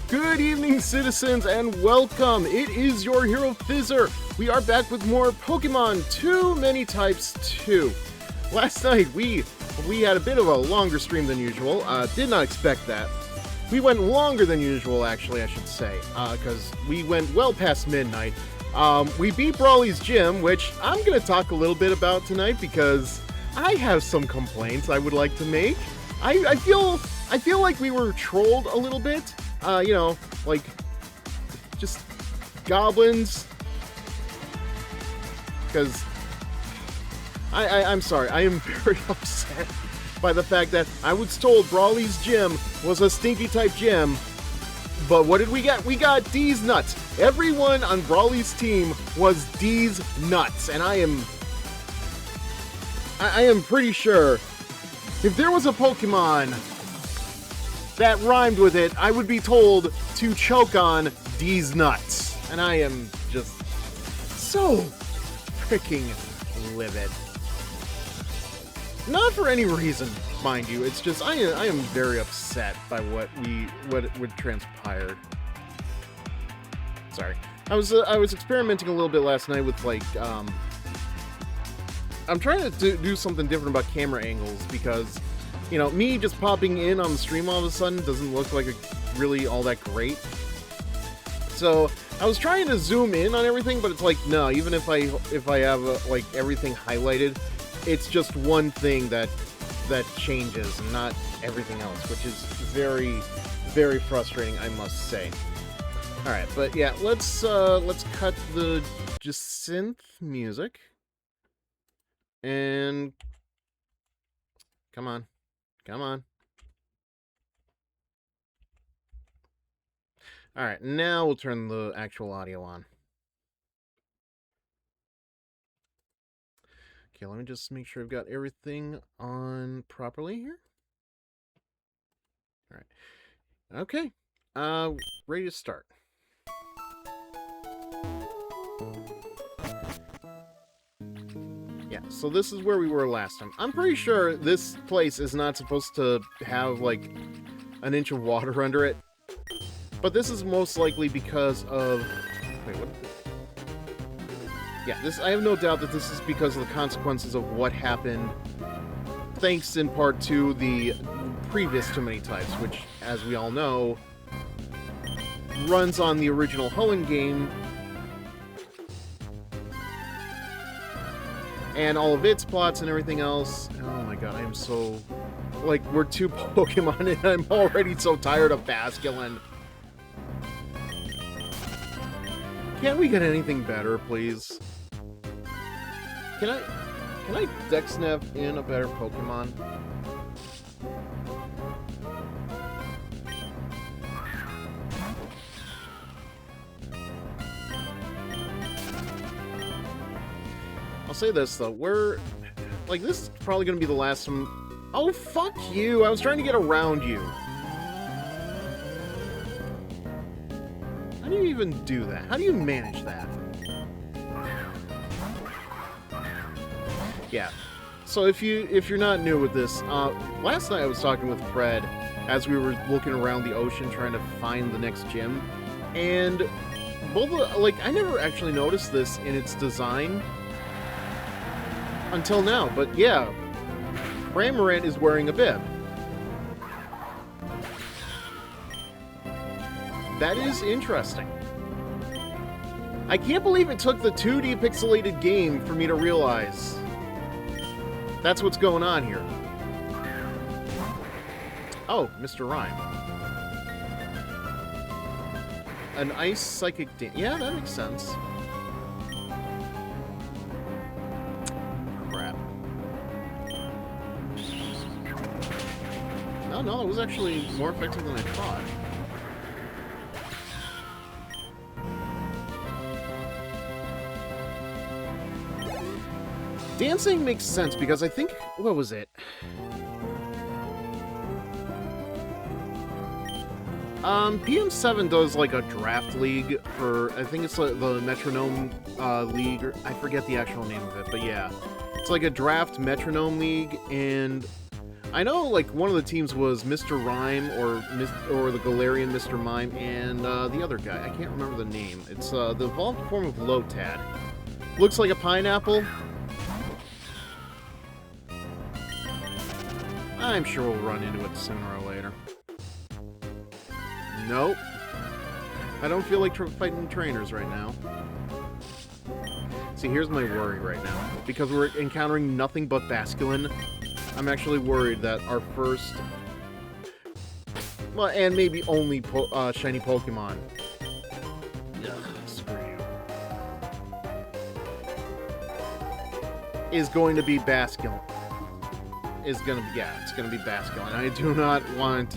Good evening, citizens, and welcome. It is your HeroFizzer. We are back with more Pokemon Too Many Types 2. Last night, we had a bit of a longer stream than usual. Did not expect that. We went longer than usual, actually, I should say, because we went well past midnight. We beat Brawly's Gym, which I'm going to talk a little bit about tonight because I have some complaints I would like to make. I feel like we were trolled a little bit. You know, like, just goblins. Because I'm sorry, I am very upset by the fact that I was told Brawly's Gym was a stinky type gym. But what did we get? We got D's nuts. Everyone on Brawly's team was D's nuts. And I am pretty sure if there was a Pokemon that rhymed with it, I would be told to choke on D's nuts. And I am just so freaking livid. Not for any reason, mind you. It's just I am very upset by what transpired. Sorry. I was experimenting a little bit last night with like I'm trying to do something different about camera angles because, you know, me just popping in on the stream all of a sudden doesn't look like really all that great. So I was trying to zoom in on everything, but it's like, no, even if I have like everything highlighted, it's just one thing that changes and not everything else, which is very, very frustrating, I must say. All right, but yeah, let's cut the just synth music and come on. Come on. Alright, now we'll turn the actual audio on. Okay, let me just make sure I've got everything on properly here. Alright. Okay. Ready to start. Yeah, so this is where we were last time. I'm pretty sure this place is not supposed to have, like, an inch of water under it. But this is most likely because of... Wait, what? Yeah, I have no doubt that this is because of the consequences of what happened, thanks in part to the previous Too Many Types, which, as we all know, runs on the original Hoenn game, and all of its plots and everything else. Oh my god, I am so... Like, we're 2 Pokemon and I'm already so tired of Basculin. Can't we get anything better, please? Can I Dexnev in a better Pokemon? I'll say this, though. Like, this is probably going to be the last time... Oh, fuck you! I was trying to get around you. How do you even do that? How do you manage that? Yeah. So if you're not new with this, last night I was talking with Fred as we were looking around the ocean trying to find the next gym, and like, I never actually noticed this in its design until now, but yeah, Cramorant is wearing a bib. That is interesting. I can't believe it took the 2D pixelated game for me to realize that's what's going on here. Oh, Mr. Rhyme. An ice psychic yeah, that makes sense. Crap. No, it was actually more effective than I thought. Dancing makes sense because I think... What was it? PM7 does like a draft league for... I think it's like the Metronome League. Or, I forget the actual name of it, but yeah. It's like a draft Metronome League, and I know, like, one of the teams was Mr. Rhyme or the Galarian Mr. Mime and the other guy. I can't remember the name. It's the evolved form of Lotad. Looks like a pineapple. I'm sure we'll run into it sooner or later. Nope. I don't feel like fighting trainers right now. See, here's my worry right now. Because we're encountering nothing but Basculin, I'm actually worried that our first... well, and maybe only shiny Pokemon. Ugh, screw you. Is going to be Basculin. It's gonna be Basculin. I do not want...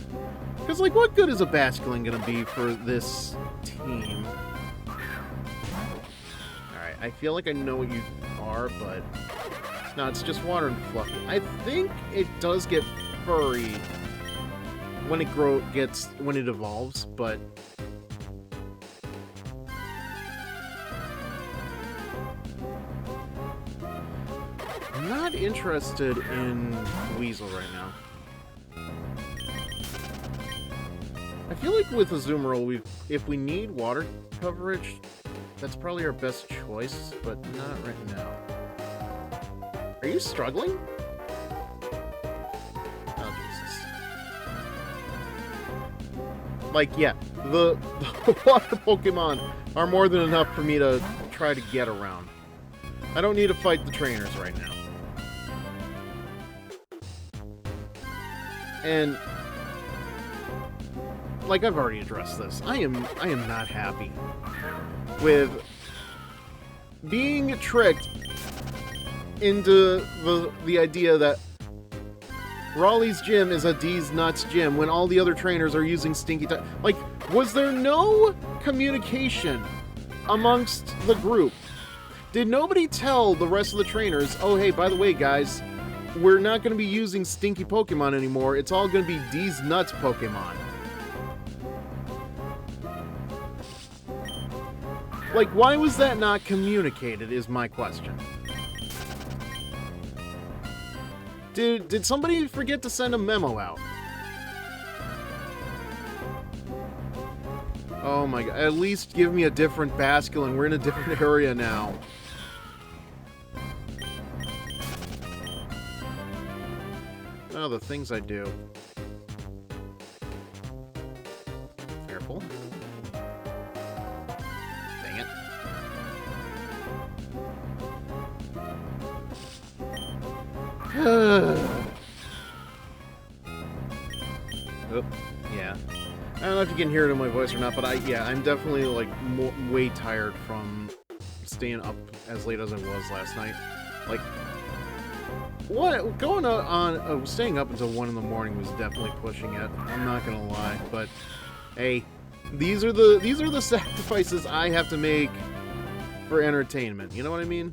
because, like, what good is a Basculin gonna be for this team? Alright, I feel like I know what you are, but... no, it's just water and fluffy. I think it does get furry when it evolves, but... I'm not interested in Weasel right now. I feel like with Azumarill, if we need water coverage, that's probably our best choice, but not right now. Are you struggling? Oh, Jesus. Like, yeah, the water Pokemon are more than enough for me to try to get around. I don't need to fight the trainers right now. And... like, I've already addressed this. I am not happy with being tricked into the idea that Raleigh's gym is a D's Nuts gym when all the other trainers are using Stinky type. Like, was there no communication amongst the group? Did nobody tell the rest of the trainers, oh, hey, by the way, guys, we're not going to be using Stinky Pokemon anymore. It's all going to be D's Nuts Pokemon. Like, why was that not communicated, is my question. Did somebody forget to send a memo out? Oh my god, at least give me a different Basculin. We're in a different area now. Oh, the things I do. Careful. Dang it. Oh, yeah. I don't know if you can hear it in my voice or not, but I'm definitely, like, way tired from staying up as late as I was last night. Like, what going on staying up until 1 in the morning was definitely pushing it. I'm not gonna lie, but hey, these are the sacrifices I have to make for entertainment. You know what I mean?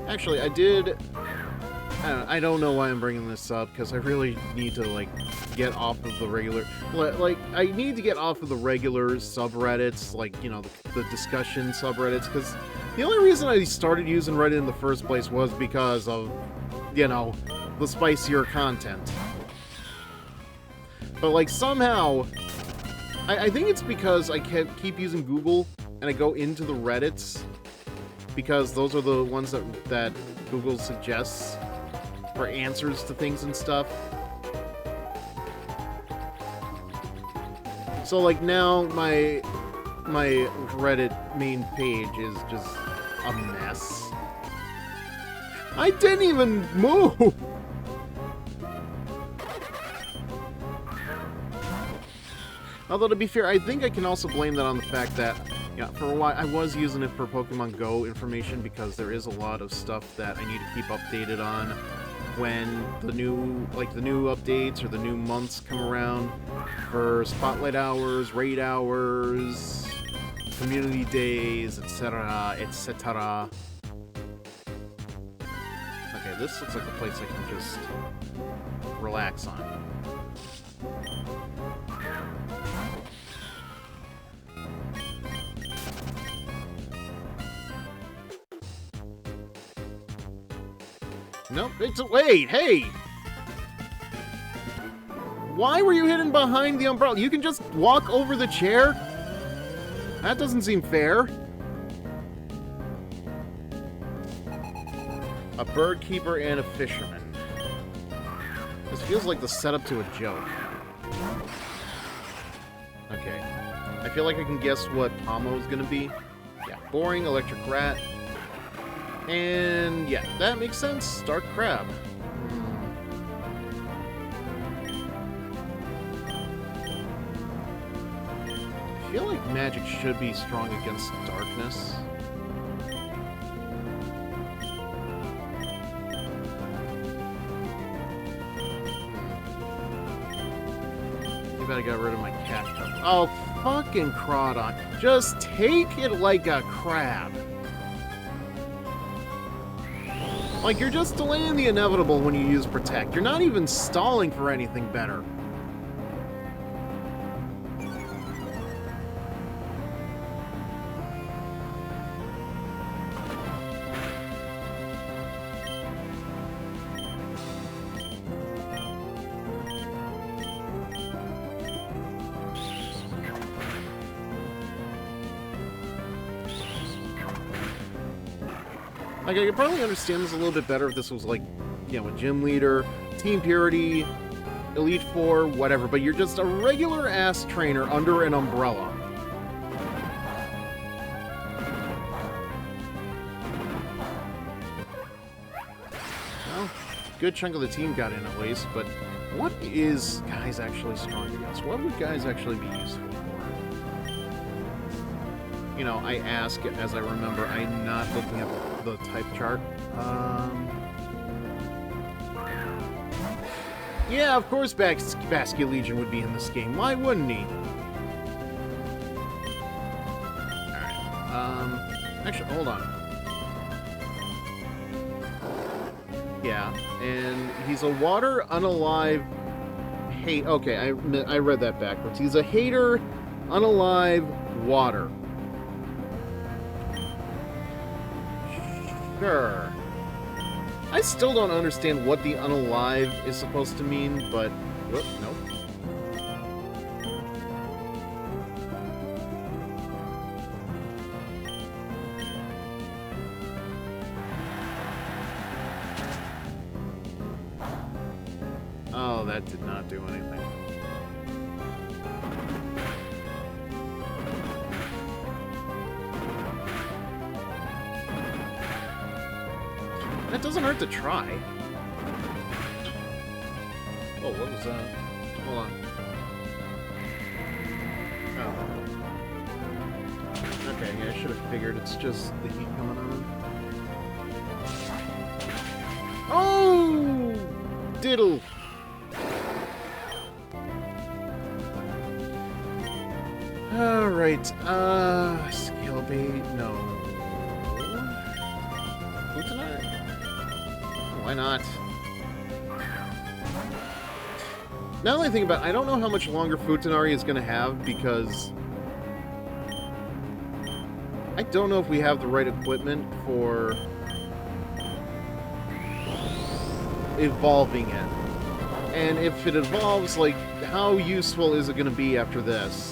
Actually, I don't know why I'm bringing this up, because I really need to, like, get off of the regular... like, I need to get off of the regular subreddits, like, you know, the discussion subreddits, because the only reason I started using Reddit in the first place was because of, you know, the spicier content. But, like, somehow... I think it's because I keep using Google, and I go into the Reddits, because those are the ones that Google suggests for answers to things and stuff. So, like, now my Reddit main page is just a mess. I didn't even move! Although, to be fair, I think I can also blame that on the fact that, yeah, for a while, I was using it for Pokemon Go information because there is a lot of stuff that I need to keep updated on when the new updates or the new months come around for Spotlight Hours, Raid Hours, Community Days, etc., etc. Okay, this looks like a place I can just relax on. Nope, wait, hey! Why were you hidden behind the umbrella? You can just walk over the chair? That doesn't seem fair. A bird keeper and a fisherman. This feels like the setup to a joke. Okay. I feel like I can guess what Pomo's gonna be. Yeah, boring, electric rat. And yeah, that makes sense. Dark crab. I feel like magic should be strong against darkness. Maybe I got rid of my cash cup. Oh, fucking Crawdon. Just take it like a crab. Like, you're just delaying the inevitable when you use Protect. You're not even stalling for anything better. Like, I could probably understand this a little bit better if this was like, you know, a gym leader, Team Purity, Elite Four, whatever, but you're just a regular-ass trainer under an umbrella. Well, good chunk of the team got in at least, but what is guys actually strong against? What would guys actually be useful for? You know, I ask as I remember. I'm not looking at the type chart. Yeah, of course Basque Legion would be in this game. Why wouldn't he? Alright. Actually, hold on. Yeah, and he's a water unalive hate. Okay, I read that backwards. He's a hater unalive water. Sure. I still don't understand what the unalive is supposed to mean, but... Whoop, nope. Oh, that did not do anything. That doesn't hurt to try. Oh, what was that? Hold on. Oh. Okay, yeah, I should have figured it's just the heat coming on. Oh! Diddle! Alright, skill bait, no. Plutonite? Why not? Now that I think about it, I don't know how much longer Futanari is going to have, because I don't know if we have the right equipment for evolving it. And if it evolves, like, how useful is it going to be after this?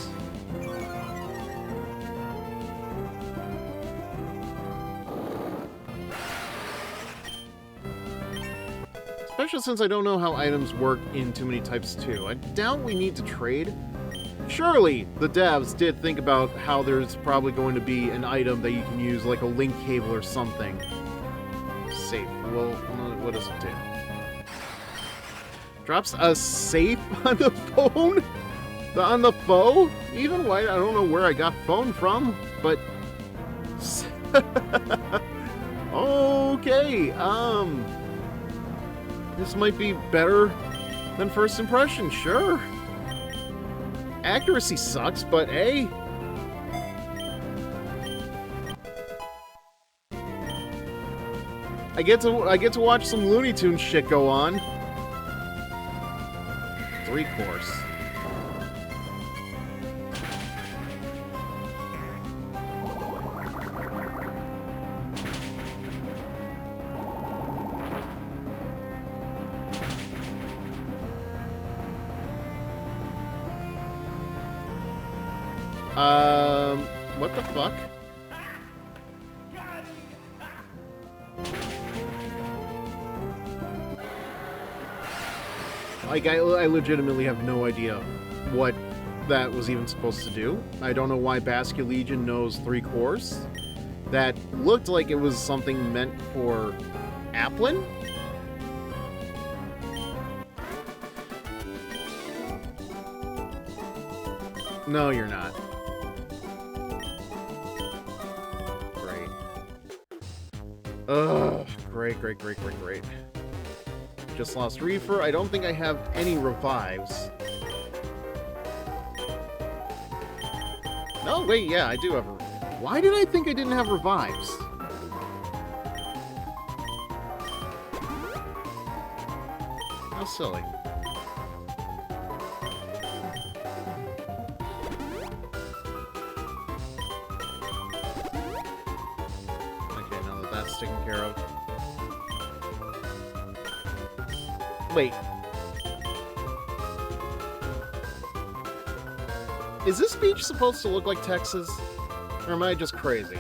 Especially since I don't know how items work in Too Many Types 2. I doubt we need to trade. Surely the devs did think about how there's probably going to be an item that you can use, like a link cable or something. Safe. Well, what does it do? Drops a safe on the phone? On the foe? Even why? I don't know where I got phone from, but... Okay, this might be better than first impression, sure. Accuracy sucks, but hey. I get to watch some Looney Tunes shit go on. 3-course. What the fuck? Like, I legitimately have no idea what that was even supposed to do. I don't know why Basket Legion knows 3 cores. That looked like it was something meant for Applin. No, you're not. Great. Ugh. Great. Just lost Reefer. I don't think I have any revives. No, wait, yeah, I do have a... Why did I think I didn't have revives? How silly. Okay, now that that's taken care of. Wait. Is this beach supposed to look like Texas? Or am I just crazy?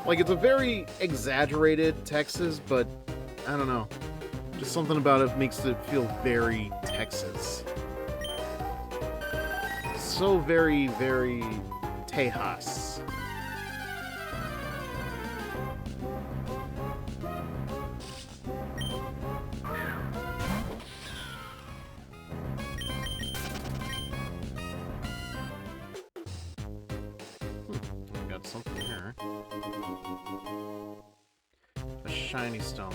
Like, it's a very exaggerated Texas, but I don't know. Just something about it makes it feel very Texas. So very, very Tejas. Got something here. A shiny stone.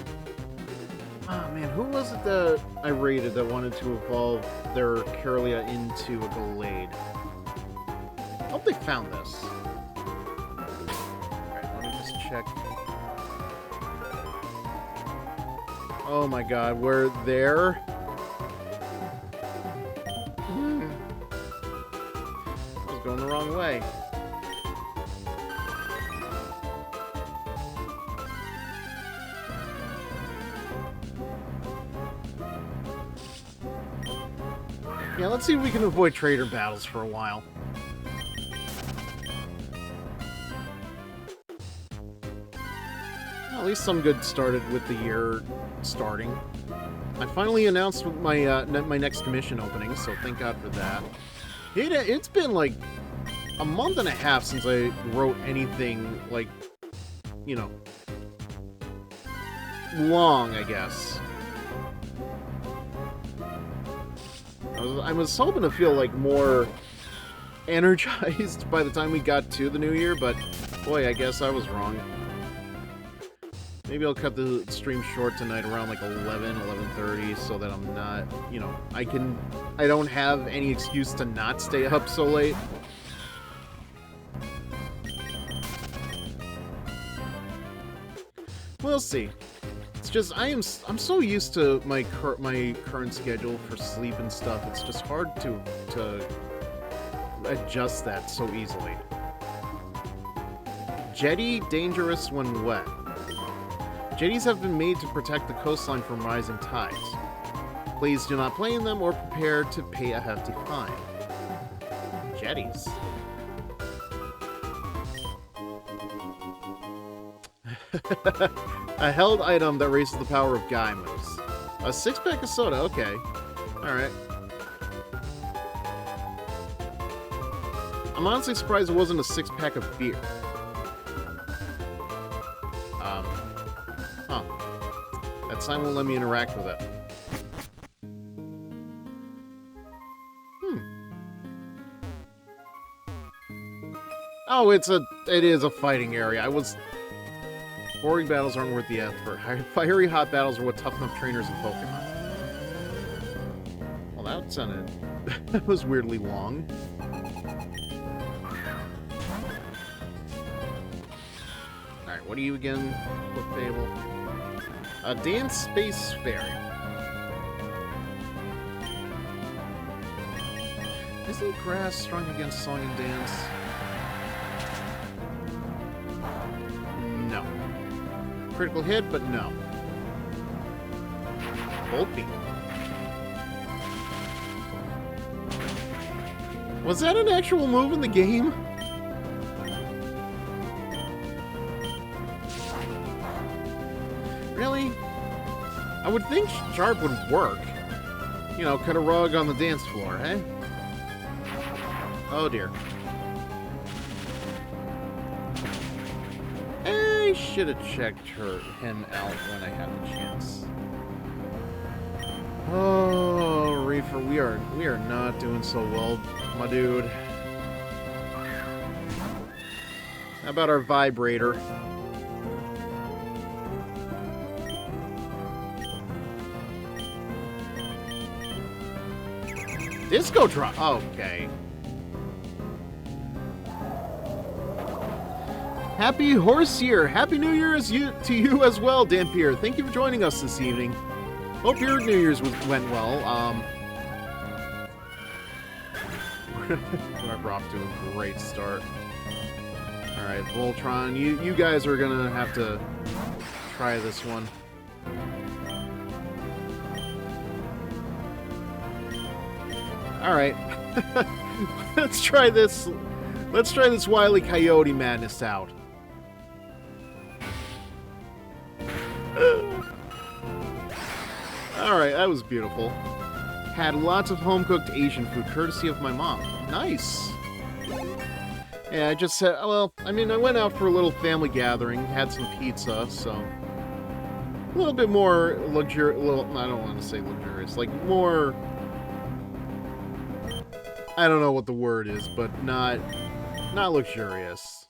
Oh man, who was it that I rated that wanted to evolve their Carelia into a Gallade? I hope they found this. Alright, let me just check. Oh my god, we're there? I was going the wrong way. Yeah, let's see if we can avoid trader battles for a while. Well, at least some good started with the year starting. I finally announced my my next commission opening, so thank God for that. It's been like a month and a half since I wrote anything like, you know, long, I guess. I was hoping to feel like more energized by the time we got to the new year, but boy, I guess I was wrong. Maybe I'll cut the stream short tonight around like 11:30 so that I'm not, you know, I don't have any excuse to not stay up so late. We'll see. It's just I'm so used to my current schedule for sleep and stuff. It's just hard to adjust that so easily. Jetty dangerous when wet. Jetties have been made to protect the coastline from rising tides. Please do not play in them or prepare to pay a hefty fine. Jetties. A held item that raises the power of Guy moves. A 6-pack of soda, okay. Alright. I'm honestly surprised it wasn't a 6-pack of beer. Huh. That sign won't let me interact with it. Oh, it is a fighting area. Boring battles aren't worth the effort. Fiery hot battles are what toughen up trainers in Pokemon. Well, that sounded... that was weirdly long. Alright, what are you again? Book Fable. A Dance Space Fairy. Isn't grass strong against song and dance? No. Critical hit, but no. Volpe. Was that an actual move in the game? Really? I would think Sharp would work. You know, cut a rug on the dance floor, eh? Oh dear. I should have checked him out when I had the chance. Oh, Reefer, we are not doing so well, my dude. How about our vibrator? Disco drop. Okay. Happy Horse Year! Happy New Year to you as well, Dampier. Thank you for joining us this evening. Hope your New Year's went well. We're off to a great start. Alright, Voltron, you guys are gonna have to try this one. Alright. Let's try this. Let's try this Wile E. Coyote madness out. Alright, that was beautiful. Had lots of home-cooked Asian food, courtesy of my mom. Nice! Yeah, I just said, well, I mean, I went out for a little family gathering, had some pizza, so... A little bit more luxurious, I don't want to say luxurious, like, more... I don't know what the word is, but not luxurious.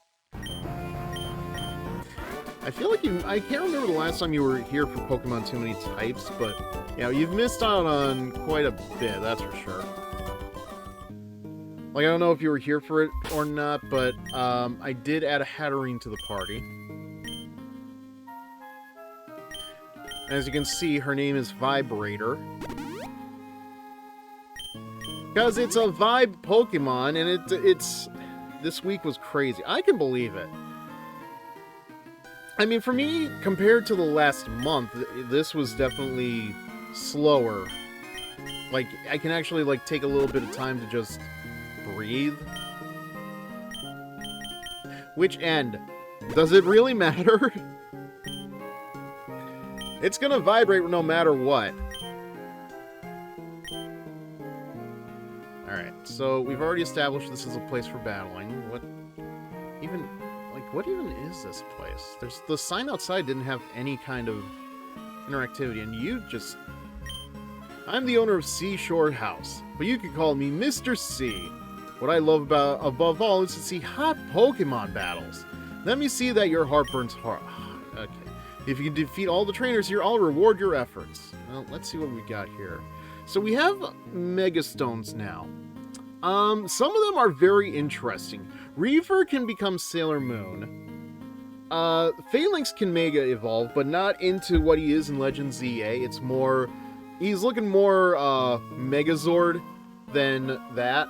I feel like I can't remember the last time you were here for Pokemon Too Many Types, but, you know, you've missed out on quite a bit, that's for sure. Like, I don't know if you were here for it or not, but, I did add a Hatterene to the party. As you can see, her name is Vibrator. Because it's a vibe Pokemon, and it's... This week was crazy. I can believe it. I mean, for me, compared to the last month, this was definitely slower. Like, I can actually, like, take a little bit of time to just breathe. Which end? Does it really matter? It's gonna vibrate no matter what. Alright, so we've already established this is a place for battling. What even is this place? The sign outside didn't have any kind of interactivity, and you just... I'm the owner of Seashore House, but you could call me Mr. C. What I love above all is to see hot Pokemon battles. Let me see that your heart burns hard. Okay. If you can defeat all the trainers here, I'll reward your efforts. Well, let's see what we got here. So we have Mega Stones now. Some of them are very interesting. Reaver can become Sailor Moon. Phalanx can Mega Evolve, but not into what he is in Legend ZA. It's more... He's looking more, Megazord than that.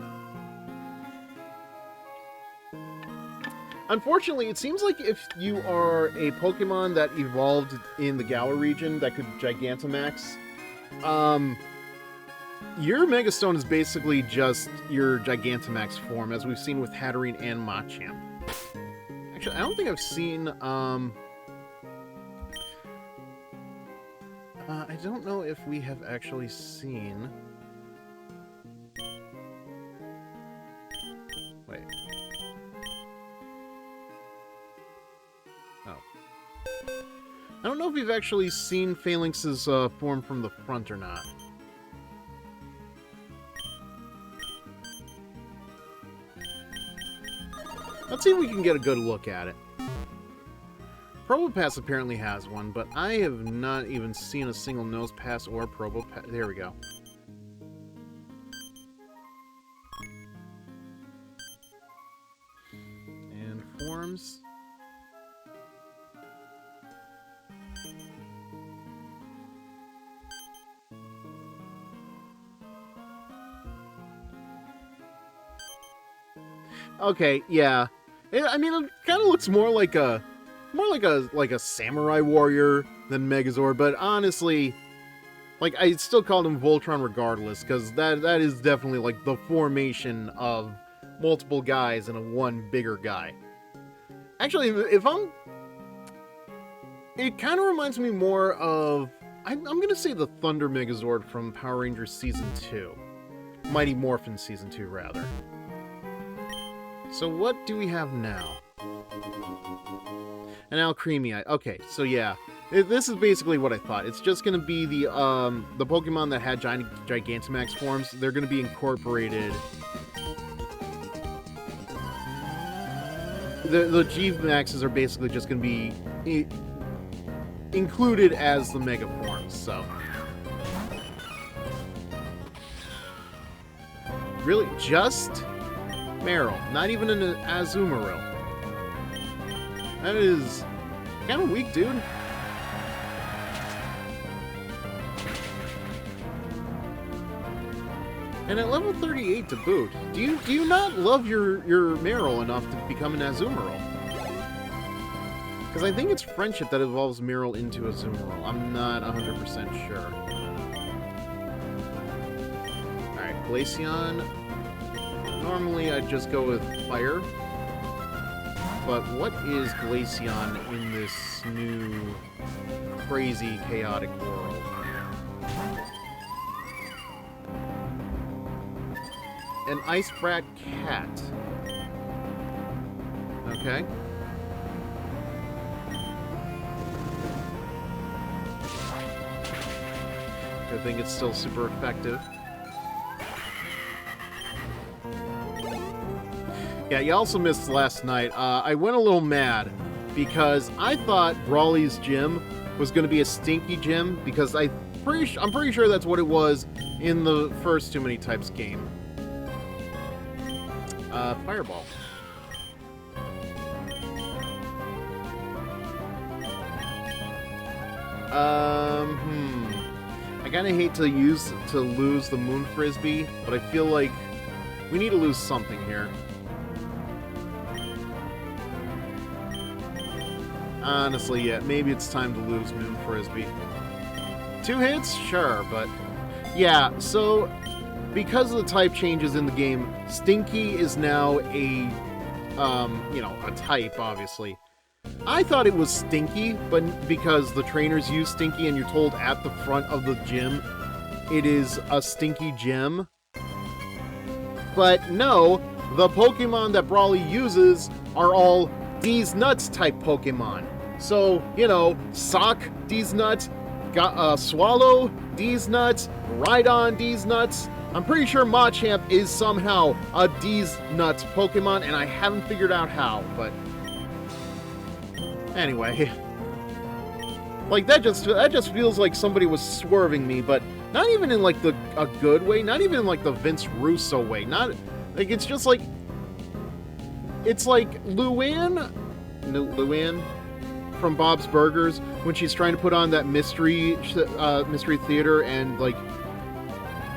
Unfortunately, it seems like if you are a Pokemon that evolved in the Galar region that could Gigantamax, your Mega Stone is basically just your Gigantamax form, as we've seen with Hatterene and Machamp. Actually, I don't think I've seen, I don't know if we have actually seen... Wait. Oh. I don't know if we've actually seen Phalanx's form from the front or not. Let's see if we can get a good look at it. Probopass apparently has one, but I have not even seen a single Nosepass or Probopass. There we go. And forms. Okay, yeah. I mean, it kind of looks more like a samurai warrior than Megazord, but honestly, Like, I still called him Voltron regardless, because that is definitely, like, the formation of multiple guys and a one bigger guy. Actually, if I'm... It kind of reminds me more of... I'm going to say the Thunder Megazord from Power Rangers Season 2. Mighty Morphin Season 2, rather. So what do we have now? An Alcremie. Okay, so yeah. This is basically what I thought. It's just going to be the Pokemon that had Gigantamax forms. They're going to be incorporated. The G-Maxes are basically just going to be included as the Mega forms, so. Really? Just Meryl. Not even an Azumarill. That is kind of weak, dude. And at level 38 to boot, do you not love your Meryl enough to become an Azumarill? Because I think it's friendship that evolves Meryl into Azumarill. I'm not 100% sure. Alright, Glaceon. Normally I'd just go with fire. But what is Glaceon in this new, crazy, chaotic world? An Ice Brat Cat. Okay. I think it's still super effective. Yeah, you also missed last night. I went a little mad because I thought Brawly's gym was going to be a stinky gym because I'm pretty sure that's what it was in the first Too Many Types game. Fireball. I kind of hate to lose the Moon Frisbee, but I feel like we need to lose something here. Honestly, yeah, maybe it's time to lose Moon Frisbee. 2 hits? Sure, but... Yeah, so... Because of the type changes in the game, Stinky is now a, a type, obviously. I thought it was Stinky, but because the trainers use Stinky and you're told at the front of the gym, it is a Stinky gym. But no, the Pokemon that Brawly uses are all D's Nuts type Pokemon. So, Sock, D's Nuts, Swallow, D's Nuts, Rhydon, D's Nuts. I'm pretty sure Machamp is somehow a D's Nuts Pokemon, and I haven't figured out how, but... Anyway. Like, that just feels like somebody was swerving me, but not even in, like, a good way, not even in, like, the Vince Russo way, not... Like, it's just like... It's like Luann from Bob's Burgers, when she's trying to put on that mystery theater, and, like...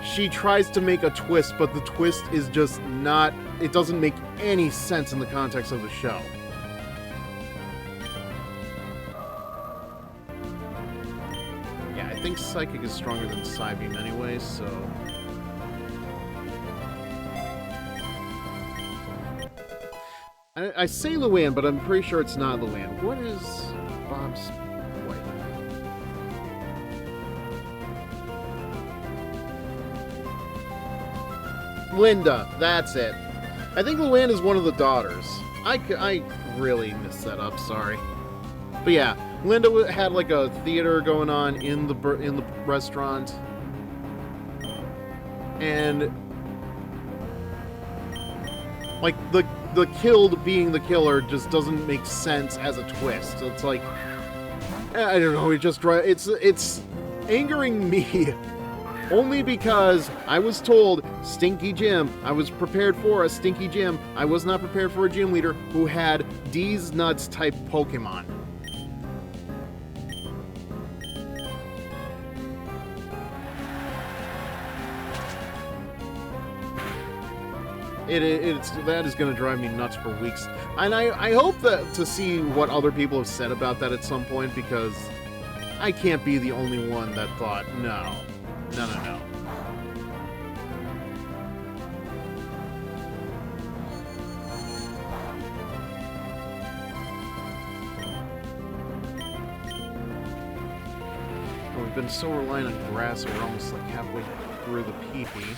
She tries to make a twist, but the twist is just not... It doesn't make any sense in the context of the show. Yeah, I think Psychic is stronger than Psybeam anyway, so... I say Luann, but I'm pretty sure it's not Luann. What is Bob's... Linda, that's it. I think Luann is one of the daughters. I really messed that up, sorry. But yeah, Linda had like a theater going on in the restaurant. And like the killed being the killer just doesn't make sense as a twist. It's like, I don't know, it's angering me. Only because I was told Stinky Gym. I was prepared for a Stinky Gym. I was not prepared for a gym leader who had D's Nuts type Pokemon. That is going to drive me nuts for weeks. And I hope to see what other people have said about that at some point, because I can't be the only one that thought, no. No, no, no. Oh, we've been so reliant on grass, we're almost like halfway through the pee-pee.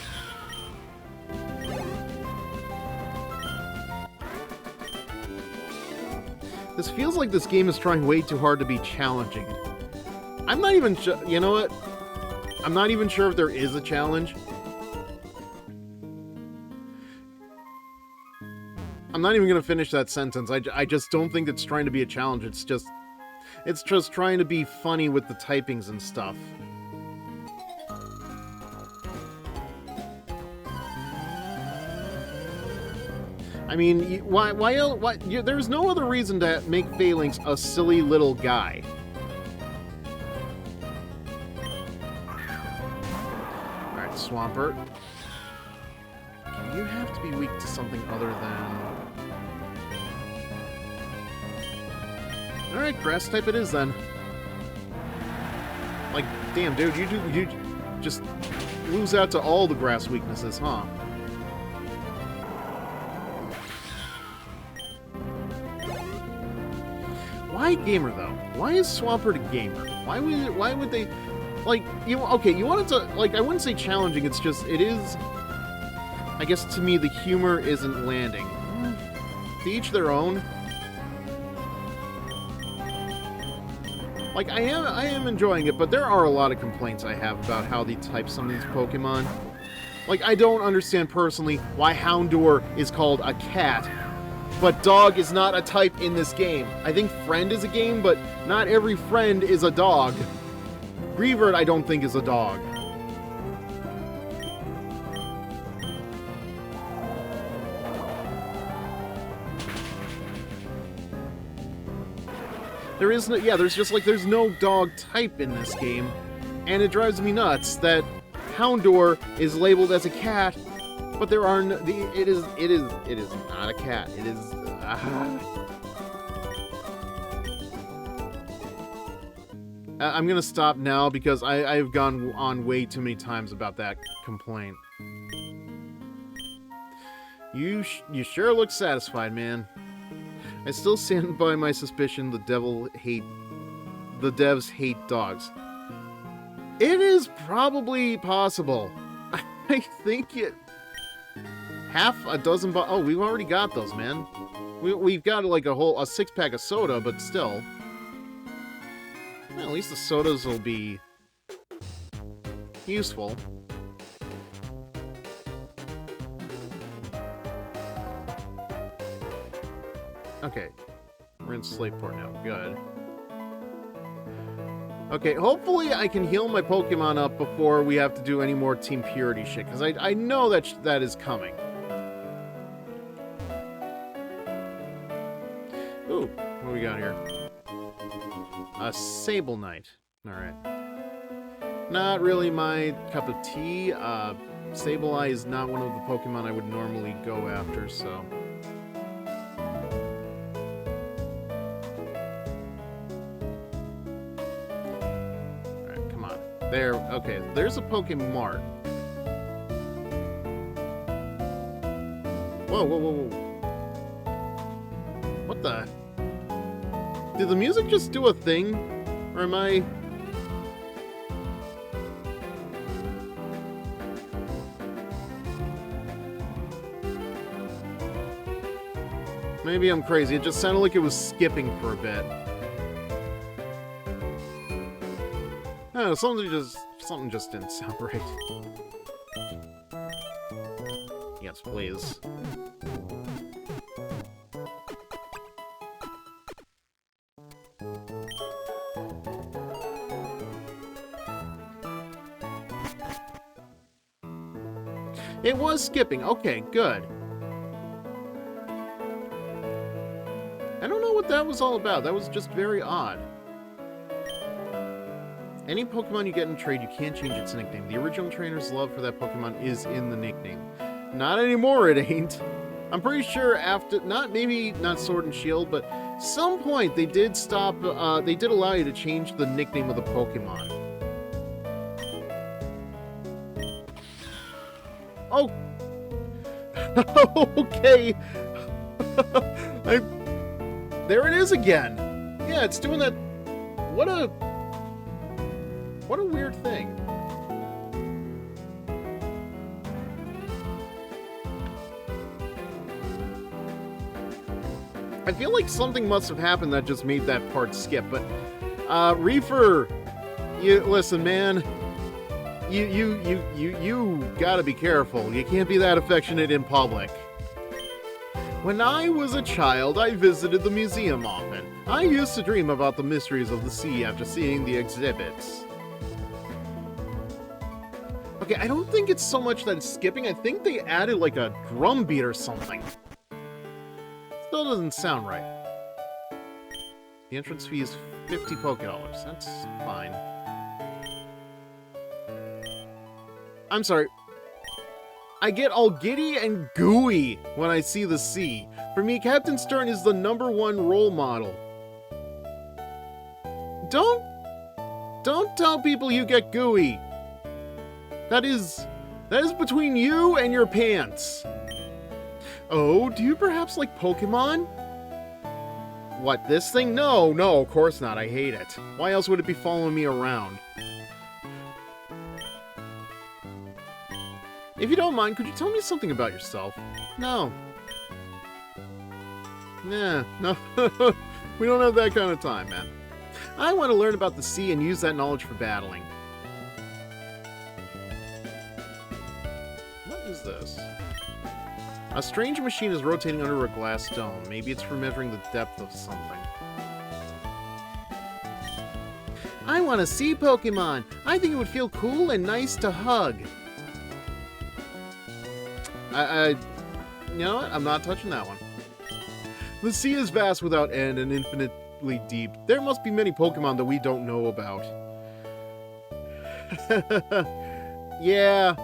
This feels like this game is trying way too hard to be challenging. I'm not even sure, you know what? I'm not even sure if there is a challenge. I'm not even going to finish that sentence. I just don't think it's trying to be a challenge. It's just trying to be funny with the typings and stuff. I mean, why there's no other reason to make Phalanx a silly little guy. Alright, Swampert. You have to be weak to something other than... Alright, grass type it is then. Like, damn, dude, you just lose out to all the grass weaknesses, huh? Why gamer though? Why is Swampert a gamer? Why would they, like, you wanted to, like, I wouldn't say challenging, it's just, it is, I guess to me the humor isn't landing. To each their own. Like, I am enjoying it, but there are a lot of complaints I have about how they type some of these Pokemon. Like, I don't understand personally why Houndour is called a cat, but dog is not a type in this game. I think friend is a game, but not every friend is a dog. Greavard, I don't think, is a dog. There is no, yeah, there's just like, there's no dog type in this game, and it drives me nuts that Houndour is labeled as a cat, but there are no, it is not a cat. It is, I'm gonna stop now because I've gone on way too many times about that complaint. You sure look satisfied, man. I still stand by my suspicion the devs hate dogs. It is probably possible. I think it... half a dozen oh, we've already got those, man. We've got like a 6-pack of soda, but still. Well, at least the sodas will be useful. Okay, we're in Slateport now. Good. Okay, hopefully I can heal my Pokemon up before we have to do any more Team Purity shit, because I know that is coming. Ooh, what do we got here? A Sableknight. Alright. Not really my cup of tea. Sableye is not one of the Pokemon I would normally go after, so... There, okay, there's a Pokemart. Whoa, whoa, whoa, whoa. What the? Did the music just do a thing? Or am I... Maybe I'm crazy. It just sounded like it was skipping for a bit. No, something just didn't sound right. Yes, please. It was skipping. Okay, good. I don't know what that was all about. That was just very odd. Any Pokemon you get in trade, you can't change its nickname. The original trainer's love for that Pokemon is in the nickname. Not anymore, it ain't. I'm pretty sure after, maybe not Sword and Shield, but some point they did stop, they did allow you to change the nickname of the Pokemon. Oh! Okay! There it is again! Yeah, it's doing that... What a weird thing. I feel like something must have happened that just made that part skip, but... Reefer! Listen, man. You gotta be careful. You can't be that affectionate in public. When I was a child, I visited the museum often. I used to dream about the mysteries of the sea after seeing the exhibits. Okay, I don't think it's so much that it's skipping. I think they added like a drum beat or something. Still doesn't sound right. The entrance fee is 50 $Poké. That's fine. I'm sorry. I get all giddy and gooey when I see the sea. For me, Captain Stern is the #1 role model. Don't tell people you get gooey. That is between you and your pants. Oh, do you perhaps like Pokemon? What, this thing? No, of course not. I hate it. Why else would it be following me around? If you don't mind, could you tell me something about yourself? No. Nah, no. We don't have that kind of time, man. I want to learn about the sea and use that knowledge for battling. What is this? A strange machine is rotating under a glass dome. Maybe it's for measuring the depth of something. I want to see Pokemon. I think it would feel cool and nice to hug. You know what? I'm not touching that one. The sea is vast without end and infinitely deep. There must be many Pokemon that we don't know about. Yeah,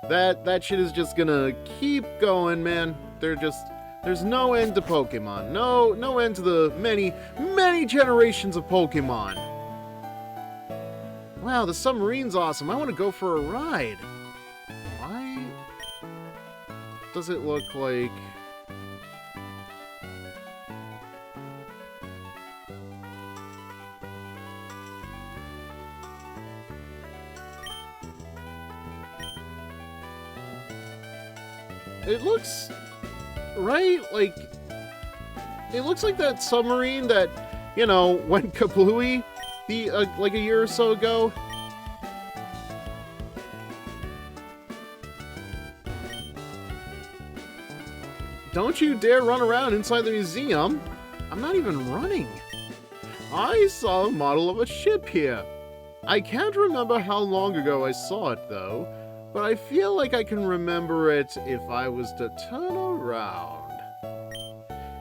that shit is just gonna keep going, man. There's no end to Pokemon. No end to the many generations of Pokemon. Wow, the submarine's awesome. I want to go for a ride. Why does it look like... It looks... right? Like... It looks like that submarine that, you know, went kablooey like a year or so ago. Don't you dare run around inside the museum. I'm not even running. I saw a model of a ship here. I can't remember how long ago I saw it, though, but I feel like I can remember it if I was to turn around.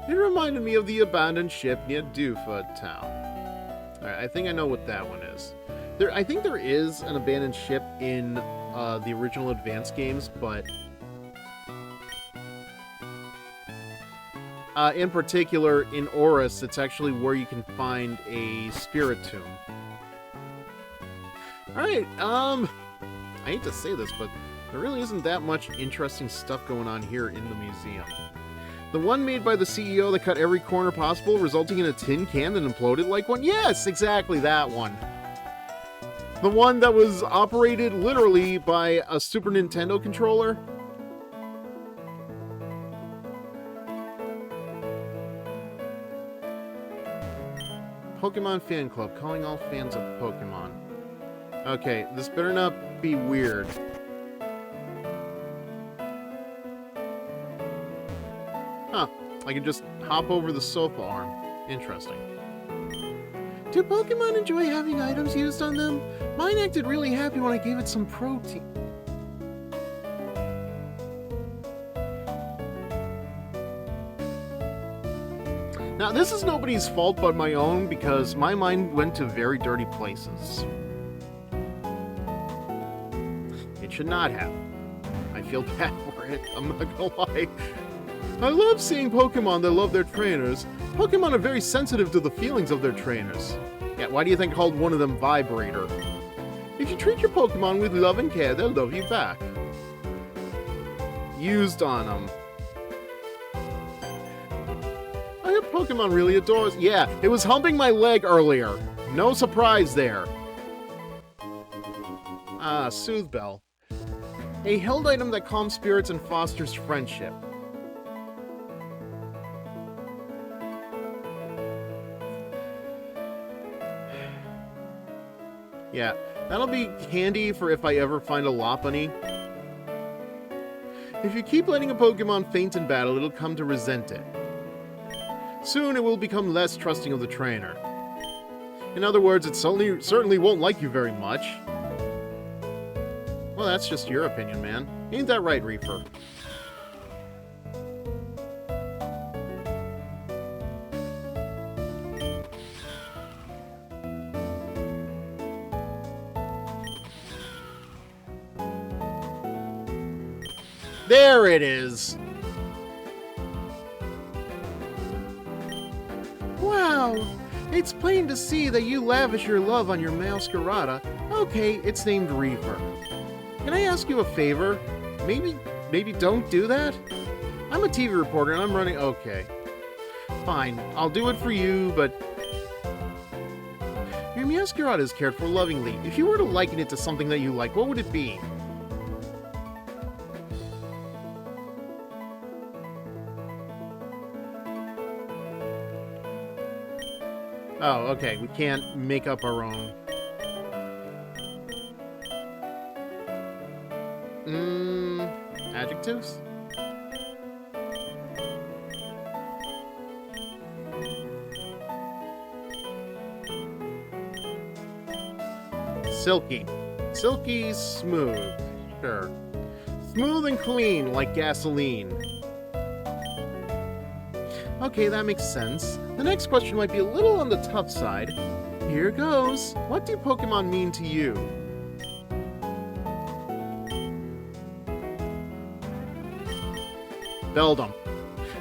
It reminded me of the abandoned ship near Dewford Town. Alright, I think I know what that one is. I think there is an abandoned ship in the original Advance games, but... in particular, in Oris, it's actually where you can find a spirit tomb. Alright, I hate to say this, but there really isn't that much interesting stuff going on here in the museum. The one made by the CEO that cut every corner possible, resulting in a tin can that imploded like one? Yes, exactly that one. The one that was operated literally by a Super Nintendo controller. Pokemon Fan Club, calling all fans of Pokemon. Okay, this better not be weird. Huh, I can just hop over the sofa arm. Interesting. Do Pokemon enjoy having items used on them? Mine acted really happy when I gave it some protein. Now, this is nobody's fault but my own, because my mind went to very dirty places. It should not have. I feel bad for it, I'm not gonna lie. I love seeing Pokemon that love their trainers. Pokemon are very sensitive to the feelings of their trainers. Yeah, why do you think I called one of them Vibrator? If you treat your Pokemon with love and care, they'll love you back. used on them. Oh, your Pokemon really adores... Yeah, it was humping my leg earlier. No surprise there. Ah, Soothe Bell. A held item that calms spirits and fosters friendship. Yeah, that'll be handy for if I ever find a Lopunny. If you keep letting a Pokemon faint in battle, it'll come to resent it. Soon it will become less trusting of the trainer. In other words, it certainly won't like you very much. Well, that's just your opinion, man. Ain't that right, Reefer? There it is! Wow! It's plain to see that you lavish your love on your Masquerada. Okay, it's named Reefer. Can I ask you a favor? Maybe don't do that? I'm a TV reporter and I'm running... Okay. Fine, I'll do it for you, but... Your Masquerada is cared for lovingly. If you were to liken it to something that you like, what would it be? Oh, okay, we can't make up our own. Adjectives? Silky. Silky smooth. Sure. Smooth and clean, like gasoline. Okay, that makes sense. The next question might be a little on the tough side. Here goes. What do Pokemon mean to you? Beldum.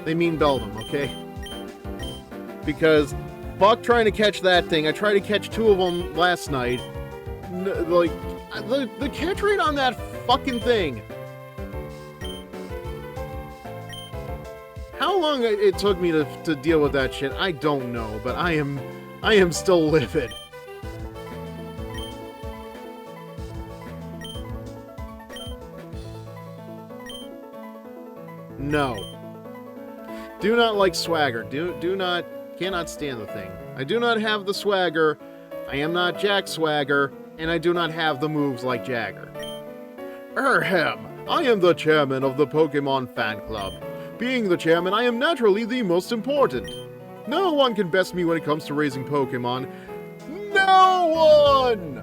They mean Beldum, okay? Because, fuck trying to catch that thing. I tried to catch 2 of them last night. Like, the catch rate on that fucking thing. How long it took me to deal with that shit, I don't know, but I am still livid. No. Do not like swagger. Cannot stand the thing. I do not have the swagger. I am not Jack Swagger, and I do not have the moves like Jagger. Ahem. I am the chairman of the Pokemon Fan Club. Being the chairman, I am naturally the most important. No one can best me when it comes to raising Pokemon. No one!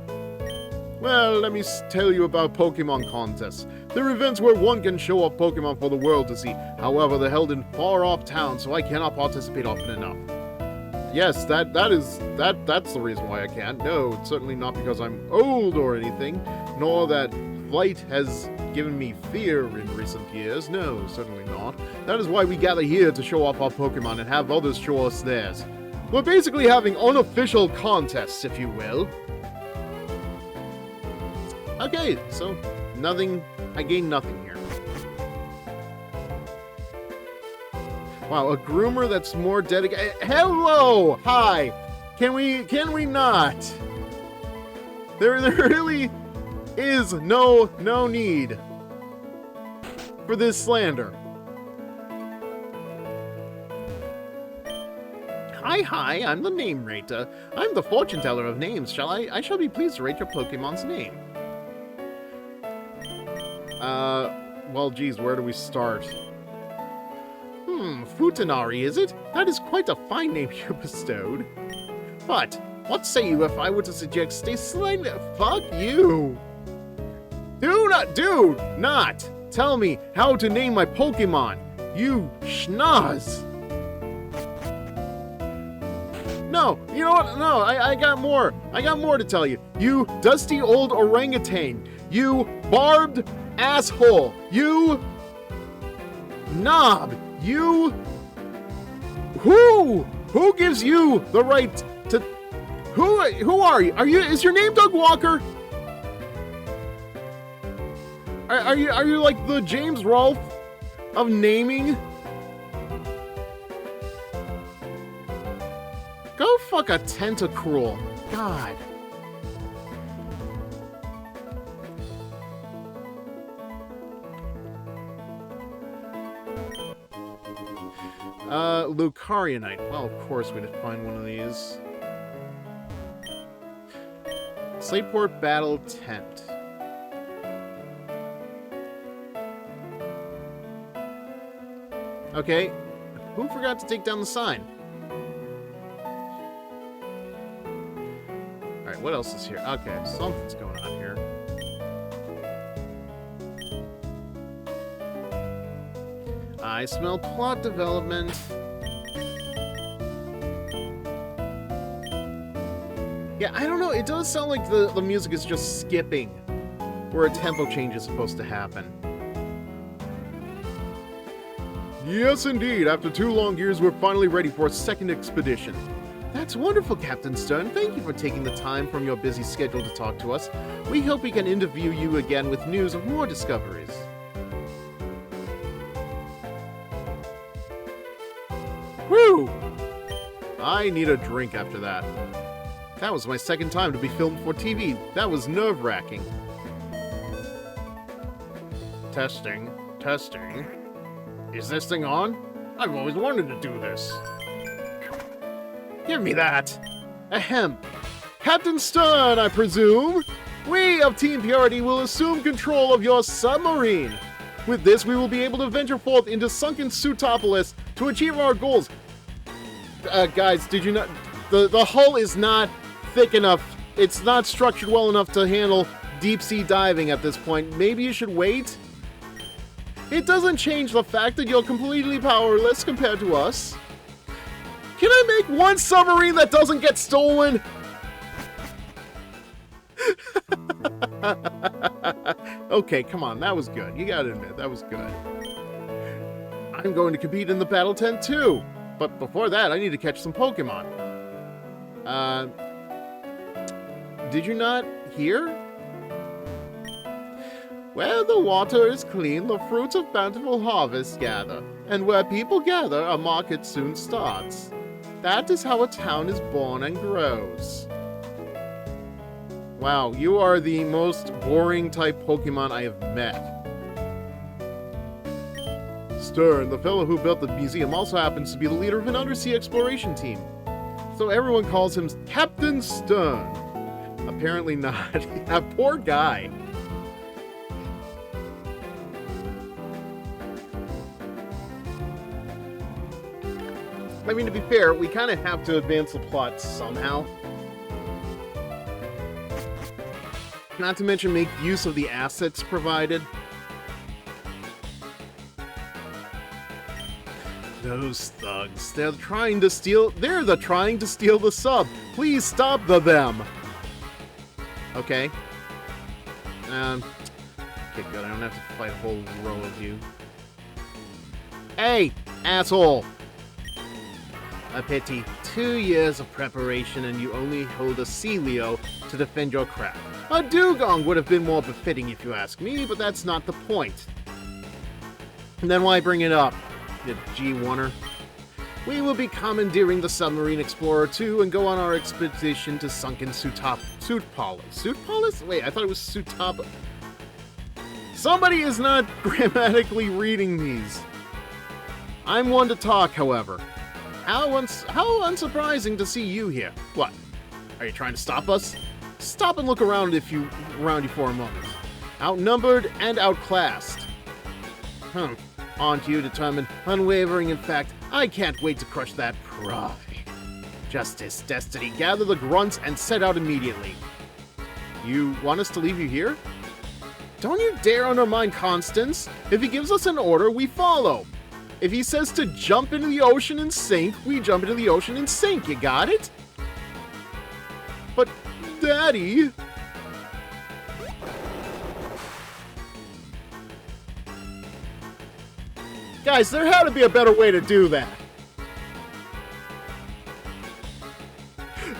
Well, let me tell you about Pokemon contests. They're events where one can show off Pokemon for the world to see. However, they're held in far-off towns, so I cannot participate often enough. Yes, that's the reason why I can't. No, it's certainly not because I'm old or anything, nor that flight has given me fear in recent years. No, certainly not. That is why we gather here to show off our Pokemon and have others show us theirs. We're basically having unofficial contests, if you will. Okay, so nothing. I gained nothing here. Wow, a groomer that's more dedicated. Hello, hi. Can we not? There really is no need for this slander. Hi, I'm the name rater. I'm the fortune teller of names. I shall be pleased to rate your Pokemon's name. Well, geez, where do we start? Futanari, is it? That is quite a fine name you bestowed. But, what say you if I were to suggest a slight... Fuck you! Do not tell me how to name my Pokemon, you schnoz! No, you know what? No, I got more. I got more to tell you. You dusty old orangutan. You barbed asshole. You knob. You... Who gives you the right to... Who are you? Is your name Doug Walker? Are you like the James Rolfe of naming? Go fuck a tentacruel. God. Lucarianite. Well, of course we'd find one of these. Slateport Battle Tent. Okay. Who forgot to take down the sign? Alright, what else is here? Okay, something's going on here. I smell plot development. Yeah, I don't know. It does sound like the music is just skipping where a tempo change is supposed to happen. Yes, indeed. After 2 long years, we're finally ready for a second expedition. That's wonderful, Captain Stern. Thank you for taking the time from your busy schedule to talk to us. We hope we can interview you again with news of more discoveries. Whew! I need a drink after that. That was my second time to be filmed for TV. That was nerve-wracking. Testing. Testing. Is this thing on? I've always wanted to do this. Give me that. Ahem. Captain Stern, I presume? We of Team Purity will assume control of your submarine. With this, we will be able to venture forth into sunken Sutopolis to achieve our goals. Guys, did you not... The hull is not thick enough. It's not structured well enough to handle deep-sea diving at this point. Maybe you should wait? It doesn't change the fact that you're completely powerless compared to us. Can I make one submarine that doesn't get stolen? Okay, come on, that was good. You gotta admit, that was good. I'm going to compete in the battle tent too. But before that, I need to catch some Pokemon. Did you not hear? Where the water is clean, the fruits of bountiful harvest gather. And where people gather, a market soon starts. That is how a town is born and grows. Wow, you are the most boring type Pokemon I have met. Stern, the fellow who built the museum, also happens to be the leader of an undersea exploration team. So everyone calls him Captain Stern. Apparently not. That poor guy. I mean, to be fair, we kind of have to advance the plot somehow. Not to mention make use of the assets provided. Those thugs, they're trying to steal the sub. Please stop them. Okay. Okay, good. I don't have to fight a whole row of you. Hey, asshole. A pity. 2 years of preparation and you only hold a Celio to defend your craft. A dugong would have been more befitting if you ask me, but that's not the point. And then why bring it up, you G1er? We will be commandeering the Submarine Explorer 2 and go on our expedition to sunken Sutopolis. Sutopolis? Wait, I thought it was Sutop. Somebody is not grammatically reading these. I'm one to talk, however. How unsurprising to see you here. What? Are you trying to stop us? Stop and look around you for a moment. Outnumbered and outclassed. Aren't you determined, unwavering in fact? I can't wait to crush that pride. Justice, destiny, gather the grunts and set out immediately. You want us to leave you here? Don't you dare undermine Constance. If he gives us an order, we follow. If he says to jump into the ocean and sink, we jump into the ocean and sink. You got it? But, Daddy... Guys, there had to be a better way to do that.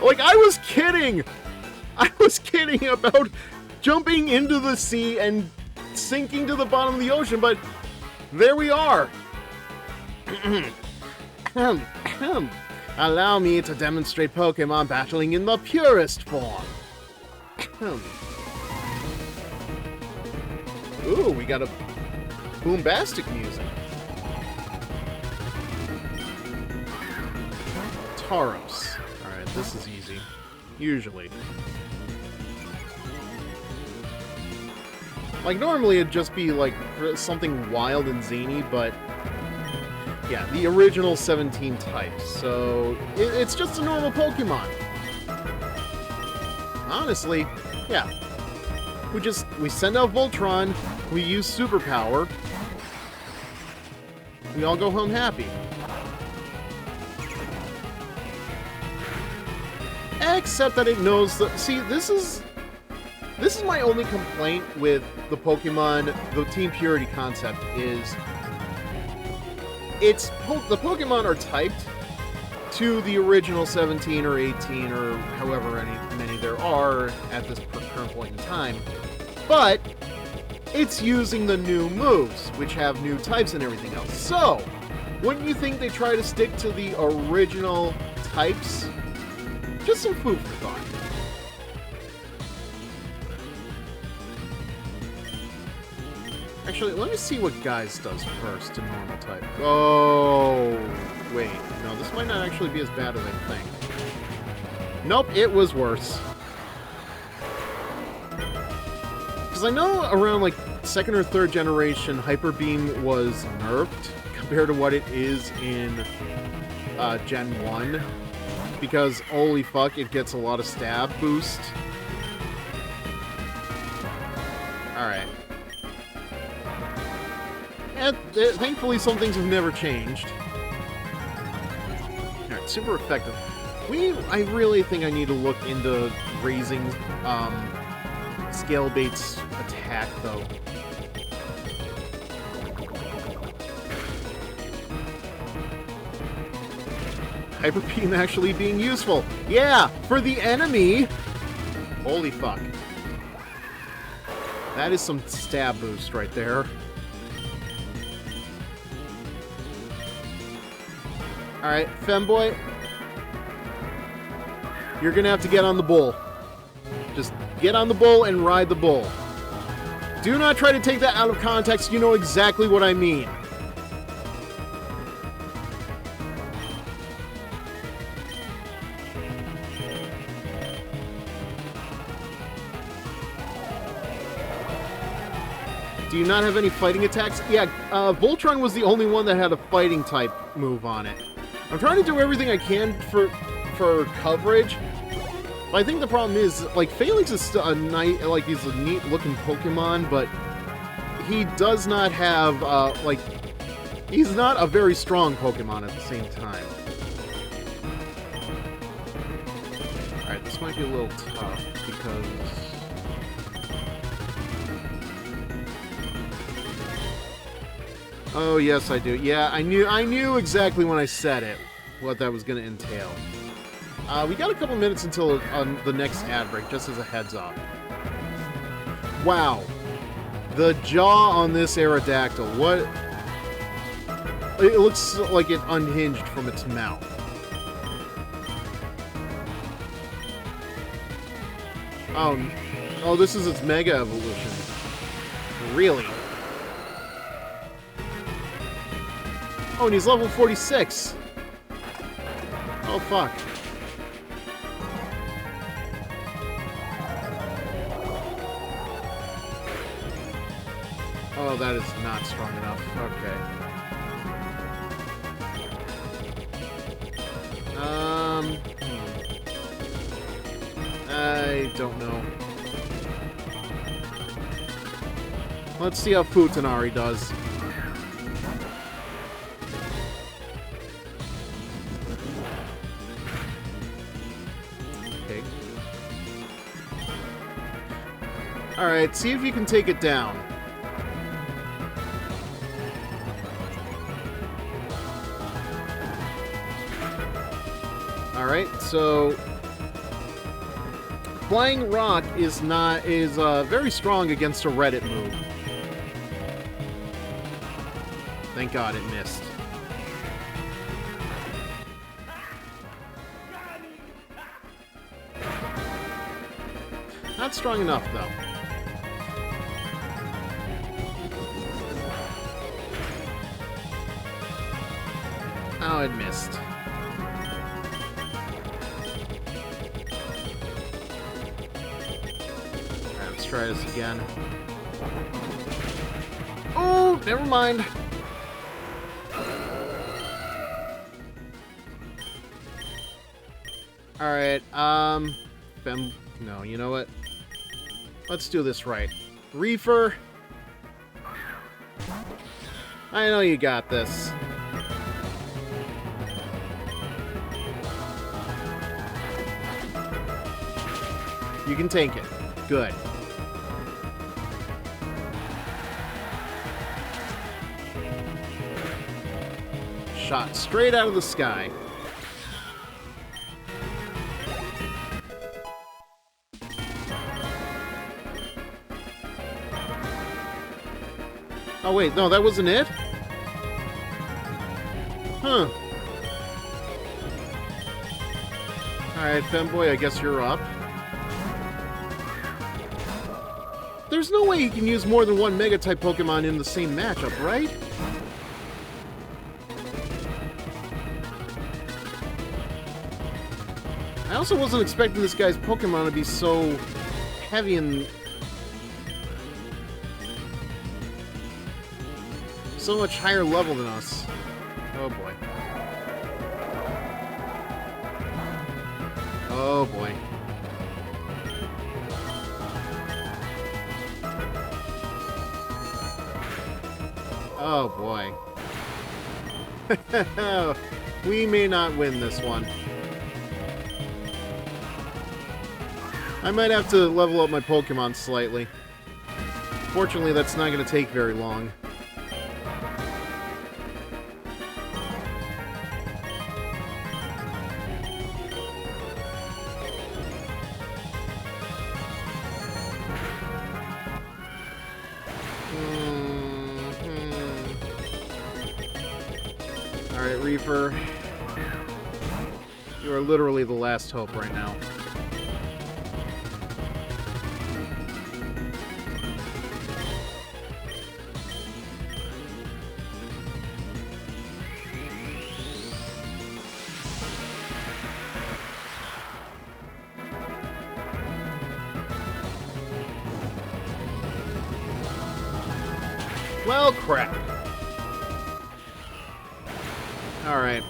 Like, I was kidding! I was kidding about jumping into the sea and sinking to the bottom of the ocean, but There we are! Allow me to demonstrate Pokemon battling in the purest form. Ooh, we got a boombastic music. Tauros. Alright, this is easy. Usually. Like, normally it'd just be, like, something wild and zany, but... yeah, the original 17 types, so... it's just a normal Pokemon. Honestly, yeah. We send out Voltron, we use Superpower, we all go home happy. Except that it knows that... see, this is my only complaint with the Pokemon, the Team Purity concept, is... the Pokemon are typed to the original 17 or 18 or however many there are at this current point in time, but it's using the new moves, which have new types and everything else. So, wouldn't you think they try to stick to the original types? Just some food for thought. Actually, let me see what Guise does first to normal type. Oh, wait. No, this might not actually be as bad as I think. Nope, it was worse. Because I know around, like, 2nd or 3rd generation, Hyper Beam was nerfed compared to what it is in Gen 1. Because, holy fuck, it gets a lot of stab boost. Alright. And, thankfully, some things have never changed. Alright, super effective. I really think I need to look into raising Scalebait's attack, though. Hyper Beam actually being useful. Yeah, for the enemy. Holy fuck. That is some stab boost right there. Alright, Femboy. You're gonna have to get on the bull. Just get on the bull and ride the bull. Do not try to take that out of context. You know exactly what I mean. Do you not have any fighting attacks? Yeah, Voltron was the only one that had a fighting type move on it. I'm trying to do everything I can for coverage, but I think the problem is, like, Phalanx is still a he's a neat looking Pokemon, but he does not have, like, he's not a very strong Pokemon at the same time. Alright, this might be a little tough, because... oh, yes, I do. Yeah, I knew exactly when I said it what that was going to entail. We got a couple minutes until the next ad break, just as a heads up. Wow. The jaw on this Aerodactyl, what... it looks like it unhinged from its mouth. Oh, this is its Mega Evolution. Really? Oh, and he's level 46. Oh, fuck. Oh, that is not strong enough. Okay. I don't know. Let's see how Futanari does. Okay. Alright, see if you can take it down. Alright, so... Flying Rock is very strong against a Reddit move. Thank God it missed. Not strong enough, though. Oh, it missed. Alright, let's try this again. Oh, never mind. Alright, no, you know what? Let's do this right. Reefer. I know you got this. You can take it. Good. Shot straight out of the sky. Oh wait, no, that wasn't it? Huh. Alright, Femboy, I guess you're up. There's no way you can use more than one Mega-type Pokemon in the same matchup, right? I also wasn't expecting this guy's Pokemon to be so heavy and so much higher level than us. Oh boy. Oh boy. Oh boy. We may not win this one. I might have to level up my Pokemon slightly. Fortunately, that's not going to take very long. Alright, Reaper. You are literally the last hope right now. Well, crap. Alright.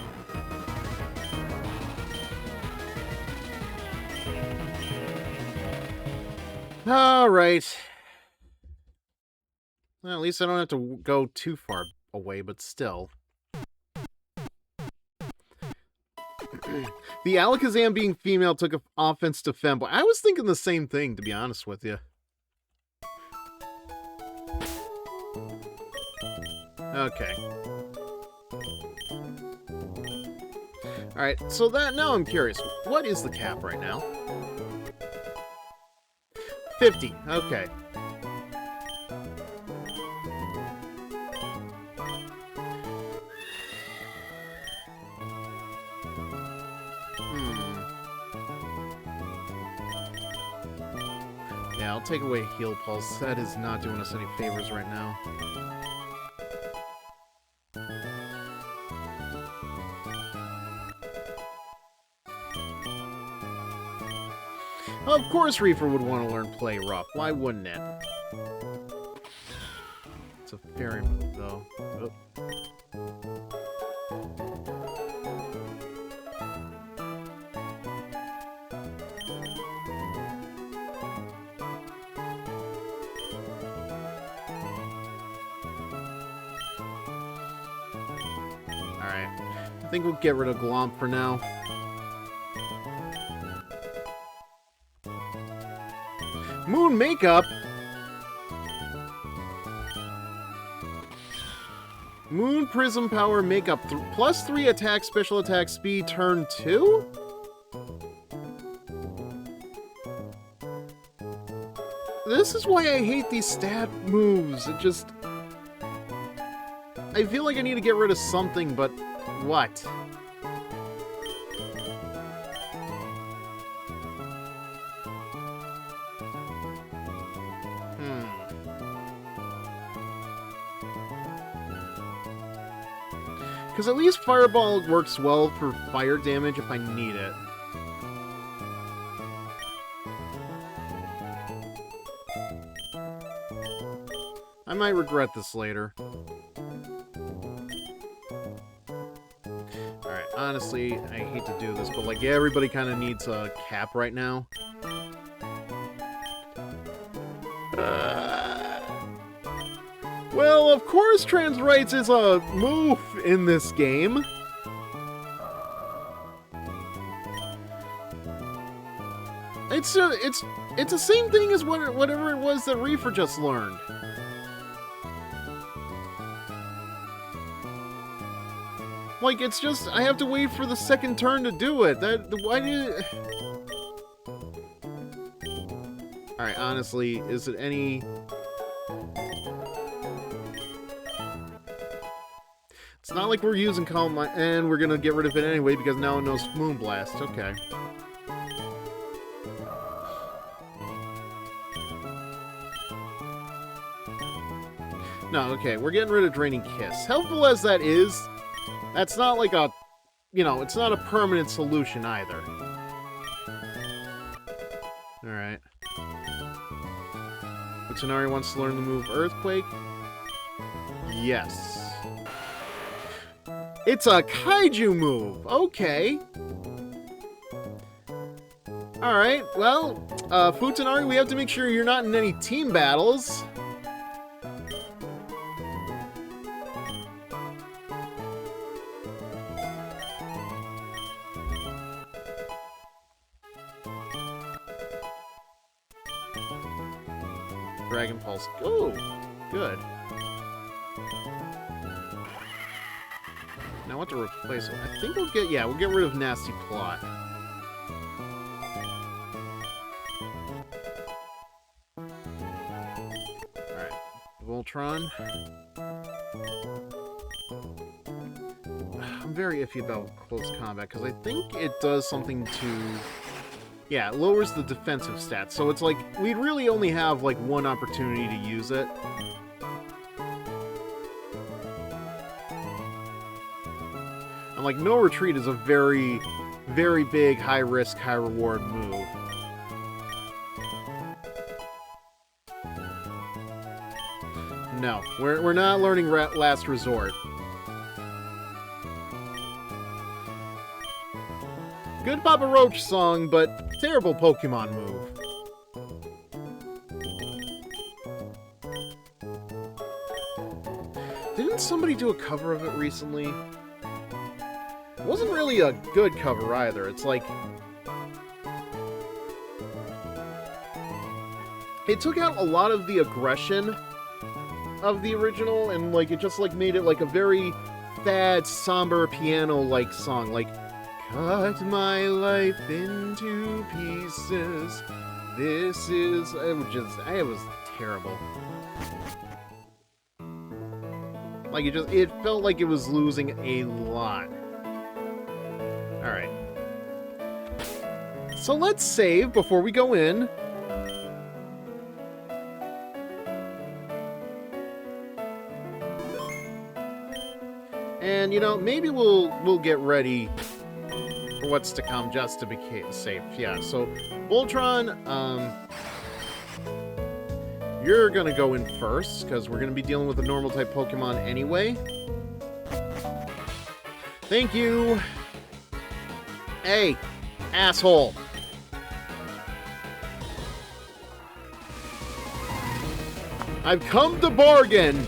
Alright. Well, at least I don't have to go too far away, but still. The Alakazam being female took offense to Femboy. I was thinking the same thing, to be honest with you. Okay. Alright, so now I'm curious. What is the cap right now? 50. Okay. Yeah, I'll take away Heal Pulse. That is not doing us any favors right now. Of course Reaper would want to learn Play Rough. Why wouldn't it? It's a fairy move, though. Oh. Alright. I think we'll get rid of Glomp for now. Moon Makeup? Moon Prism Power Makeup. Plus 3 attack, special attack, speed, turn 2? This is why I hate these stat moves. It just... I feel like I need to get rid of something, but what? Because at least Fireball works well for fire damage if I need it. I might regret this later. Alright, honestly, I hate to do this, but like, yeah, everybody kind of needs a cap right now. Well, of course Trans Rights is a move in this game. It's the same thing as whatever it was that Reefer just learned. Like, it's just, I have to wait for the second turn to do it. Why do you... Alright, honestly, is it any... It's not like we're using Calm Mind, and we're gonna get rid of it anyway because now it knows Moonblast. Okay. No, okay, we're getting rid of Draining Kiss. Helpful as that is, that's not like a, you know, it's not a permanent solution either. Alright. Utsunari wants to learn the move Earthquake. Yes. It's a kaiju move! Okay. Alright, well, Futanari, we have to make sure you're not in any team battles. Dragon Pulse. Oh, good. Now what to replace it? I think we'll get rid of Nasty Plot. Alright. Voltron. I'm very iffy about close combat, because I think it does something to... Yeah, it lowers the defensive stats, so it's like, we'd really only have, like, one opportunity to use it. And, like, No Retreat is a very, very big, high-risk, high-reward move. No, we're not learning Last Resort. Good Papa Roach song, but terrible Pokemon move. Didn't somebody do a cover of it recently? It wasn't really a good cover either. It's like... It took out a lot of the aggression of the original, and like it just like made it like a very sad, somber piano-like song. Like, cut my life into pieces. This is... It was terrible. Like, it felt like it was losing a lot. Alright. So let's save before we go in. And, you know, maybe we'll get ready for what's to come just to be safe. Yeah, so Voltron, you're gonna go in first, because we're gonna be dealing with a normal type Pokemon anyway. Thank you! Hey, asshole! I've come to bargain!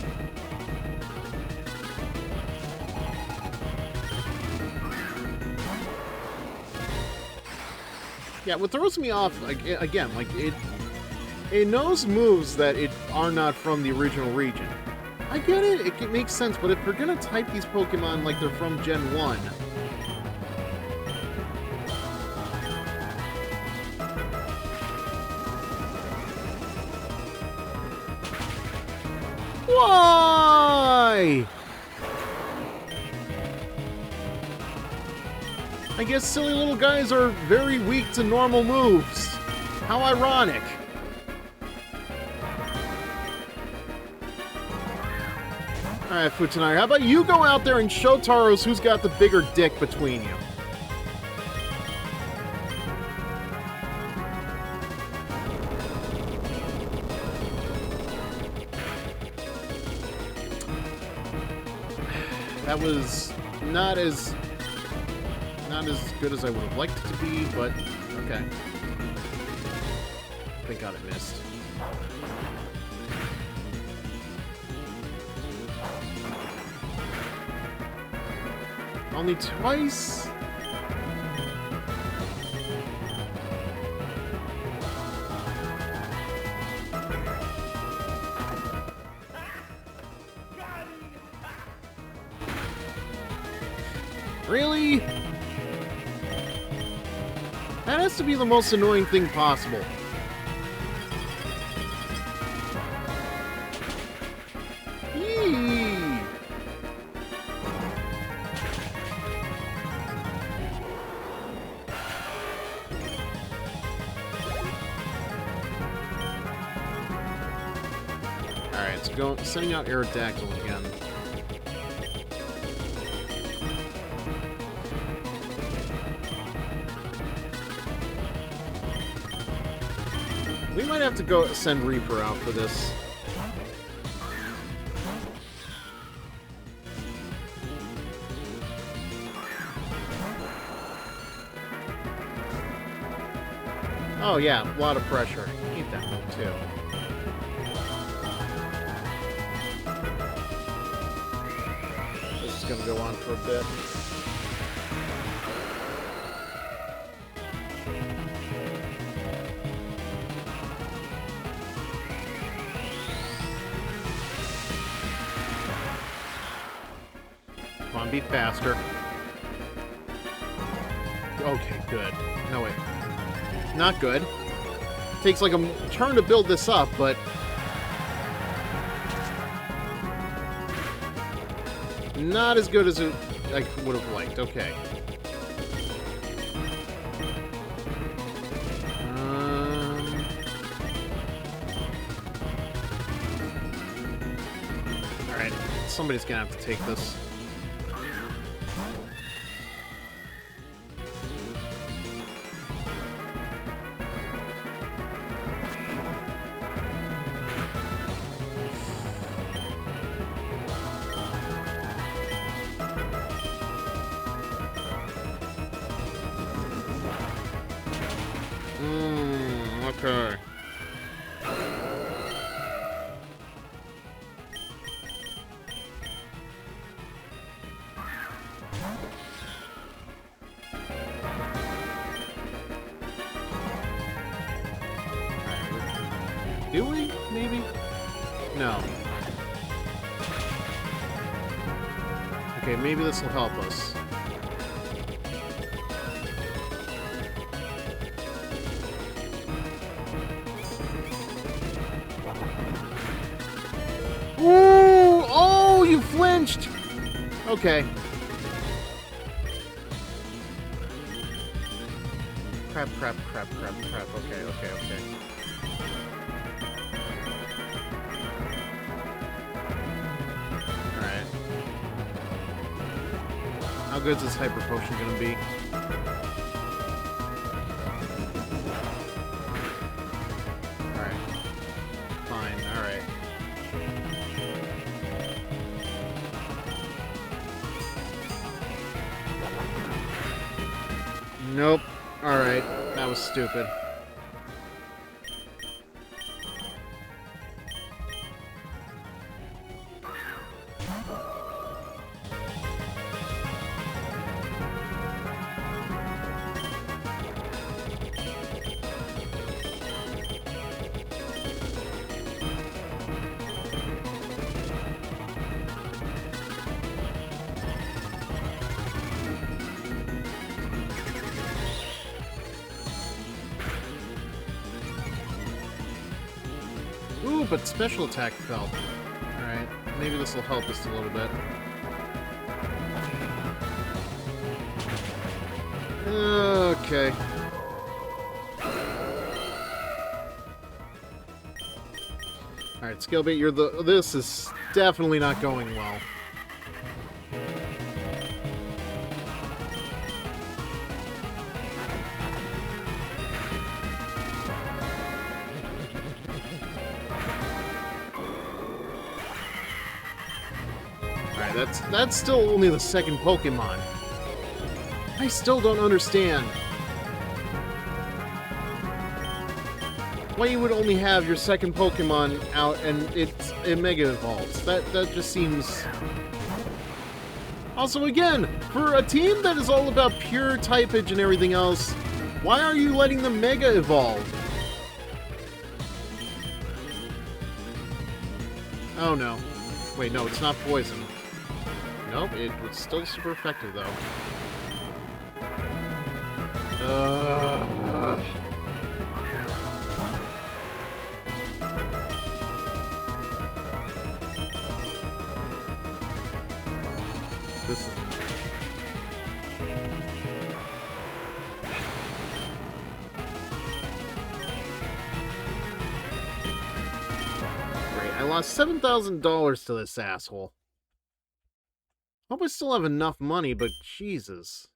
Yeah, what throws me off, like, again, like, it knows moves that are not from the original region. I get it, it makes sense, but if we're gonna type these Pokemon like they're from Gen 1... Why? I guess silly little guys are very weak to normal moves. How ironic. Alright, Futanari, how about you go out there and show Taros who's got the bigger dick between you? That was not as good as I would have liked it to be, but okay. Thank God it missed. Only twice? Really? That has to be the most annoying thing possible. Yee! Alright, so sending out Aerodactyl again. We might have to go send Reaper out for this. Oh yeah, a lot of pressure. I hate that move too. This is gonna go on for a bit. Come on, be faster. Okay, good. No, wait. Not good. Takes like a turn to build this up, but... not as good as I would have liked. Okay. Alright, somebody's gonna have to take this. Okay. Do we? Maybe? No. Okay, maybe this will help us. Ooh! Oh, you flinched! Okay. Crap. Okay. Alright. How good's this Hyper Potion gonna be? Alright. Fine, alright. Nope. Alright. That was stupid. Ooh, but special attack fell. Alright, maybe this will help us a little bit. Okay. Alright, Scalebait, you're the... This is definitely not going well. Alright, that's still only the second Pokemon. I still don't understand why you would only have your second Pokemon out and it Mega Evolves. That just seems... Also, again, for a team that is all about pure typage and everything else, why are you letting them Mega Evolve? Oh no. Wait, no, it's not poison. Nope, it's still super effective though. This is... Great, I lost $7,000 to this asshole. Hope I still have enough money, but Jesus.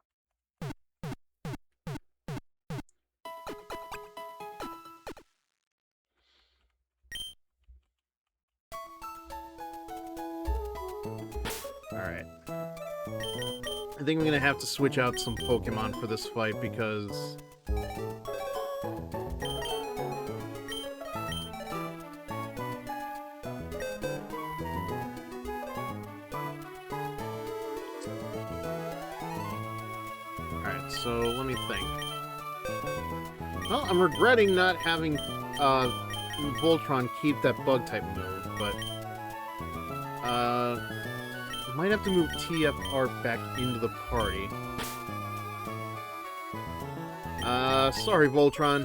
Alright. I think I'm gonna have to switch out some Pokemon for this fight because... Alright, so let me think. Well, I'm regretting not having Voltron keep that Bug-type move, but... I might have to move TFR back into the party. Sorry, Voltron.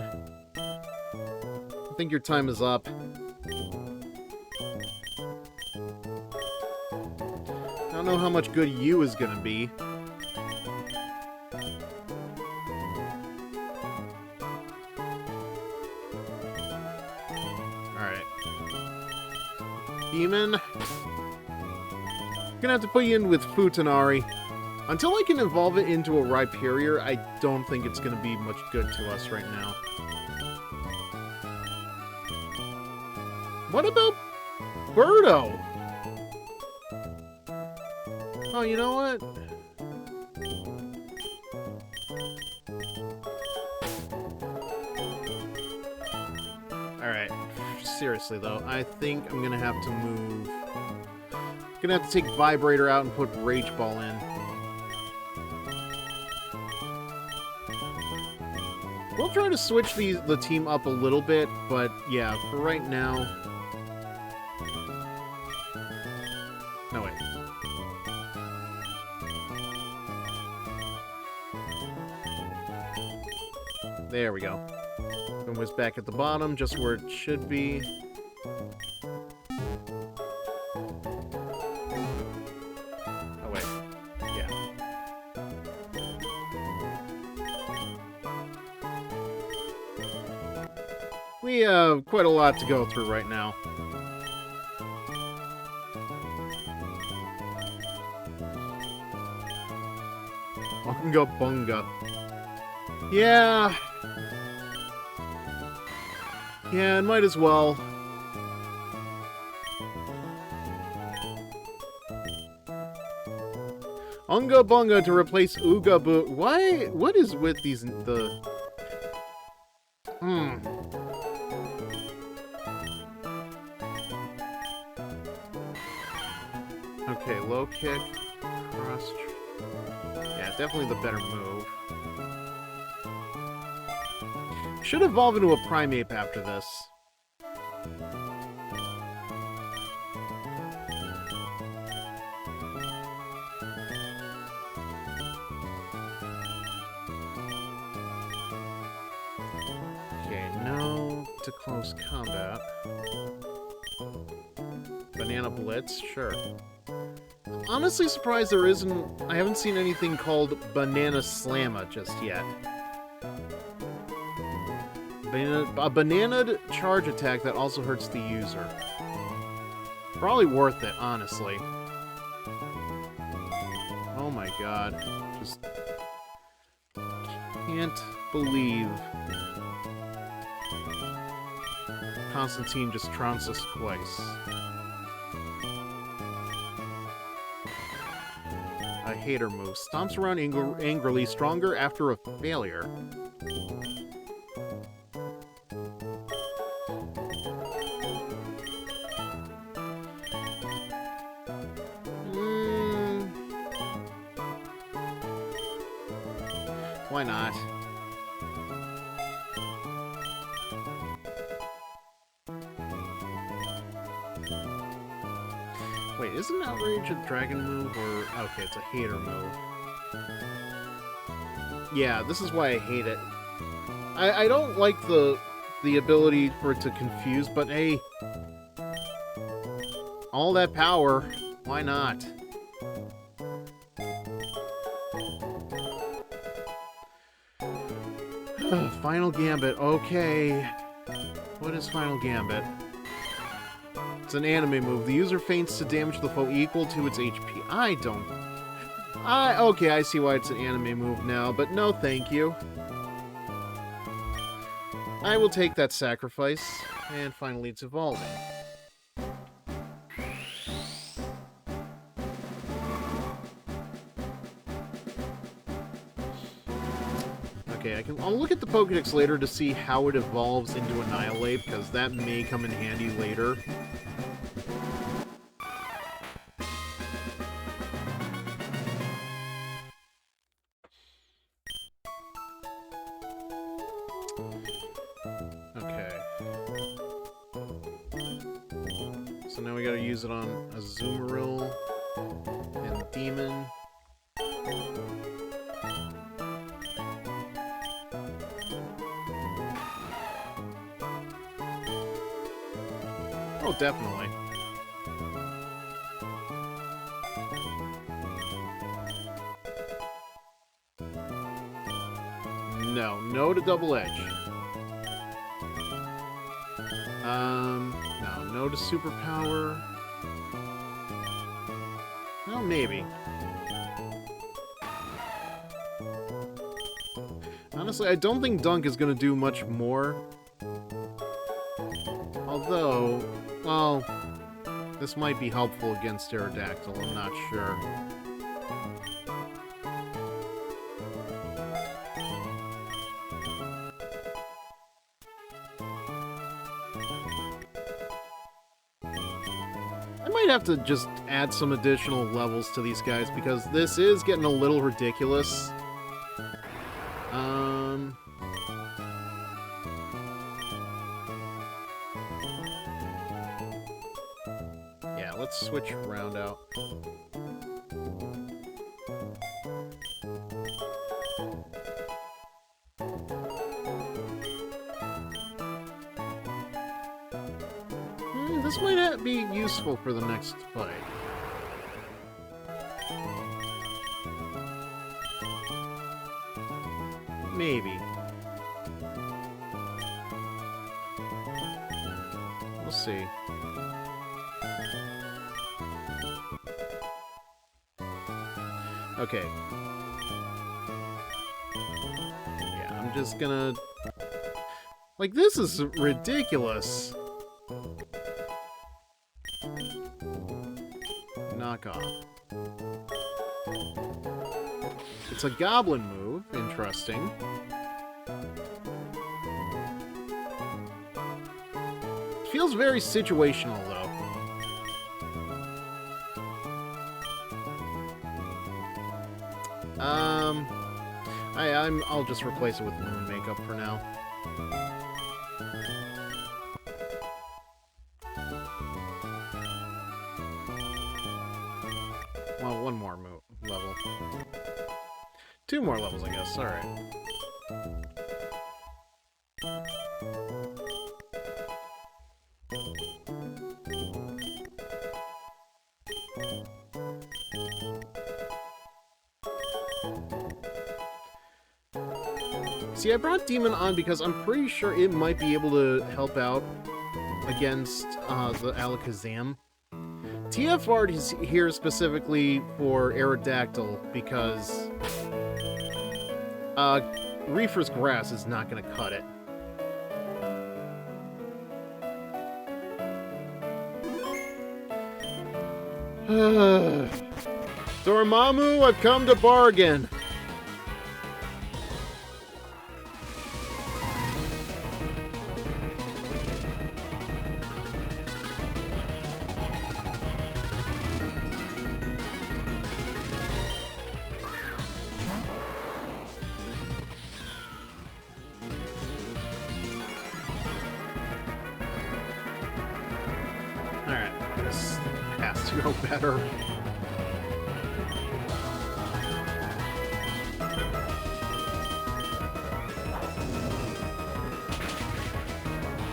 I think your time is up. I don't know how much good you is gonna be. Alright. Demon. Gonna have to put you in with Futanari. Until I can evolve it into a Rhyperior, I don't think it's gonna be much good to us right now. What about Birdo? Oh, you know what? Alright. Seriously, though, I think I'm gonna have to move... Gonna have to take Vibrator out and put Rage Ball in. We'll try to switch the team up a little bit, but yeah, for right now... No, wait. There we go. And was back at the bottom, just where it should be. We have quite a lot to go through right now. Bunga Bunga. Yeah. Yeah, it might as well. Unga Bunga to replace Ooga Boo. Why? What is with these... Okay, low kick, cross... Yeah, definitely the better move. Should evolve into a Primeape after this. Okay, no to close combat. But Banana Blitz, sure. Honestly surprised there isn't... I haven't seen anything called Banana Slamma just yet. A banana charge attack that also hurts the user. Probably worth it, honestly. Oh my god. Just... can't believe... Constantine just trounced us twice. I hate her move. Stomps around angrily, stronger after a failure. Why not? Wait, isn't Outrage a dragon move, or... okay, it's a hater move. Yeah, this is why I hate it. I don't like the ability for it to confuse, but hey... all that power, why not? Final Gambit, okay. What is Final Gambit? It's an anime move. The user feints to damage the foe equal to its HP. Okay, I see why it's an anime move now, but no thank you. I will take that sacrifice, and finally it's evolving. Okay, I'll look at the Pokédex later to see how it evolves into Annihilate, because that may come in handy later. Okay. So now we gotta use it on Azumarill and Demon. Oh, definitely. No to Double Edge. No to Superpower. Well, maybe. Honestly, I don't think Dunk is going to do much more. Although, well, this might be helpful against Aerodactyl, I'm not sure. I might have to just add some additional levels to these guys, because this is getting a little ridiculous. Yeah, let's switch round out. This might be useful for the next fight. Maybe. We'll see. Okay. Yeah, I'm just gonna... like, this is ridiculous. Knock off. It's a goblin move. Interesting. Feels very situational, though. I'll just replace it with moon makeup for now. Well, one more level. 2 more levels, I guess. Alright. See, I brought Demon on because I'm pretty sure it might be able to help out against the Alakazam. TF is here specifically for Aerodactyl because Reefer's Grass is not going to cut it. Dormammu, I've come to bargain. Alright, this has to go better.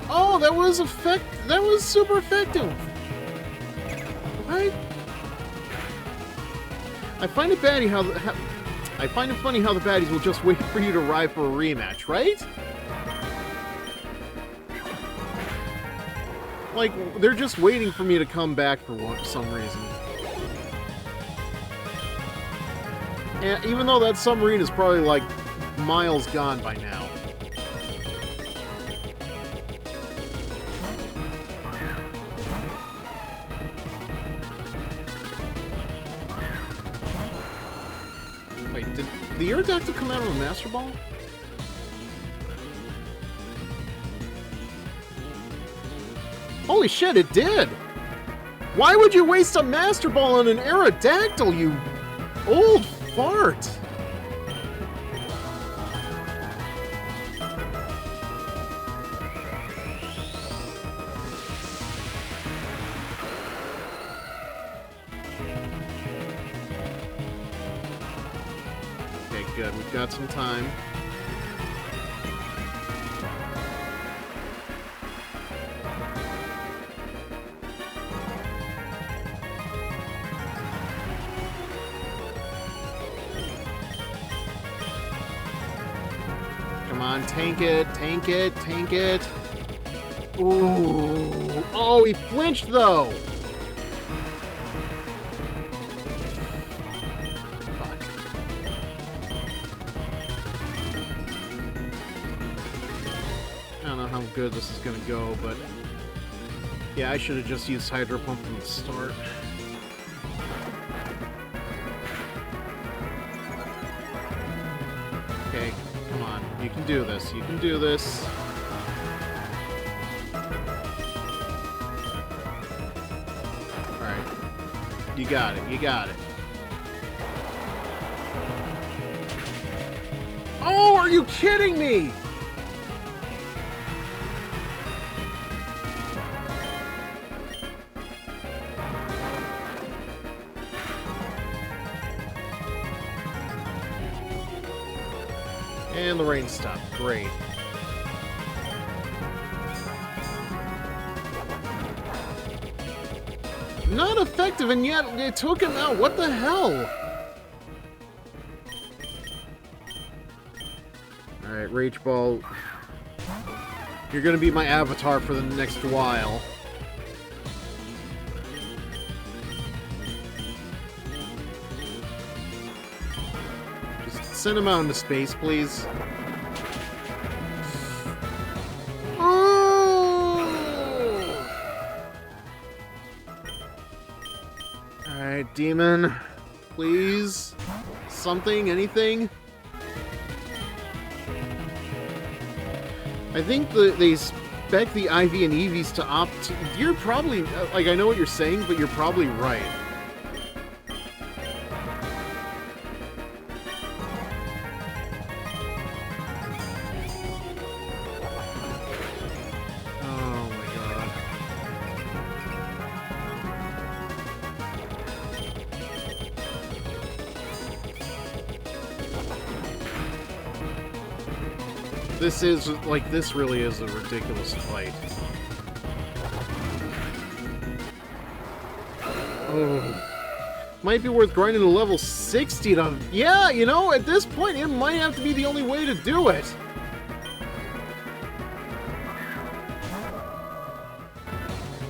Oh, that was super effective. What? I find it funny how the baddies will just wait for you to arrive for a rematch, right? Like, they're just waiting for me to come back for some reason. And even though that submarine is probably, like, miles gone by now. Wait, did the Aerodactyl come out of a Master Ball? Holy shit, it did! Why would you waste a Master Ball on an Aerodactyl, you old fart? Okay, good. We've got some time. Come on, tank it, tank it, tank it. Ooh. Oh, he flinched, though! Fuck. I don't know how good this is gonna go, but... yeah, I should have just used Hydro Pump from the start. Okay, come on. You can do this. You can do this. Alright. You got it. You got it. Oh, are you kidding me? And the rain stopped. Great. Not effective, and yet it took him out. What the hell? Alright, Rage Ball. You're gonna be my avatar for the next while. Just send him out into space, please. Alright, Demon. Please. Something, anything. I think they spec the IV and EVs to opt... You're probably... like, I know what you're saying, but you're probably right. Oh my god. This is, like, this really is a ridiculous fight. Oh. Might be worth grinding to level 60 to... Yeah, you know, at this point, it might have to be the only way to do it.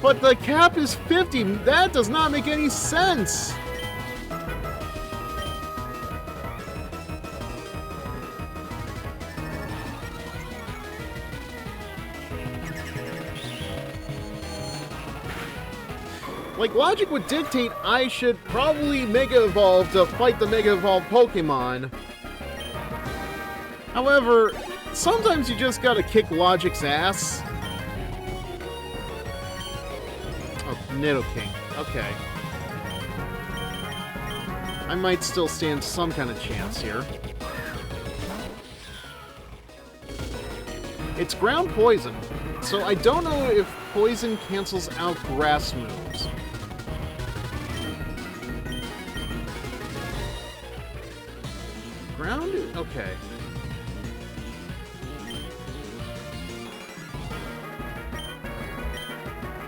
But the cap is 50. That does not make any sense. Like, logic would dictate I should probably Mega Evolve to fight the Mega Evolved Pokemon. However, sometimes you just gotta kick logic's ass. Oh, Nidoking. Okay. I might still stand some kind of chance here. It's ground poison, so I don't know if poison cancels out grass moves. Ground? Okay.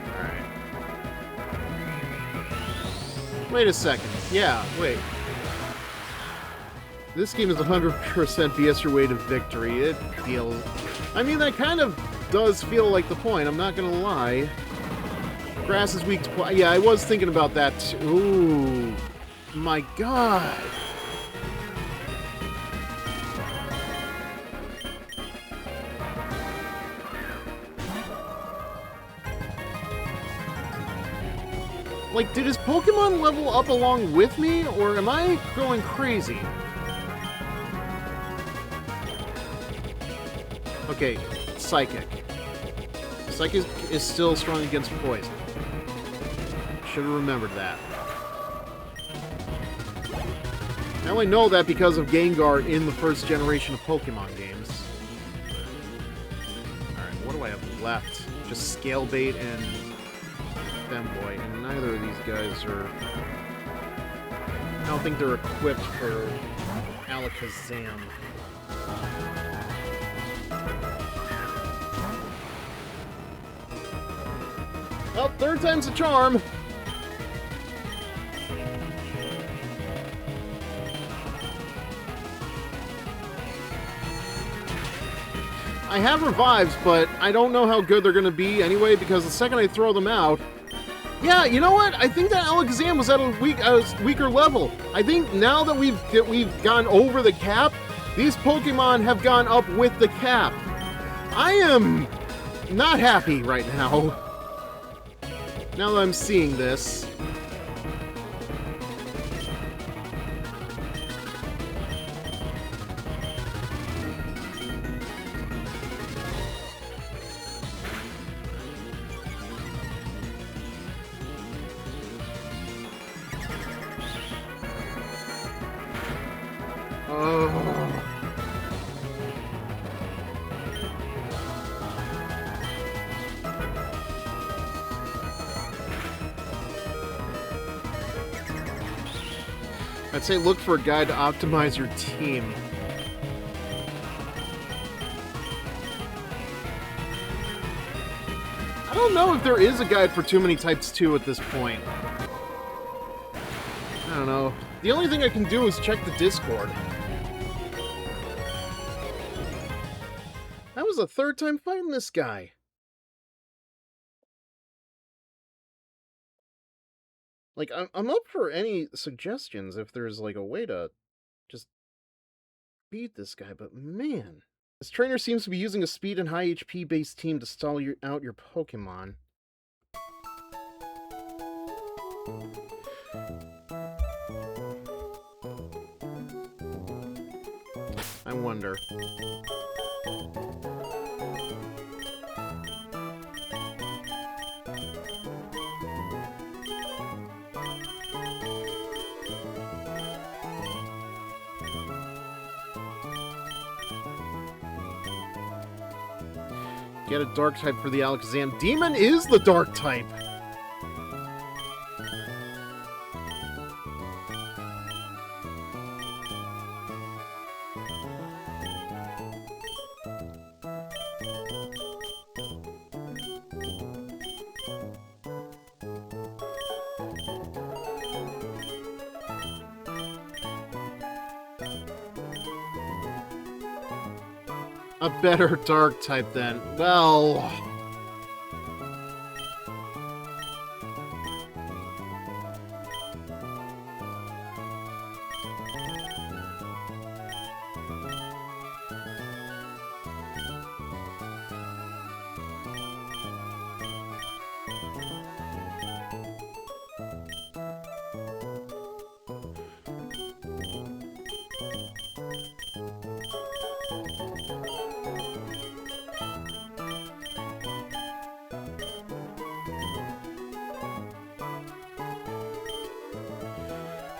Alright. Wait a second. Yeah, wait. This game is 100% BS your way to victory. It feels... I mean, that kind of does feel like the point, I'm not gonna lie. Grass is weak to... Yeah, I was thinking about that too. Ooh. My god. Like, did his Pokemon level up along with me, or am I going crazy? Okay, Psychic. Psychic is still strong against poison. Should have remembered that. I only know that because of Gengar in the first generation of Pokemon games. Alright, what do I have left? Just Scale Bait and Femboy, and neither of these guys are... I don't think they're equipped for Alakazam. Well, third time's a charm! I have revives, but I don't know how good they're gonna be anyway, because the second I throw them out... Yeah, you know what? I think that Alakazam was at a weaker level. I think now that we've gone over the cap, these Pokemon have gone up with the cap. I am not happy right now. Now that I'm seeing this. I'd say look for a guide to optimize your team. I don't know if there is a guide for too many types 2 at this point. I don't know. The only thing I can do is check the Discord. That was the third time fighting this guy. Like, I'm up for any suggestions if there's, like, a way to just beat this guy, but man. This trainer seems to be using a speed and high HP based team to stall out your Pokemon. I wonder. Get a dark type for the Alakazam. Demon is the dark type! A better dark type then. Well...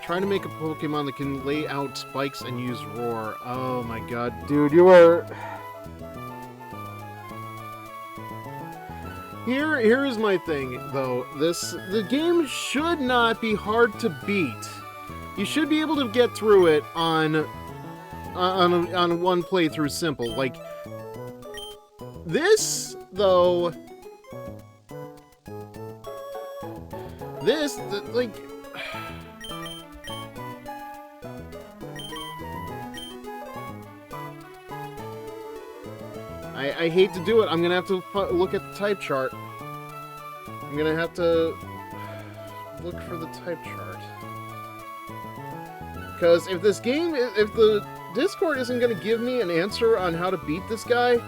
Try to make a Pokemon that can lay out spikes and use Roar. Oh my god, dude, you are... Here is my thing, though. The game should not be hard to beat. You should be able to get through it on one playthrough simple. Like, this, though... like... I hate to do it. I'm gonna have to look at the type chart. I'm gonna have to look for the type chart. Because if this game, if the Discord isn't gonna give me an answer on how to beat this guy...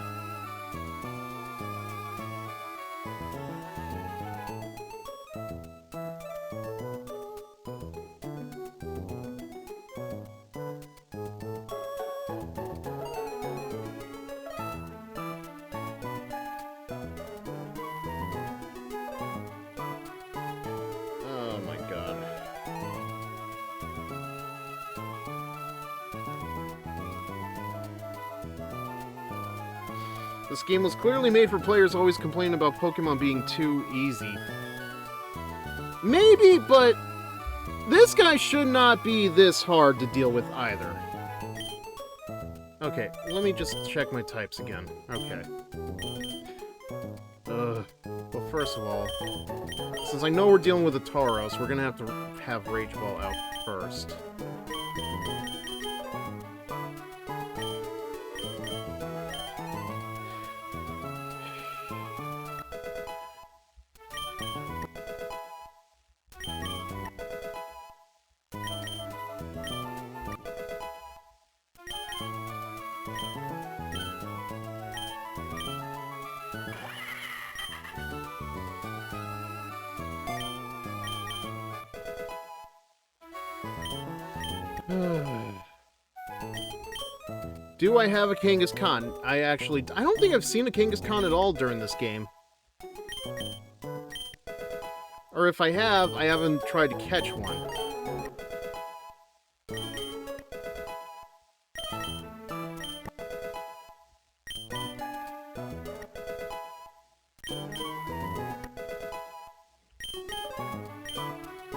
This game was clearly made for players always complaining about Pokemon being too easy. Maybe, but this guy should not be this hard to deal with either. Okay, let me just check my types again. Okay. Well, first of all, since I know we're dealing with a Tauros, we're gonna have to have Rage Ball out first. Do I have a Kangaskhan? I don't think I've seen a Kangaskhan at all during this game. Or if I have, I haven't tried to catch one.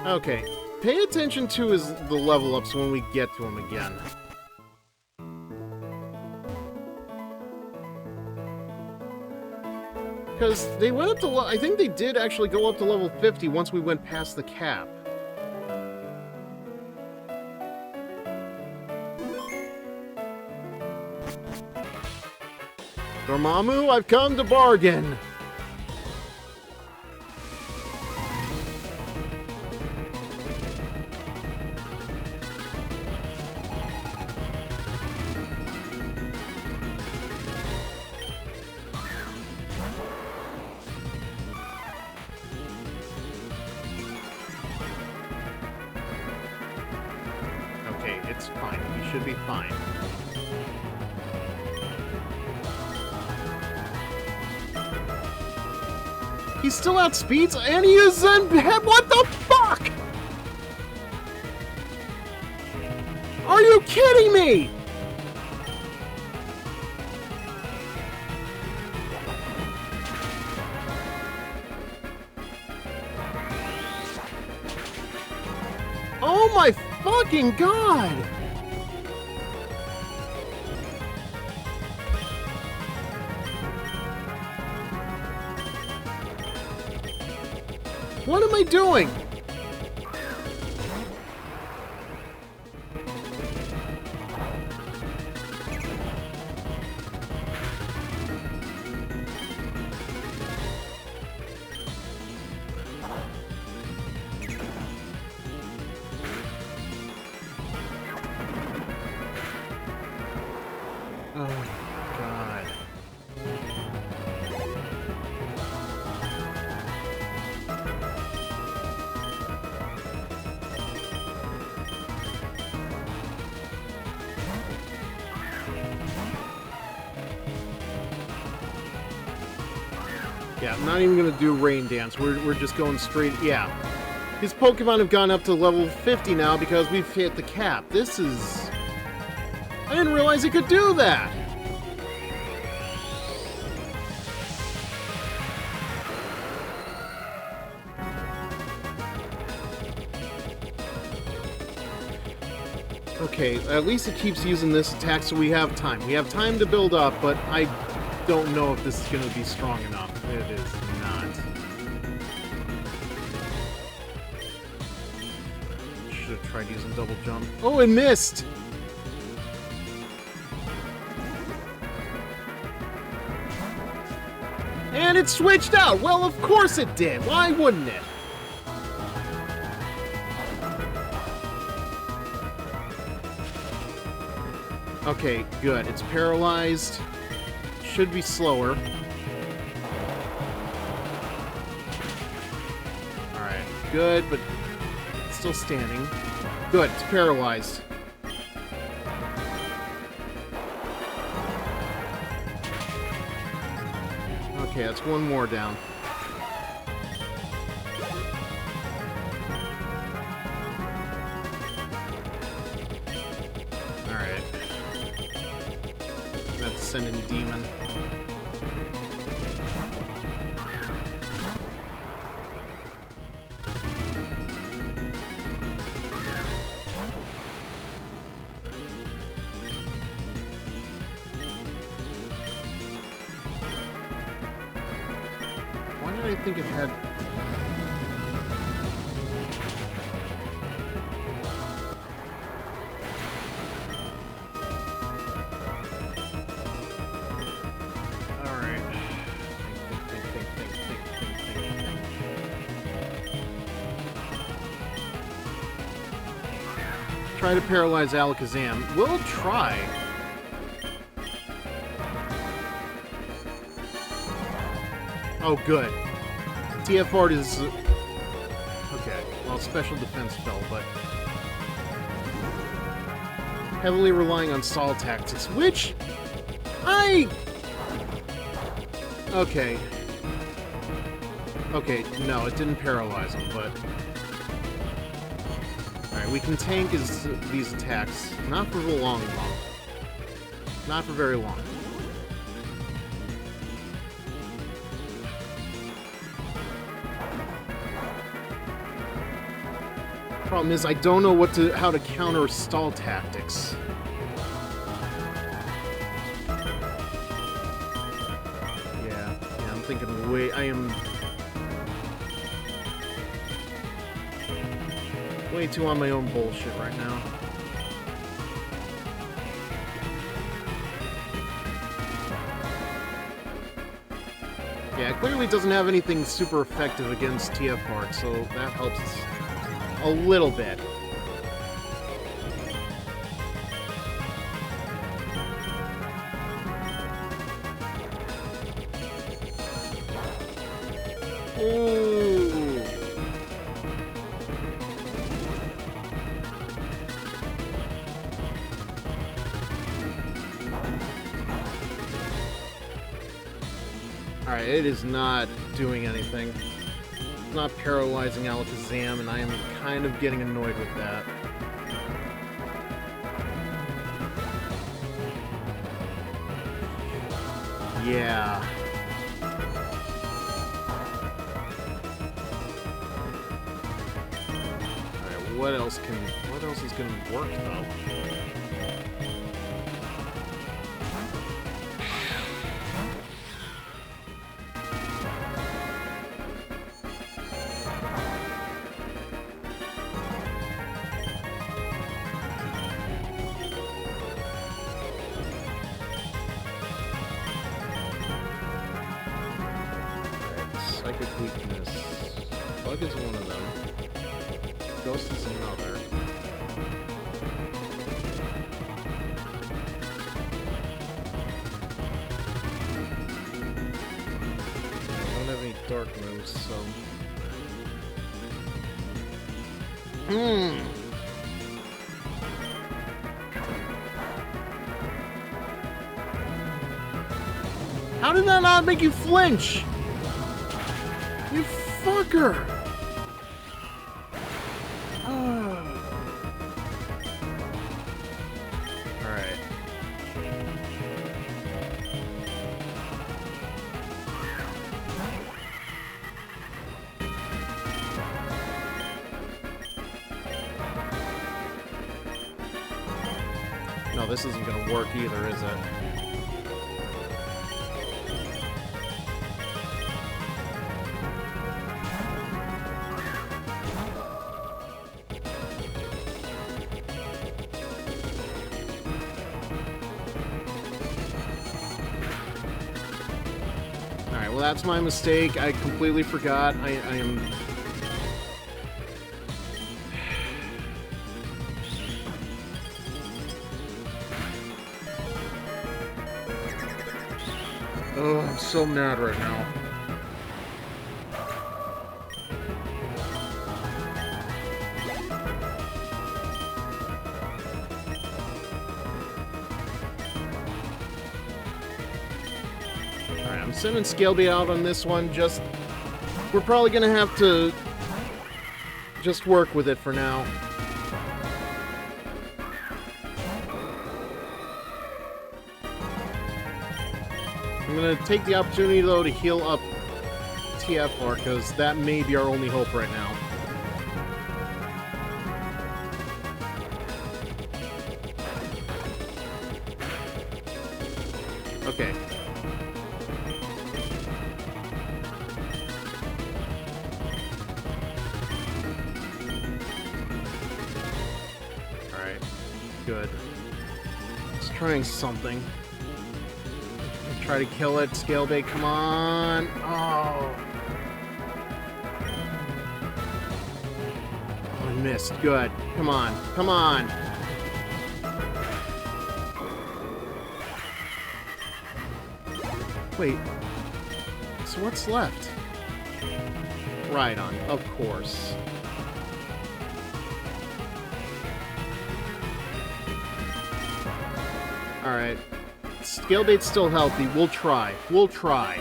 Okay, pay attention to the level ups when we get to him again. Because they went up to... I think they did actually go up to level 50 once we went past the cap. Dormammu, I've come to bargain! It's fine. You should be fine. He still outspeeds, and he is in... What the fuck? Are you kidding me? Oh my fucking god! What am I doing? Oh, God. Yeah, I'm not even gonna do Rain Dance. We're just going straight... Yeah. His Pokemon have gone up to level 50 now because we've hit the cap. This is... I didn't realize it could do that! Okay, at least it keeps using this attack, so we have time. We have time to build up, but I don't know if this is going to be strong enough. It is not. Should have tried using double jump. Oh, it missed! And it switched out! Well, of course it did! Why wouldn't it? Okay, good. It's paralyzed. Should be slower. Alright, good, but it's still standing. Good, it's paralyzed. Okay, that's one more down. Alright. That's sending demon. Why did I think it had... Try to paralyze Alakazam. We'll try. Oh, good. TF Art is... Okay, well, special defense fell, but... Heavily relying on stall tactics, which... Okay. Okay, no, it didn't paralyze him, but... Alright, we can tank these attacks. Not for long. Not for very long. Problem is, I don't know how to counter stall tactics. Yeah, I'm thinking I am way too on my own bullshit right now. Yeah, it clearly doesn't have anything super effective against TF Art, so that helps us a little bit. Ooh. Alright, it is not doing anything. It's not paralyzing Alakazam, and I am kind of getting annoyed with that. Yeah. Alright, what else is gonna work though? Psychic weakness. Bug is one of them. Ghost is another. I don't have any dark moves, so... How did that not make you flinch? You fucker! No, this isn't gonna work either, is it? Alright, well that's my mistake. I completely forgot. I am... Oh, I'm so mad right now. Alright, I'm sending Scaleby out on this one. Just... We're probably gonna have to... just work with it for now. I'm gonna take the opportunity, though, to heal up TFR, because that may be our only hope right now. Okay. Alright. Good. Just trying something. Try to kill it, Scaleby, come on! Oh! Oh, I missed. Good. Come on. Come on! Wait. So what's left? Rhydon, of course. Alright. Scalebait's still healthy. We'll try. We'll try.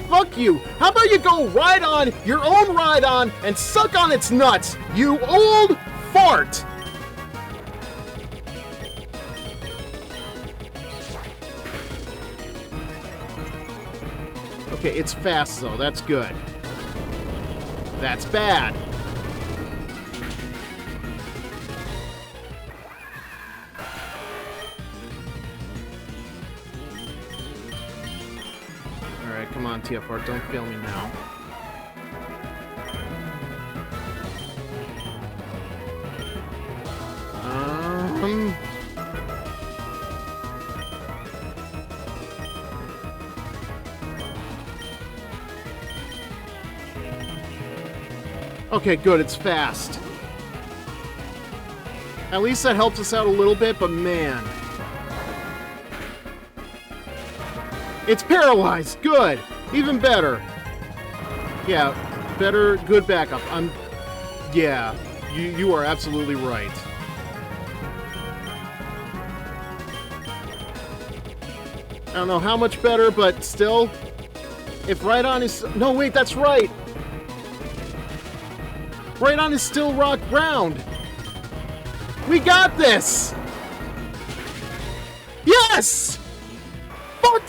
Fuck you! How about you go ride on your own Rhydon and suck on its nuts, you old fart! Okay, it's fast though. That's good. That's bad. Alright, come on, TFR, don't fail me now. Okay, good, it's fast. At least that helps us out a little bit, but man. It's paralyzed! Good! Even better. Yeah, better, good backup. Yeah, you are absolutely right. I don't know how much better, but still. If Rhydon is... No, wait, that's right! Rhydon is still rock ground! We got this! Yes! Fuck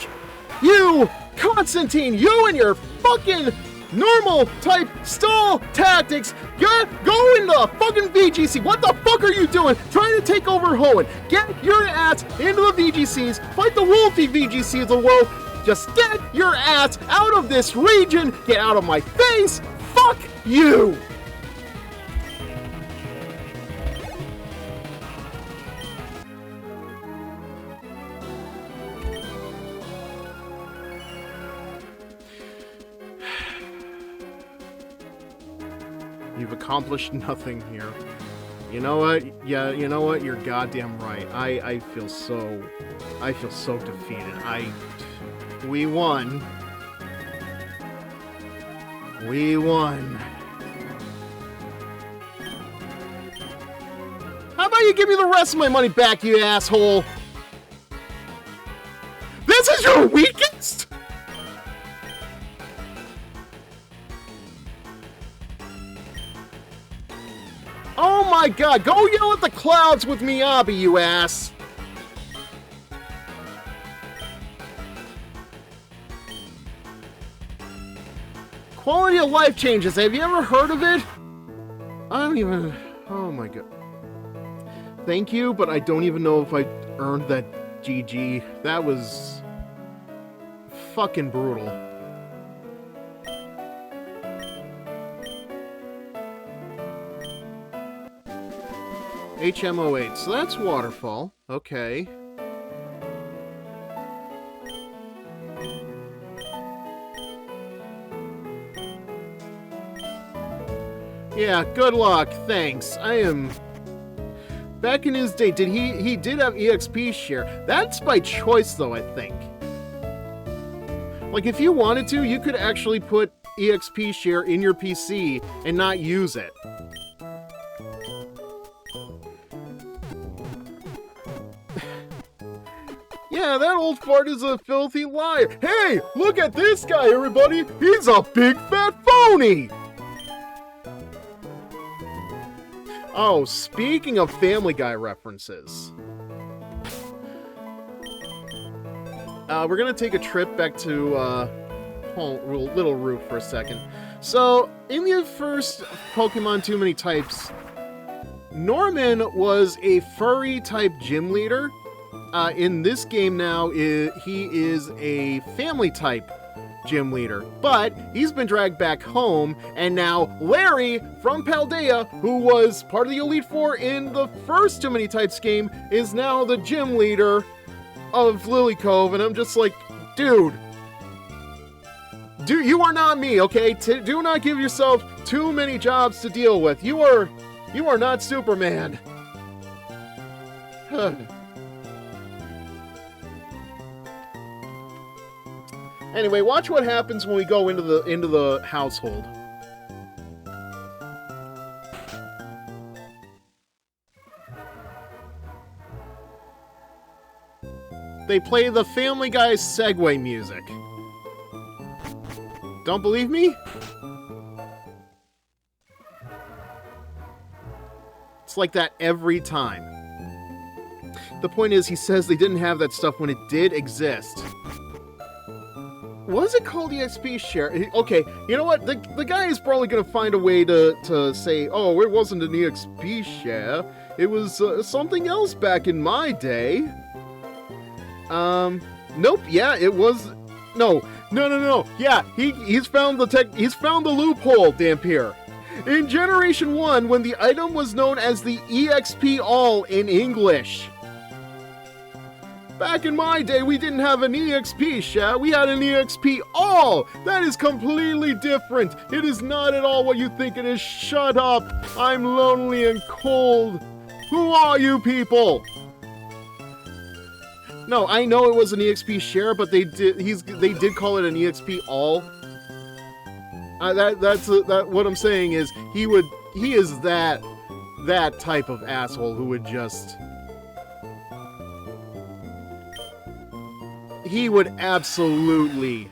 you, Constantine! You and your fucking normal type stall tactics! Go in the fucking VGC! What the fuck are you doing? Trying to take over Hoenn! Get your ass into the VGCs! Fight the Wolfie VGC of the world! Just get your ass out of this region! Get out of my face! Fuck you! You've accomplished nothing here. You know what? Yeah, you know what? You're goddamn right. I feel so defeated. We won. We won. How about you give me the rest of my money back, you asshole? This is your weakest? Oh my god, go yell at the clouds with Miyabi, you ass! Quality of life changes, have you ever heard of it? I don't even... Oh my god. thank you, but I don't even know if I earned that GG. That was fucking brutal. HMO8, so that's waterfall. Okay. Yeah, good luck. Thanks. I am... Back in his day, he did have EXP share. That's by choice, though, I think. Like, if you wanted to, you could actually put EXP share in your PC and not use it. Yeah, that old fart is a filthy liar. Hey, look at this guy, everybody. He's a big fat phony. Oh, speaking of Family Guy references. We're gonna take a trip back to Little Root for a second. So, in the first Pokemon Too Many Types, Norman was a furry type gym leader. In this game now, he is a family type gym leader, but he's been dragged back home, and now Larry from Paldea, who was part of the Elite Four in the first Too Many Types game, is now the gym leader of Lily Cove, and I'm just like, dude, you are not me, okay? Do not give yourself too many jobs to deal with. You are not Superman. Anyway, watch what happens when we go into the household. They play the Family Guy segue music. Don't believe me? It's like that every time. The point is, he says they didn't have that stuff when it did exist. Was it called EXP share? Okay, you know what? The guy is probably going to find a way to say, oh, it wasn't an EXP share. It was something else back in my day. Nope. Yeah, it was. No. Yeah, he's found the loophole, Dampier. In Generation 1, when the item was known as the EXP All in English. Back in my day, we didn't have an EXP share, we had an EXP All! That is completely different! It is not at all what you think it is. Shut up! I'm lonely and cold! Who are you people? No, I know it was an EXP share, but they did call it an EXP All. What I'm saying is, he is that type of asshole who would just... He would absolutely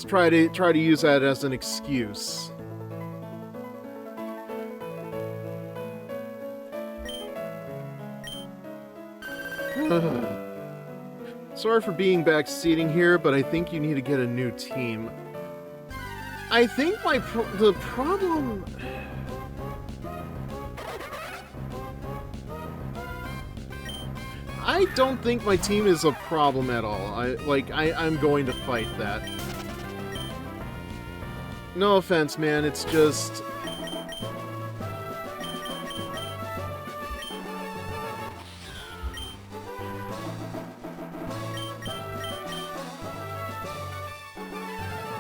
try to use that as an excuse. Sorry for being backseating here, but I think you need to get a new team. I think the problem... I don't think my team is a problem at all. I'm going to fight that. No offense, man, it's just...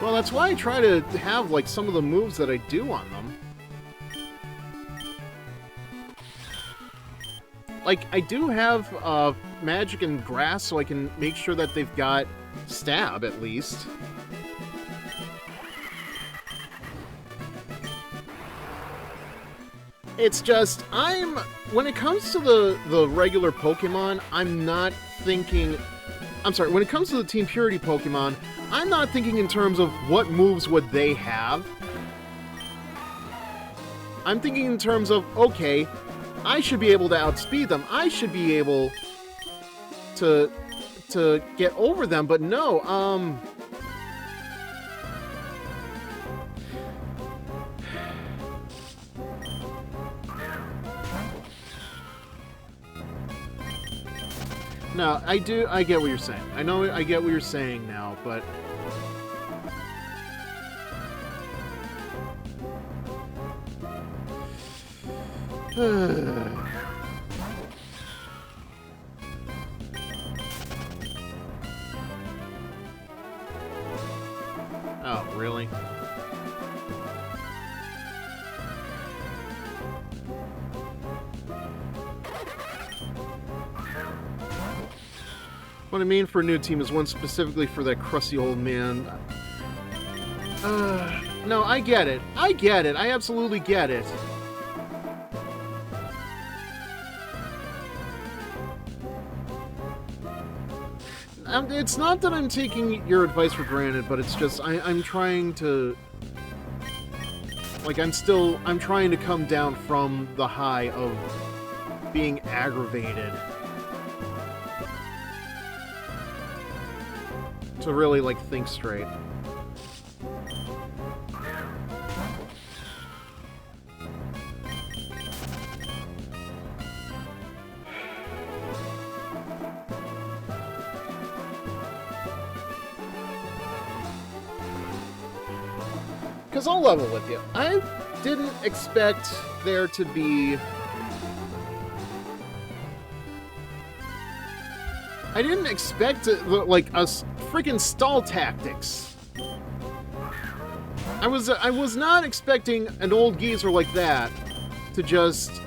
Well, that's why I try to have, like, some of the moves that I do on them. Like, I do have magic and grass, so I can make sure that they've got stab, at least. It's just, when it comes to the regular Pokemon, I'm not thinking... I'm sorry, when it comes to the Team Purity Pokemon, I'm not thinking in terms of what moves would they have. I'm thinking in terms of, okay, I should be able to outspeed them. I should be able to get over them, but no, No, I do. I get what you're saying. I know. I get what you're saying now, but. Oh, really? What I mean for a new team is one specifically for that crusty old man. No, I get it. I get it. I absolutely get it. It's not that I'm taking your advice for granted, but it's just I'm trying to... Like, I'm trying to come down from the high of being aggravated. To really, like, think straight. Because I'll level with you. I didn't expect there to be... I didn't expect, like, us freaking stall tactics. I was not expecting an old geezer like that to just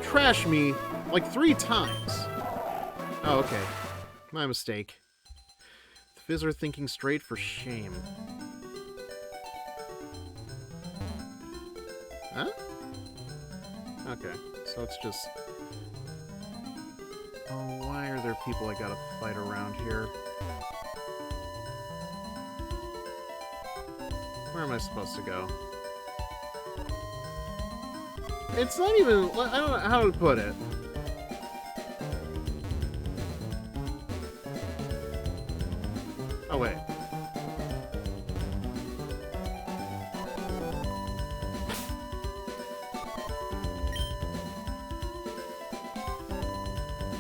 trash me like 3 times. Oh, okay. My mistake. The Fizzer thinking straight for shame. Huh? Okay, so it's just... Oh, why are there people I gotta fight around here? Where am I supposed to go? It's not even... I don't know how to put it. Oh, wait.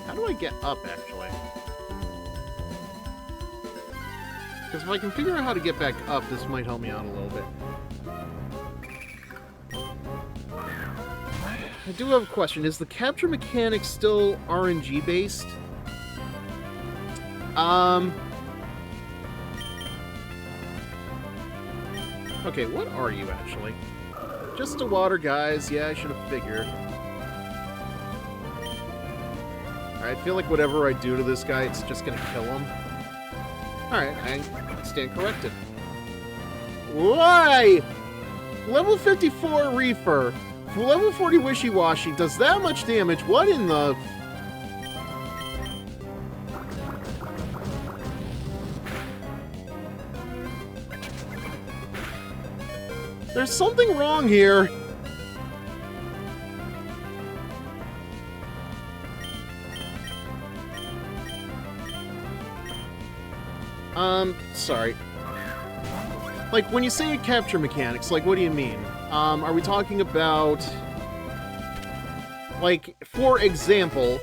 How do I get up, actually? Because if I can figure out how to get back up, this might help me out a little bit. I do have a question. Is the capture mechanic still RNG based? Okay, what are you actually? Just a water, guys. Yeah, I should have figured. Alright, I feel like whatever I do to this guy, it's just gonna kill him. Alright, I stand corrected. Why? Level 54 Reefer. Level 40 Wishy-Washy does that much damage. What in the... There's something wrong here. Sorry. Like, when you say capture mechanics, like, what do you mean? Are we talking about... Like, for example,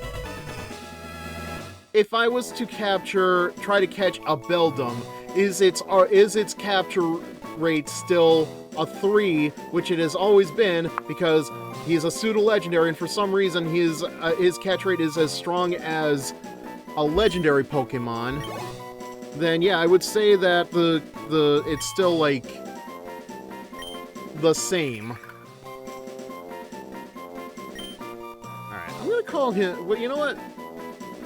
if I was to try to catch a Beldum, is its capture rate still a 3, which it has always been, because he's a pseudo-legendary, and for some reason his catch rate is as strong as a legendary Pokemon, then yeah, I would say that it's still, like, the same. Alright, I'm gonna call him... Well, you know what?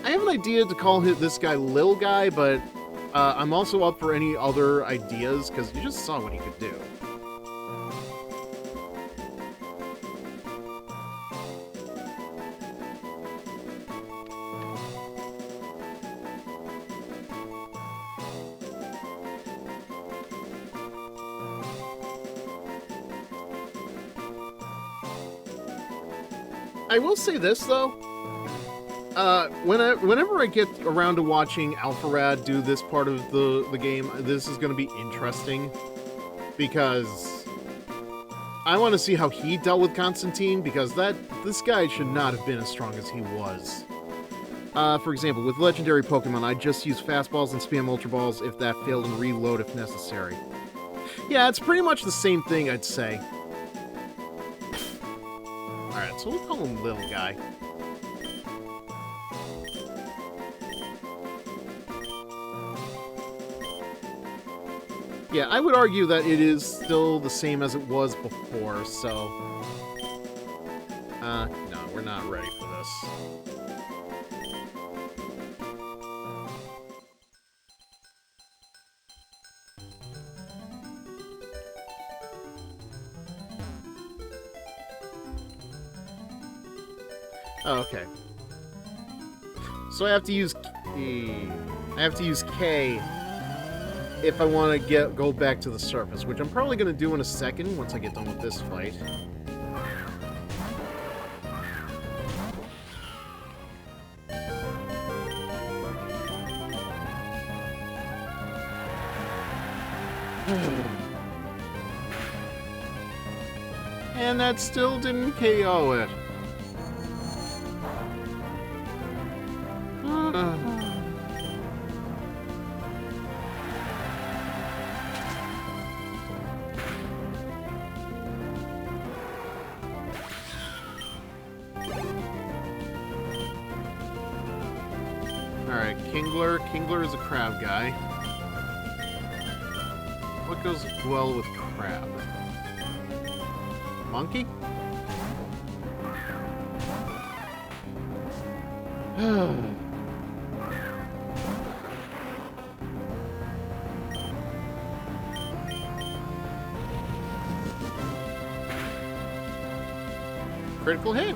I have an idea to call this guy Lil Guy, but I'm also up for any other ideas, because you just saw what he could do. I will say this, though. Whenever I get around to watching Alpharad do this part of the game, this is going to be interesting. Because I want to see how he dealt with Constantine, because this guy should not have been as strong as he was. For example, with legendary Pokemon, I just use fastballs and spam Ultra Balls if that failed and reload if necessary. Yeah, it's pretty much the same thing, I'd say. Alright, so we'll call him Little Guy. Yeah, I would argue that it is still the same as it was before, so... no, we're not ready for this. Oh, okay. So I have to use K if I want to go back to the surface, which I'm probably going to do in a second once I get done with this fight. And that still didn't KO it. Alright, Kingler. Kingler is a crab guy. What goes well with crab? Monkey? Critical hit.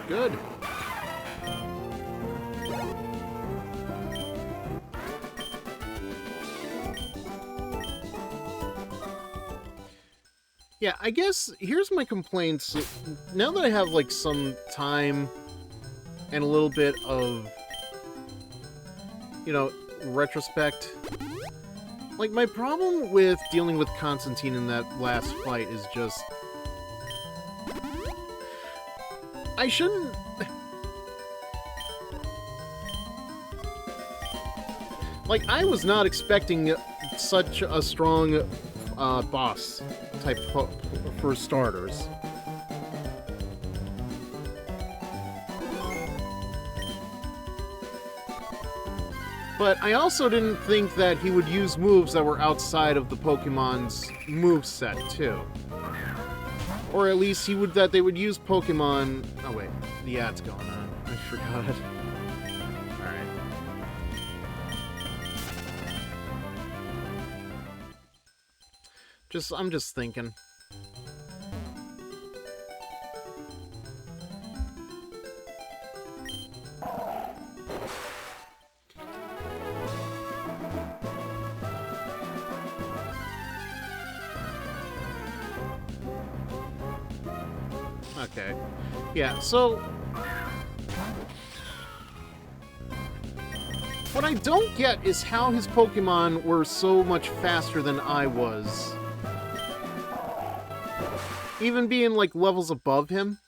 Good. Yeah, I guess here's my complaints. Now that I have like some time and a little bit of, you know, retrospect, like my problem with dealing with Constantine in that last fight is just I shouldn't. Like, I was not expecting such a strong boss type for starters. But I also didn't think that he would use moves that were outside of the Pokemon's moveset, too. Or at least they would use Pokemon... Oh, wait. The ad's going on. I forgot. Alright. I'm just thinking. Okay. Yeah, so... what I don't get is how his Pokemon were so much faster than I was. Even being, like, levels above him.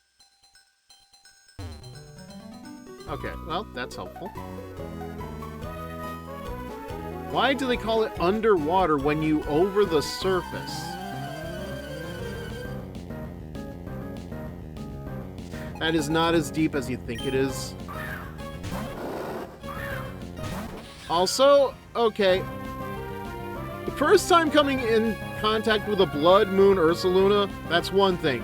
Okay, well, that's helpful. Why do they call it underwater when you over the surface? That is not as deep as you think it is. Also, okay, the first time coming in contact with a Blood Moon Ursaluna, that's one thing.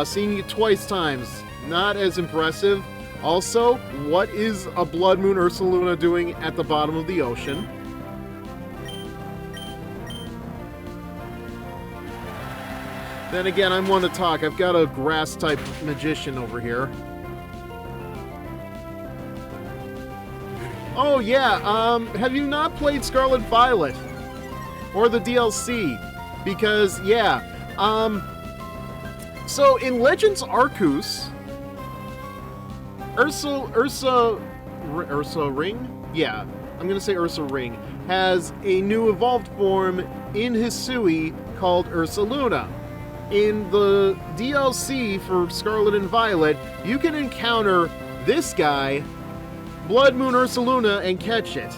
Seeing it twice times, not as impressive. Also, what is a Blood Moon Ursaluna doing at the bottom of the ocean? Then again, I'm one to talk. I've got a grass-type magician over here. Oh, yeah, have you not played Scarlet Violet? Or the DLC? Because, yeah, so in Legends Arceus, Ursa Ring? Yeah, I'm gonna say Ursa Ring, has a new evolved form in Hisui called Ursaluna. In the DLC for Scarlet and Violet, you can encounter this guy Blood Moon Ursaluna and catch it.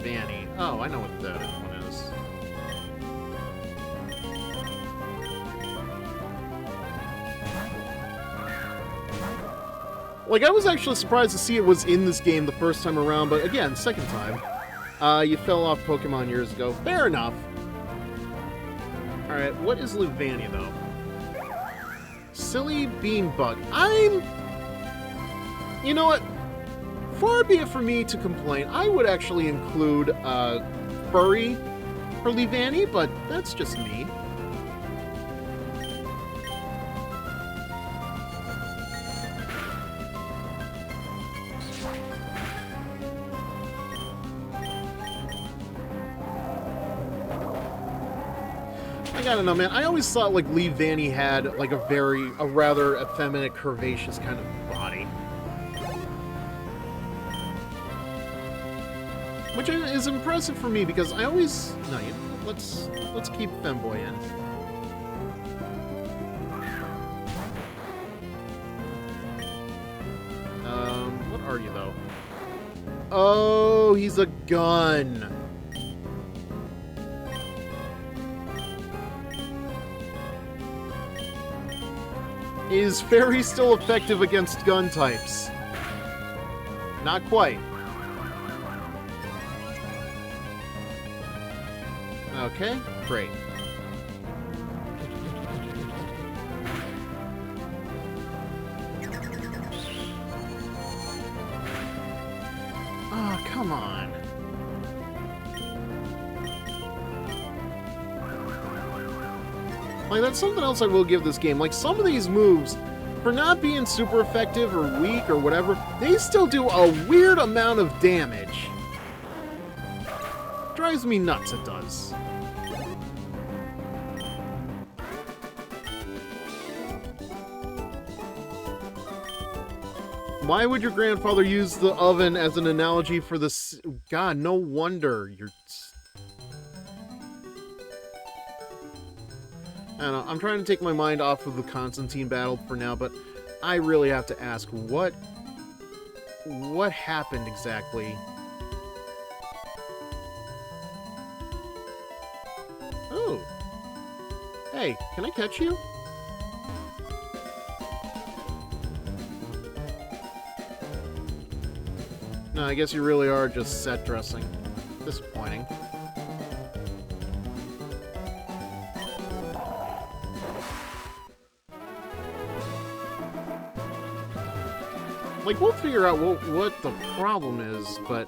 Vanny. Oh, I know what that one is. Like, I was actually surprised to see it was in this game the first time around, but again, second time. You fell off Pokemon years ago. Fair enough. Alright, what is Luvani, though? Silly Beanbug. You know what? Far be it for me to complain. I would actually include Furry for Levani, but that's just me. I gotta know, man. I always thought like Levani had like a rather effeminate, curvaceous kind of body. Which is impressive for me because I always... No, you know, let's keep Femboy in. What are you, though? Oh, he's a gun. Is Fairy still effective against gun types? Not quite. Okay, great. Oh, come on. Like, that's something else I will give this game. Like, some of these moves, for not being super effective or weak or whatever, they still do a weird amount of damage. Drives me nuts, it does. Why would your grandfather use the oven as an analogy for this? God, no wonder you're... I don't know, I'm trying to take my mind off of the Constantine battle for now, but I really have to ask, what happened exactly? Oh. Hey, can I catch you? No, I guess you really are just set dressing. Disappointing. Like, we'll figure out what the problem is, but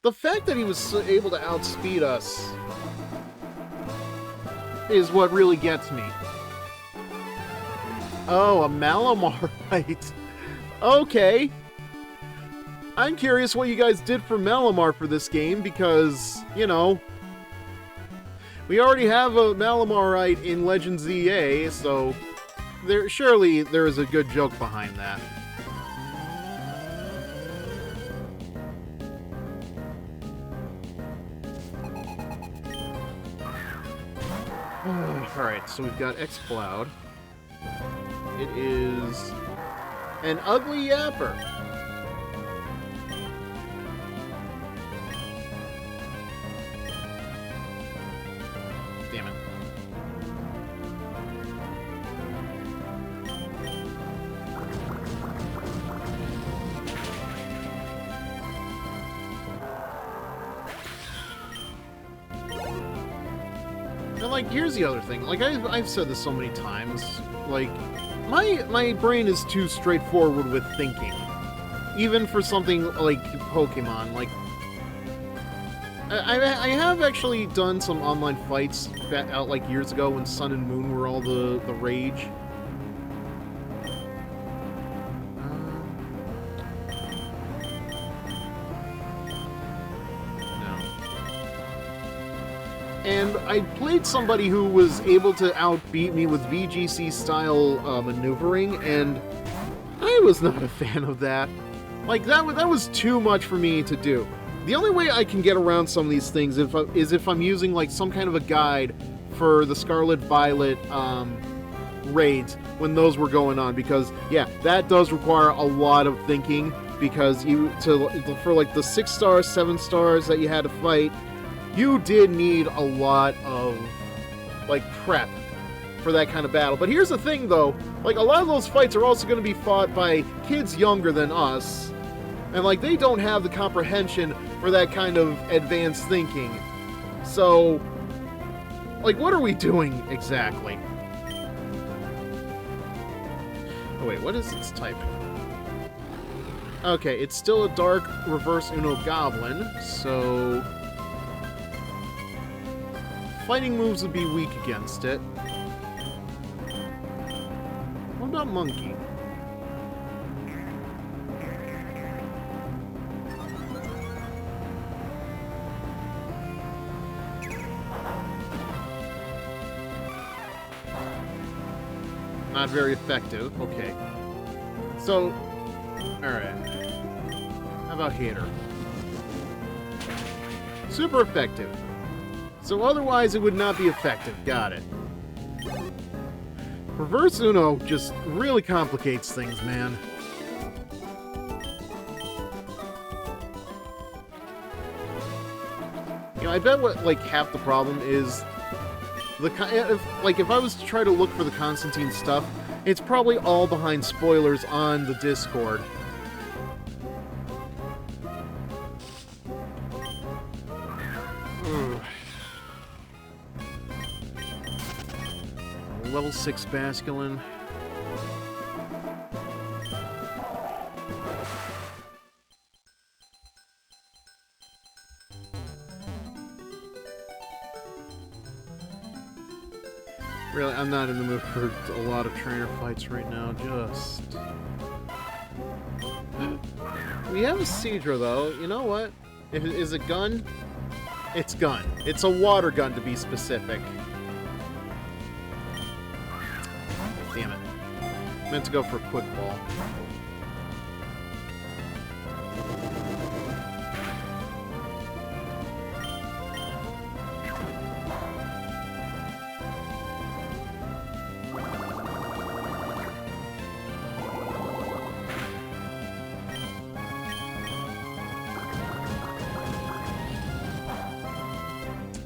the fact that he was able to outspeed us is what really gets me. Oh, a Malamar, right? Okay. I'm curious what you guys did for Malamar for this game, because, you know, we already have a Malamarite in Legends EA, so surely there is a good joke behind that. Alright, so we've got X-Cloud. It is an ugly yapper. Damn it. And, like, here's the other thing. Like, I've said this so many times. Like, my brain is too straightforward with thinking. Even for something like Pokemon. Like, I have actually done some online fights out, like, years ago when Sun and Moon were all the rage. And I played somebody who was able to outbeat me with VGC-style maneuvering, and I was not a fan of that. Like, that was too much for me to do. The only way I can get around some of these things is if I'm using, like, some kind of a guide for the Scarlet Violet raids when those were going on, because, yeah, that does require a lot of thinking, because for, like, the 6 stars, 7 stars that you had to fight, you did need a lot of, like, prep for that kind of battle. But here's the thing, though. Like, a lot of those fights are also going to be fought by kids younger than us. And, like, they don't have the comprehension for that kind of advanced thinking. So, like, what are we doing exactly? Oh, wait, what is its type? Okay, it's still a Dark Reverse Uno Goblin, so fighting moves would be weak against it. What about Monkey? Not very effective. Okay. So, alright. How about Hater? Super effective. So otherwise it would not be effective. Got it. Reverse Uno just really complicates things, man. You know, I bet what, like, half the problem is if I was to try to look for the Constantine stuff, it's probably all behind spoilers on the Discord. Level 6 Basculin. Really, I'm not in the mood for a lot of trainer fights right now, just... We have a Seadra, though. You know what? Is it gun? It's gun. It's a water gun, to be specific. Damn it. Meant to go for a quick ball.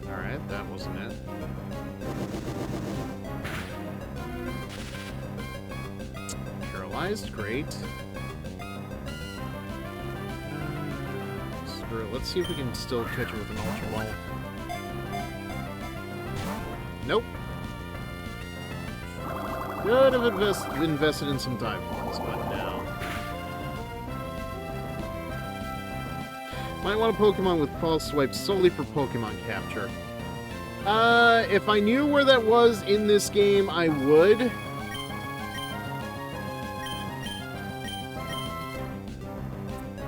Alright, that wasn't it. Great. Screw it. Let's see if we can still catch it with an Ultra Ball. Nope. Could have invested in some dive balls, but no. Might want a Pokemon with Pulse Swipe solely for Pokemon capture. If I knew where that was in this game, I would.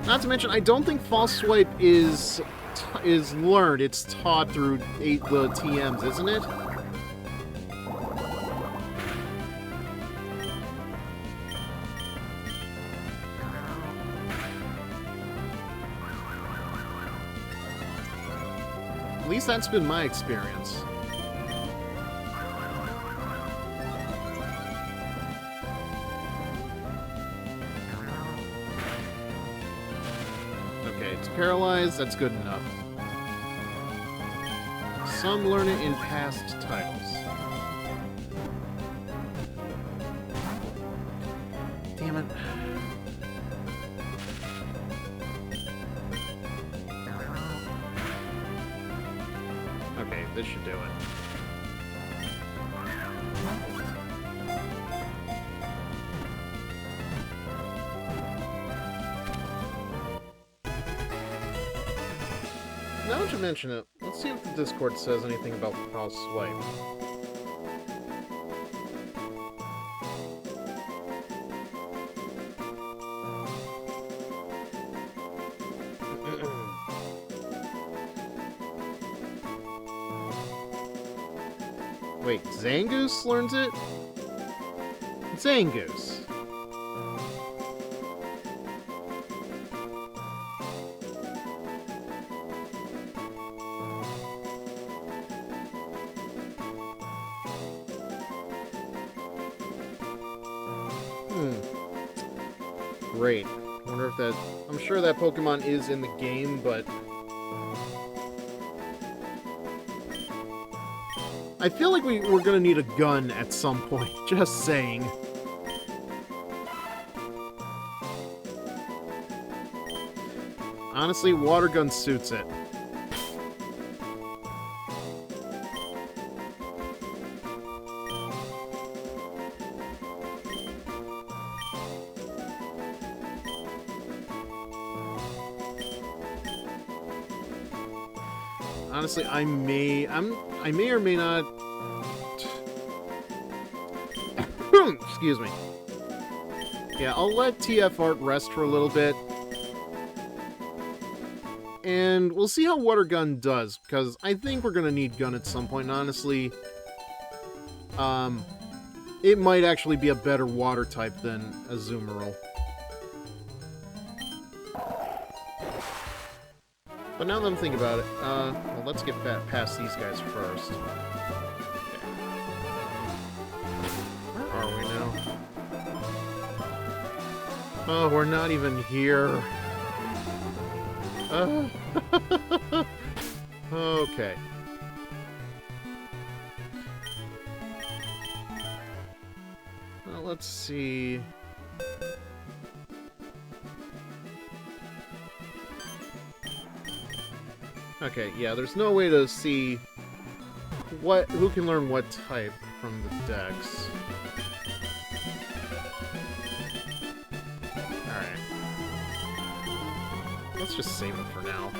Not to mention, I don't think False Swipe is learned. It's taught through the TMs, isn't it? At least that's been my experience. It's paralyzed, that's good enough. Some learn it in past titles. Damn it. Okay, this should do it. Now that you mention it, let's see if the Discord says anything about False Swipe. Wait, Zangoose learns it? Zangoose. Great. Wonder if that... I'm sure that Pokemon is in the game, but... I feel like we're gonna need a gun at some point. Just saying. Honestly, water gun suits it. Honestly, I may or may not... Excuse me. Yeah, I'll let TF Art rest for a little bit. And we'll see how Water Gun does, because I think we're going to need Gun at some point. And honestly, it might actually be a better water type than Azumarill. But now that I'm thinking about it, well, let's get past these guys first. Okay. Where are we now? Oh, we're not even here. Okay. Well, let's see... Okay, yeah, there's no way to see who can learn what type from the decks. Alright. Let's just save it for now.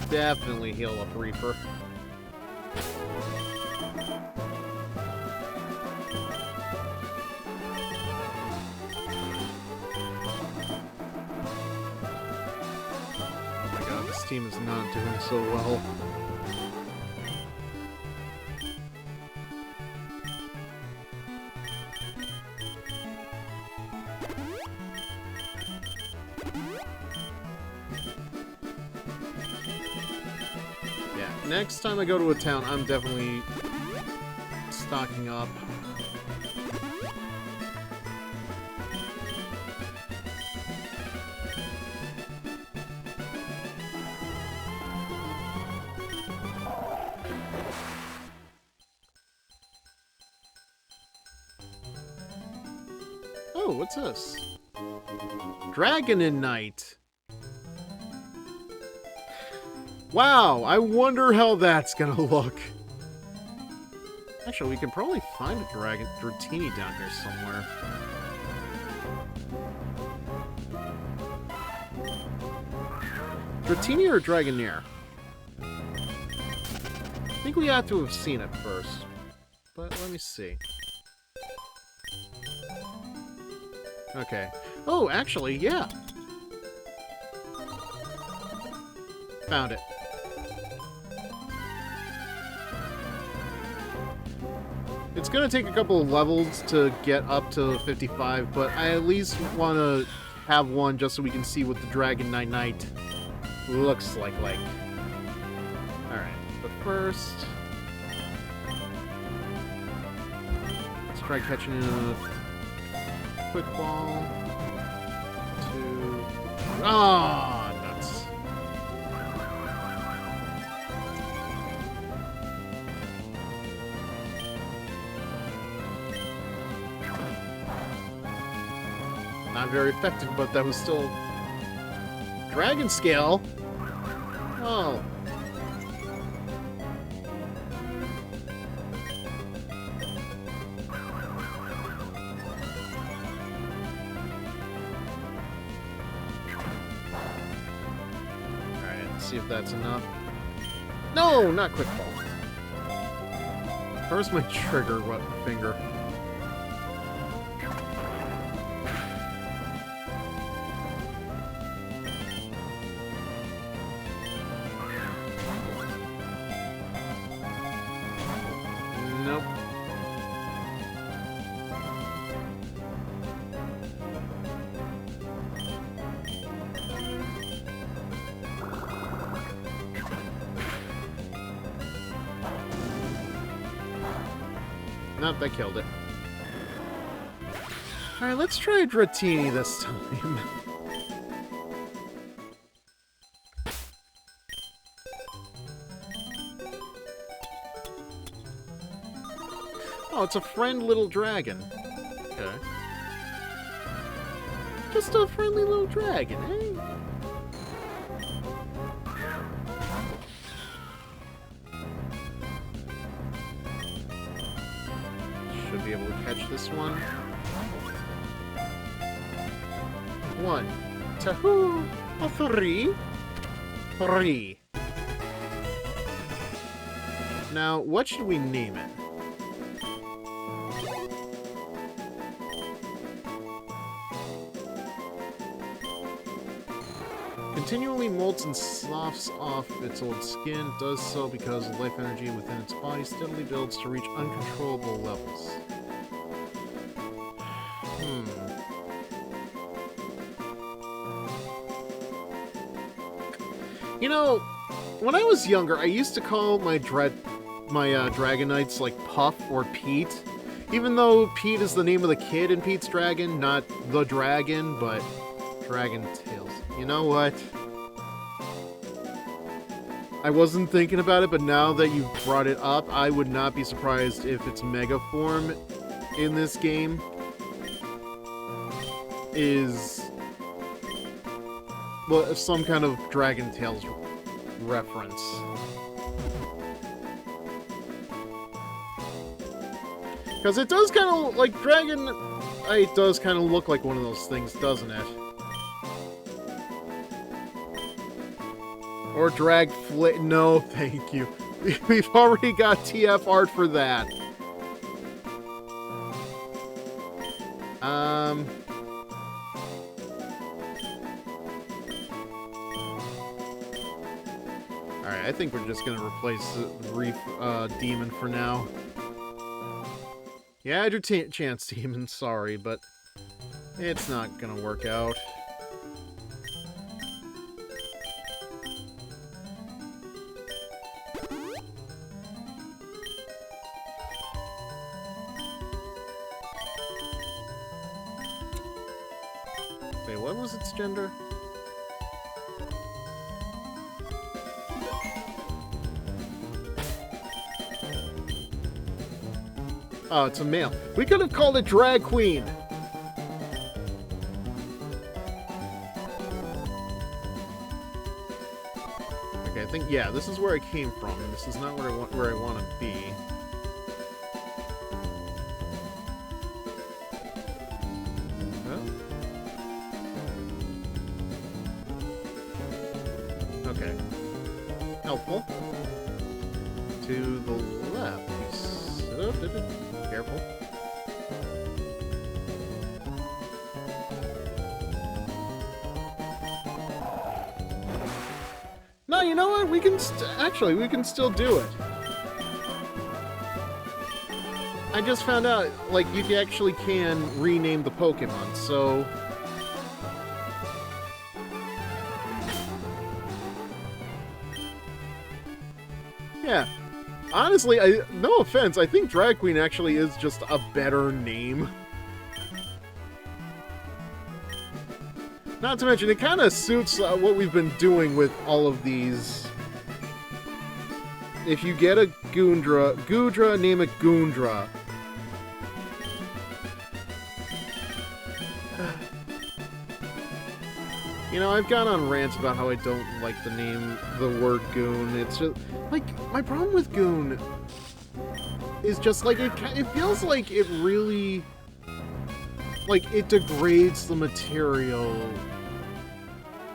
Definitely heal up Reaper. Oh my god, this team is not doing so well. Next time I go to a town, I'm definitely stocking up. Oh, what's this? Dragonite! Wow, I wonder how that's gonna look. Actually, we can probably find a Dratini down here somewhere. Dratini or Dragonair? I think we have to have seen it first. But let me see. Okay. Oh, actually, yeah. Found it. It's gonna take a couple of levels to get up to 55, but I at least want to have one just so we can see what the Dragonite Knight looks like. Alright, but first... let's try catching a quick ball. Ah, nuts. Not very effective, but that was still... Dragon Scale? Oh. Alright, let's see if that's enough. No, not quick ball. Where's my trigger finger? Nope, that killed it. Alright, let's try Dratini this time. Oh, it's a friend little dragon. Okay. Just a friendly little dragon, eh? Should be able to catch this one. 1, 2, 3. 3. Now, what should we name it? Continually molts and sloughs off its old skin. It does so because the life energy within its body steadily builds to reach uncontrollable levels. You know, when I was younger, I used to call my Dragonites like Puff or Pete. Even though Pete is the name of the kid in Pete's Dragon, not the dragon, but Dragon Tails. You know what? I wasn't thinking about it, but now that you've brought it up, I would not be surprised if its Mega form in this game is, well, some kind of Dragon Tails reference. Because it does kind of, like, it does kind of look like one of those things, doesn't it? Or no, thank you. We've already got TF art for that. Alright, I think we're just gonna replace the Reef Demon for now. Yeah, I had your chance, Demon, sorry, but it's not gonna work out. Wait, what was its gender? Oh, it's a male. We could have called it Drag Queen. Okay, I think, yeah, this is where I came from. This is not where I want to be. Huh? Okay. Helpful. To the left. Careful. No, you know what? We can actually, we can still do it. I just found out, like, you actually can rename the Pokemon, so... Yeah. Honestly, no offense, I think Drag Queen actually is just a better name. Not to mention, it kind of suits what we've been doing with all of these. If you get a Goodra, name it Goondra. You know, I've gone on rants about how I don't like the word goon. It's just, like, my problem with goon is just, like, it feels like it really, like, it degrades the material.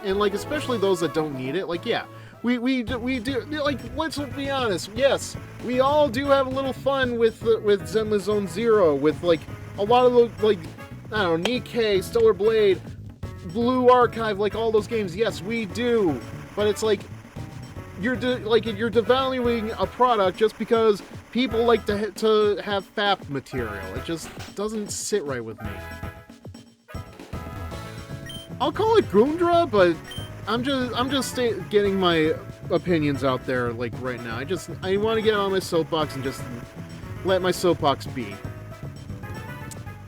And, like, especially those that don't need it. Like, yeah, we do, like, let's be honest, yes, we all do have a little fun with Zenless Zone Zero, with, like, a lot of the, like, I don't know, Nikkei, Stellar Blade, Blue Archive, like all those games, yes, we do. But it's like you're devaluing a product just because people like to have FAP material. It just doesn't sit right with me. I'll call it Goondra, but I'm just getting my opinions out there, like, right now. I want to get on my soapbox and just let my soapbox be.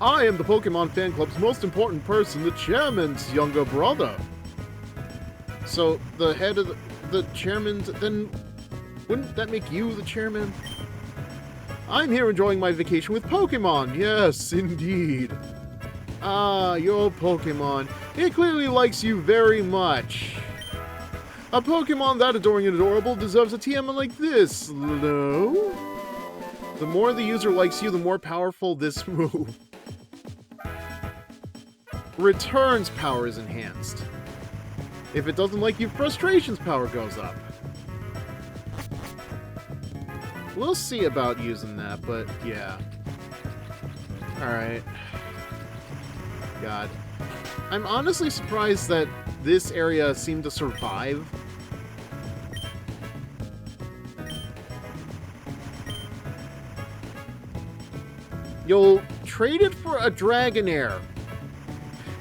I am the Pokemon fan club's most important person, the chairman's younger brother. So, the head of the chairman, then wouldn't that make you the chairman? I'm here enjoying my vacation with Pokemon. Yes, indeed. Ah, your Pokemon. It clearly likes you very much. A Pokemon that adoring and adorable deserves a TM like this, no? The more the user likes you, the more powerful this move. Return's power is enhanced. If it doesn't like you, Frustration's power goes up. We'll see about using that, but yeah. Alright. God. I'm honestly surprised that this area seemed to survive. You'll trade it for a Dragonair.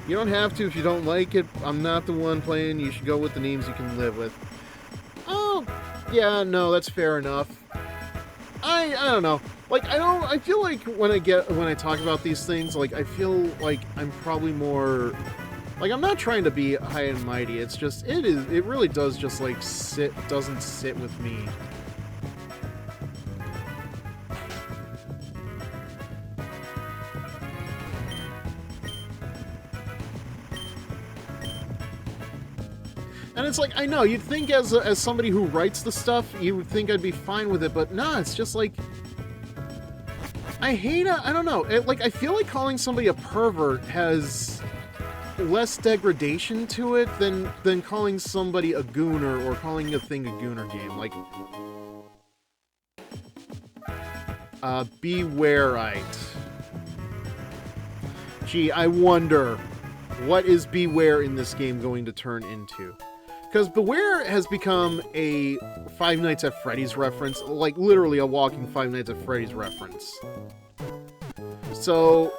You don't have to if you don't like it. I'm not the one playing. You should go with the names you can live with. Oh, yeah, no, that's fair enough. I don't know. Like, I feel like when I talk about these things, like, I feel like I'm probably more, like, I'm not trying to be high and mighty. It's just, it really does just, like, doesn't sit with me. And it's like, I know, you'd think as somebody who writes the stuff, you would think I'd be fine with it, but nah, it's just like, I don't know, like, I feel like calling somebody a pervert has less degradation to it than calling somebody a gooner or calling a thing a gooner game. Like, Bewareite. Gee, I wonder, what is Beware in this game going to turn into? Because Beware has become a Five Nights at Freddy's reference, like literally a walking Five Nights at Freddy's reference. So,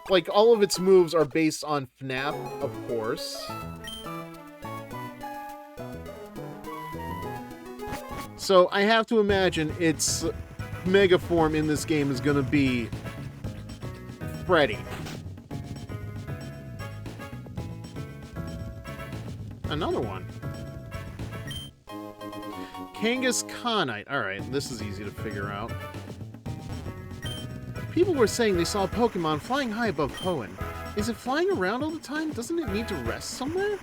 like, all of its moves are based on FNAF, of course. So I have to imagine its mega form in this game is going to be Freddy. Another one. Kangaskhanite. Alright, this is easy to figure out. People were saying they saw a Pokemon flying high above Hoenn. Is it flying around all the time? Doesn't it need to rest somewhere?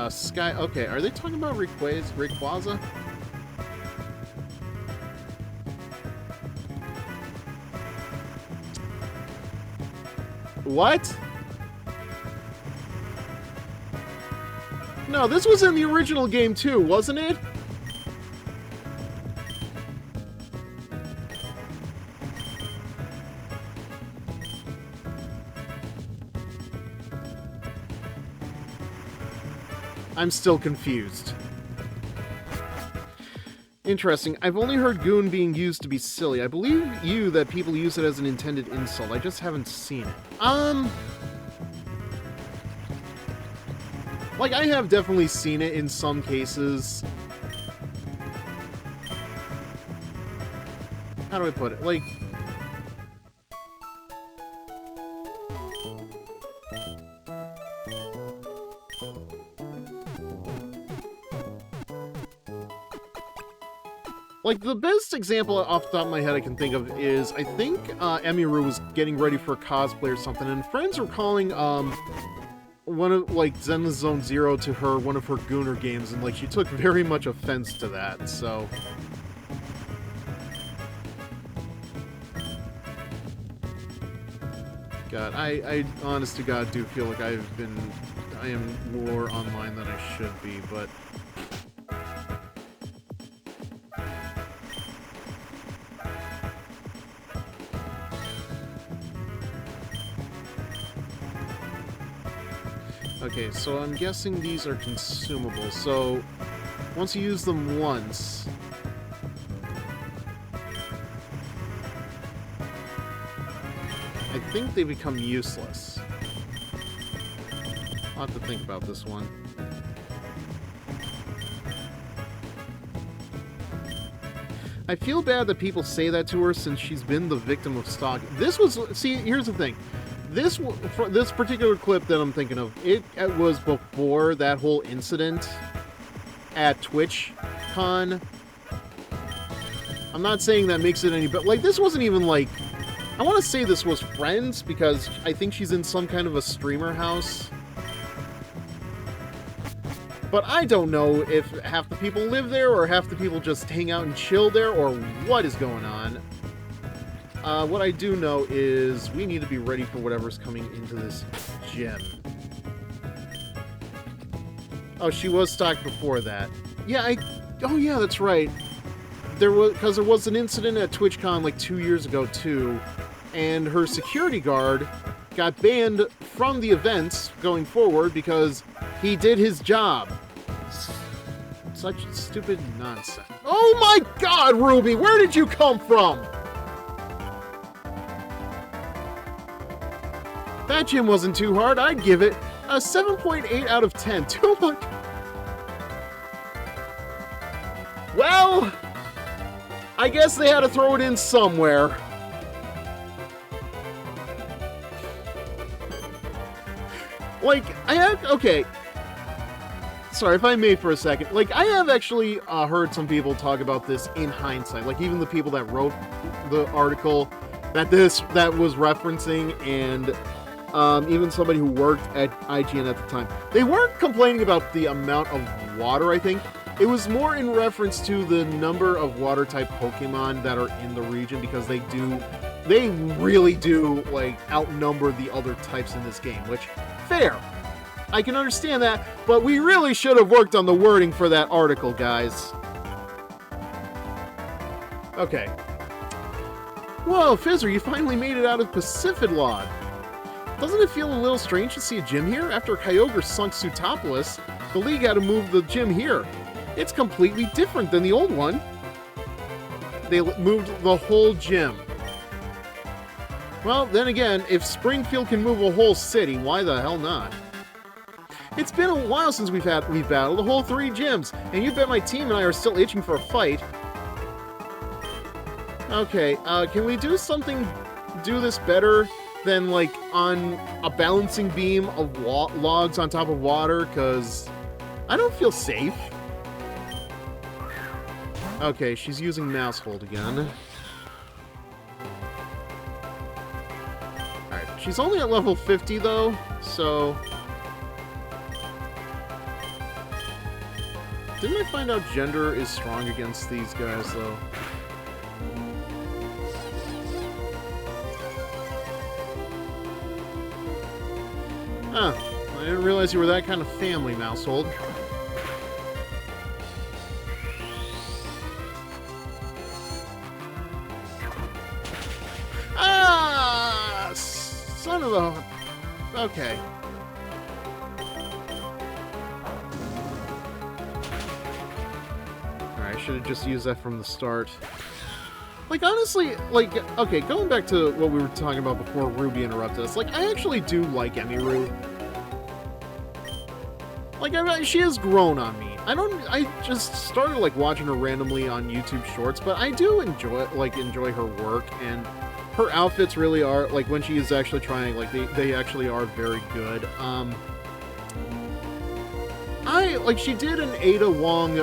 Sky... Okay, are they talking about Rayquaza? What? No, this was in the original game too, wasn't it? I'm still confused. Interesting. I've only heard goon being used to be silly. I believe you that people use it as an intended insult. I just haven't seen it. Like, I have definitely seen it in some cases. How do I put it? Like... Like, the best example off the top of my head I can think of is, I think Emiru was getting ready for a cosplay or something, and friends were calling, one of, like, Zenless Zone Zero to her, one of her Gooner games, and, like, she took very much offense to that, so... God, I honest to God do feel like I am more online than I should be, but... Okay, so I'm guessing these are consumable, so once you use them once... I think they become useless. I'll have to think about this one. I feel bad that people say that to her since she's been the victim of stalking. This was... See, here's the thing. This particular clip that I'm thinking of, it was before that whole incident at TwitchCon. I'm not saying that makes it any better. Like, this wasn't even like... I want to say this was friends, because I think she's in some kind of a streamer house. But I don't know if half the people live there, or half the people just hang out and chill there, or what is going on. What I do know is we need to be ready for whatever's coming into this gym. Oh, she was stalked before that. Yeah, oh yeah, that's right. Because there was an incident at TwitchCon like 2 years ago too, and her security guard got banned from the events going forward because he did his job. Such stupid nonsense. Oh my God, Ruby, where did you come from? That gym wasn't too hard. I'd give it a 7.8 out of 10. Too much. Well, I guess they had to throw it in somewhere. Like, okay. Sorry, if I may for a second. Like, I have actually heard some people talk about this in hindsight. Like, even the people that wrote the article that was referencing, and even somebody who worked at IGN at the time. They weren't complaining about the amount of water, I think. It was more in reference to the number of water-type Pokemon that are in the region, because they really do, like, outnumber the other types in this game, which, fair. I can understand that, but we really should have worked on the wording for that article, guys. Okay. Whoa, Fizzer, you finally made it out of Pacifidlod. Doesn't it feel a little strange to see a gym here? After Kyogre sunk Sootopolis, the League had to move the gym here. It's completely different than the old one. They moved the whole gym. Well, then again, if Springfield can move a whole city, why the hell not? It's been a while since we've battled the whole 3 gyms, and you bet my team and I are still itching for a fight. Okay, can we do this better than, like, on a balancing beam of logs on top of water? Because I don't feel safe. Okay, she's using mouse hold again. Alright, she's only at level 50 though, so... Didn't I find out gender is strong against these guys though? Huh, I didn't realize you were that kind of family, Mousehold. Ah! Son of a... Okay. Alright, I should have just used that from the start. Like, honestly, like, okay, going back to what we were talking about before Ruby interrupted us, like, I actually do like Emiru. Like, she has grown on me. I just started, like, watching her randomly on YouTube Shorts, but I do enjoy her work, and her outfits really are, like, when she is actually trying, like, they actually are very good. She did an Ada Wong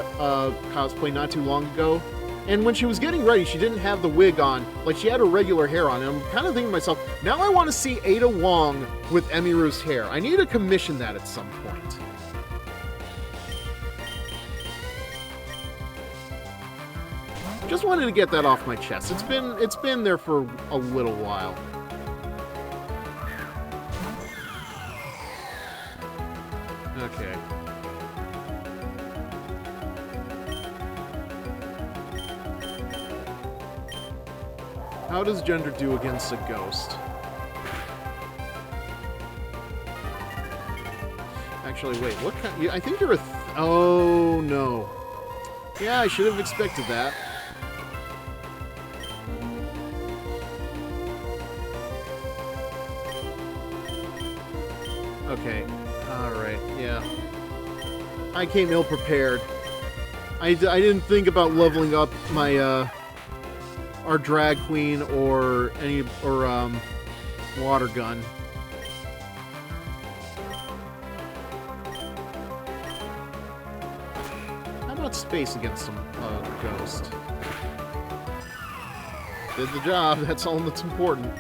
cosplay not too long ago, and when she was getting ready, she didn't have the wig on. Like, she had her regular hair on, and I'm kind of thinking to myself, now I want to see Ada Wong with Emiru's hair. I need to commission that at some point. Just wanted to get that off my chest. It's been there for a little while. Okay. How does gender do against a ghost? Actually, wait, what kind... I think you're a... Oh, no. Yeah, I should have expected that. Okay, alright, yeah. I came ill-prepared. I didn't think about leveling up my our drag queen or water gun. How about space against some ghost? Did the job. That's all that's important.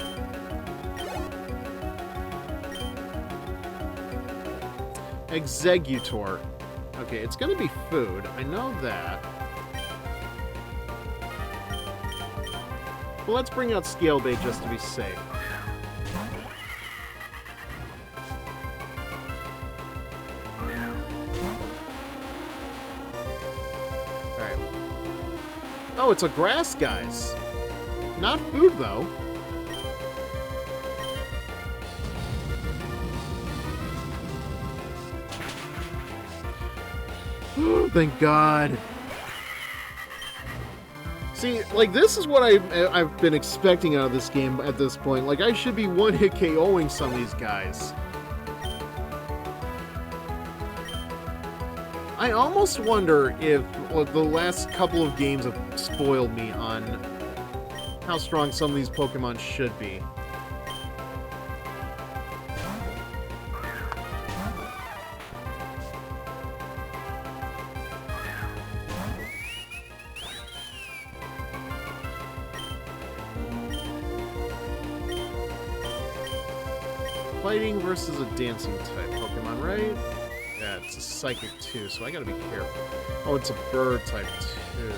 Executor. Okay, it's gonna be food. I know that. Well, let's bring out Scale Bait just to be safe. Alright. Oh, it's a grass, guys. Not food, though. Thank God. See, like, this is what I've been expecting out of this game at this point. Like, I should be one-hit KOing some of these guys. I almost wonder if the last couple of games have spoiled me on how strong some of these Pokemon should be. Fighting versus a dancing type Pokemon, right? Yeah, it's a psychic too, so I gotta be careful. Oh, it's a bird type too.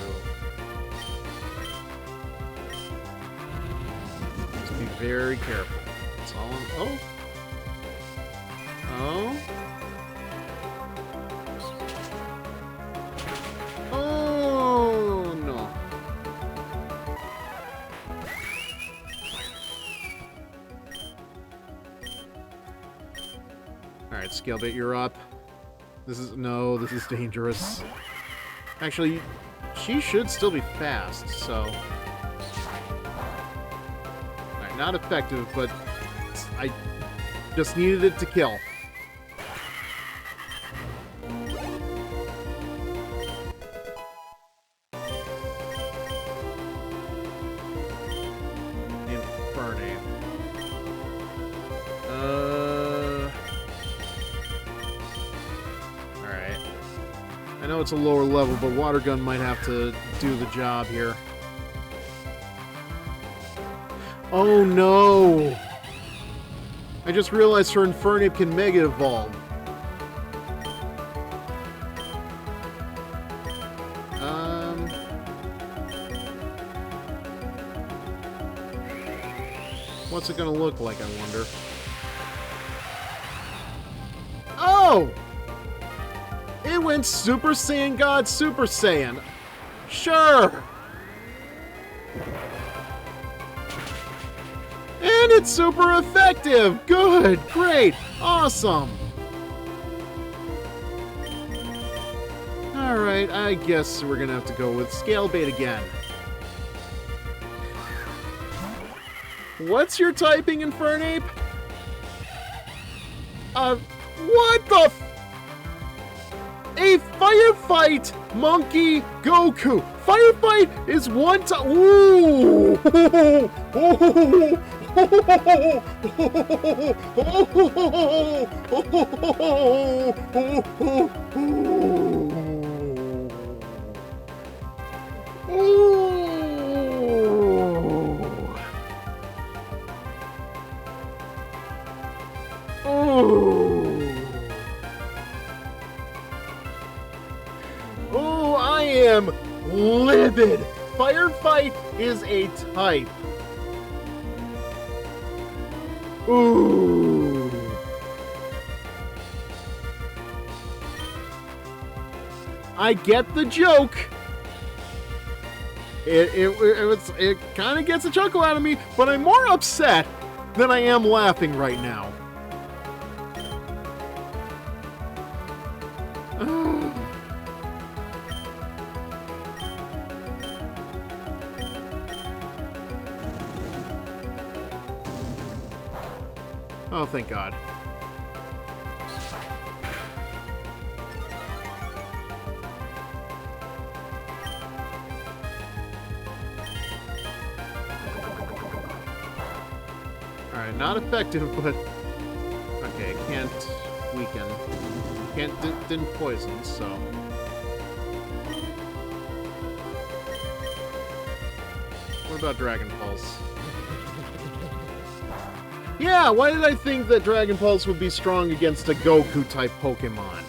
Just be very careful. That's all I'm... Oh! Oh! Oh, no. Alright, Scale Bait, you're up. This is dangerous. Actually, she should still be fast, so... Alright, not effective, but I just needed it to kill. Infernape. Alright. I know it's a lower level, but Water Gun might have to do the job here. Oh no! I just realized her Infernape can Mega Evolve. What's it gonna look like, I wonder? Oh! It went Super Saiyan God Super Saiyan. Sure! And it's super effective! Good! Great! Awesome! Alright, I guess we're gonna have to go with Scale Bait again. What's your typing, Infernape? What the f- A Firefight Monkey Goku! Firefight is one time. Ooh! Oh, I am livid. Firefight is a type. Ooh. I get the joke. It kind of gets a chuckle out of me, but I'm more upset than I am laughing right now. Oh, thank God. Alright, not effective, but... Okay, can't weaken. Didn't poison, so... What about Dragon Pulse? Yeah, why did I think that Dragon Pulse would be strong against a Goku-type Pokemon?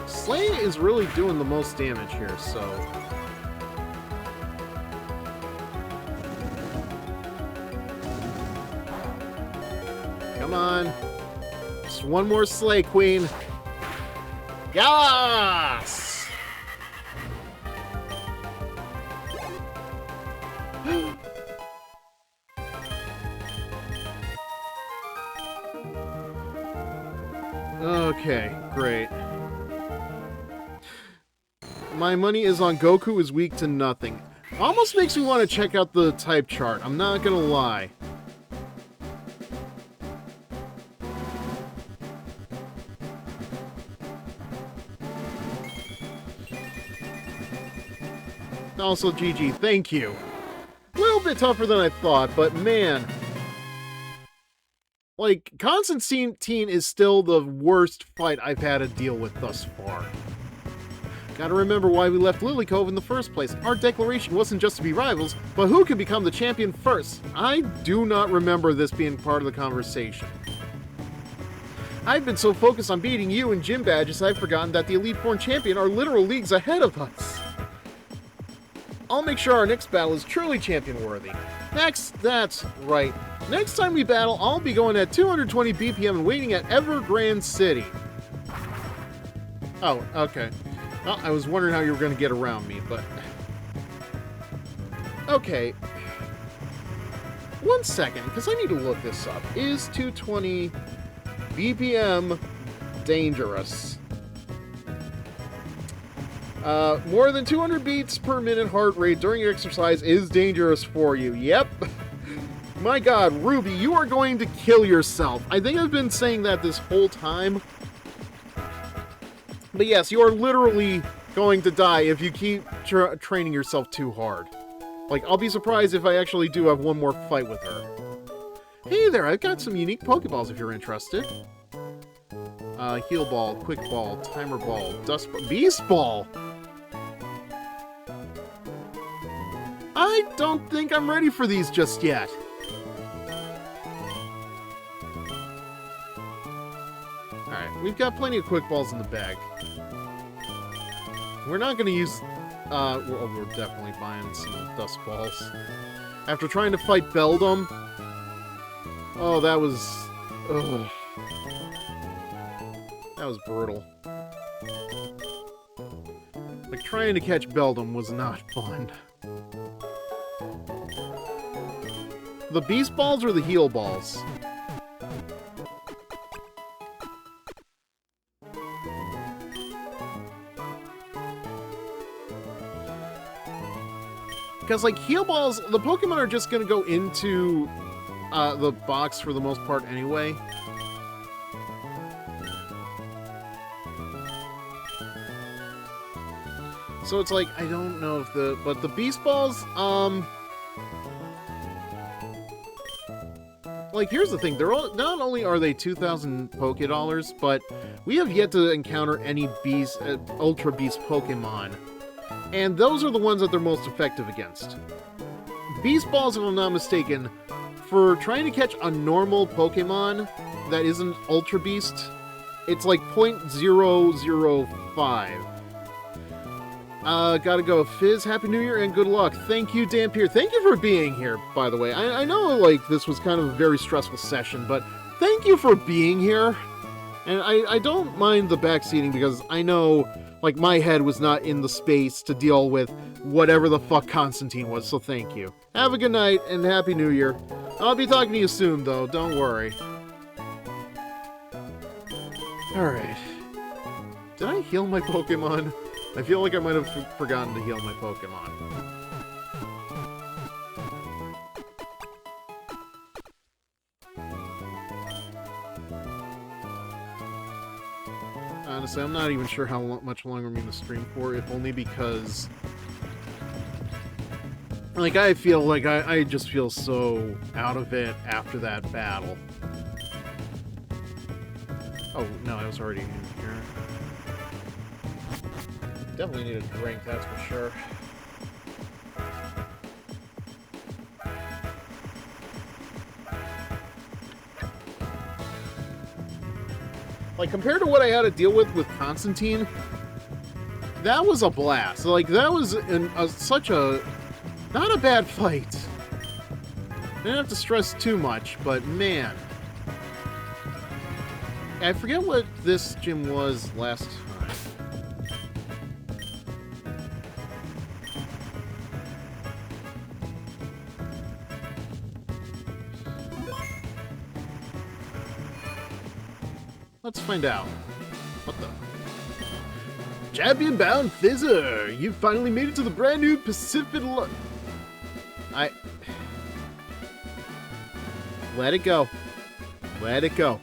Slay is really doing the most damage here, so... Come on. Just one more Slay Queen. Yes! Okay, great. My money is on Goku is weak to nothing. Almost makes me want to check out the type chart, I'm not gonna lie. Also, GG, thank you. A little bit tougher than I thought, but man. Like, Constantine is still the worst fight I've had to deal with thus far. Gotta remember why we left Lily Cove in the first place. Our declaration wasn't just to be rivals, but who could become the champion first? I do not remember this being part of the conversation. I've been so focused on beating you and gym badges, I've forgotten that the Elite Four champion are literal leagues ahead of us. I'll make sure our next battle is truly champion-worthy. That's right. Next time we battle, I'll be going at 220 BPM and waiting at Evergrande City. Oh, okay. Well, I was wondering how you were going to get around me, but... Okay. 1 second, because I need to look this up. Is 220 BPM dangerous? More than 200 beats per minute heart rate during exercise is dangerous for you. Yep. My god, Ruby, you are going to kill yourself. I think I've been saying that this whole time. But yes, you are literally going to die if you keep training yourself too hard. Like, I'll be surprised if I actually do have one more fight with her. Hey there, I've got some unique Pokeballs if you're interested. Heal Ball, Quick Ball, Timer Ball, Dust Ball, Beast Ball! I don't think I'm ready for these just yet. Alright, we've got plenty of Quick Balls in the bag. We're not going to use... we're definitely buying some Dust Balls. After trying to fight Beldum... Oh, that was... Ugh. That was brutal. Like, trying to catch Beldum was not fun. The Beast Balls or the Heal Balls? Because, like, Heal Balls, the Pokemon are just going to go into the box for the most part anyway. So it's like, I don't know if but the Beast Balls, like, here's the thing, not only are they 2,000 Poké-Dollars, but we have yet to encounter any Beast, Ultra Beast Pokemon. And those are the ones that they're most effective against. Beast Balls, if I'm not mistaken, for trying to catch a normal Pokemon that isn't Ultra Beast, it's like 0.005. Gotta go. Fizz, Happy New Year and good luck. Thank you, Dampier. Thank you for being here, by the way. I know, like, this was kind of a very stressful session, but thank you for being here. And I don't mind the backseating because I know, like, my head was not in the space to deal with whatever the fuck Constantine was, so thank you. Have a good night and Happy New Year. I'll be talking to you soon, though. Don't worry. Alright. Did I heal my Pokemon? I feel like I might have forgotten to heal my Pokemon. Honestly, I'm not even sure how much longer I'm going to stream for, if only because Like, I feel like I just feel so out of it after that battle. Oh, no, I was already in here. Definitely need a drink, that's for sure. Like, compared to what I had to deal with Constantine, that was a blast. Like, that was such a... not a bad fight. I didn't have to stress too much, but man. I forget what this gym was last time. Let's find out. What the? Champion-bound Fizzer! You've finally made it to the brand new Pacific... Let it go. Let it go.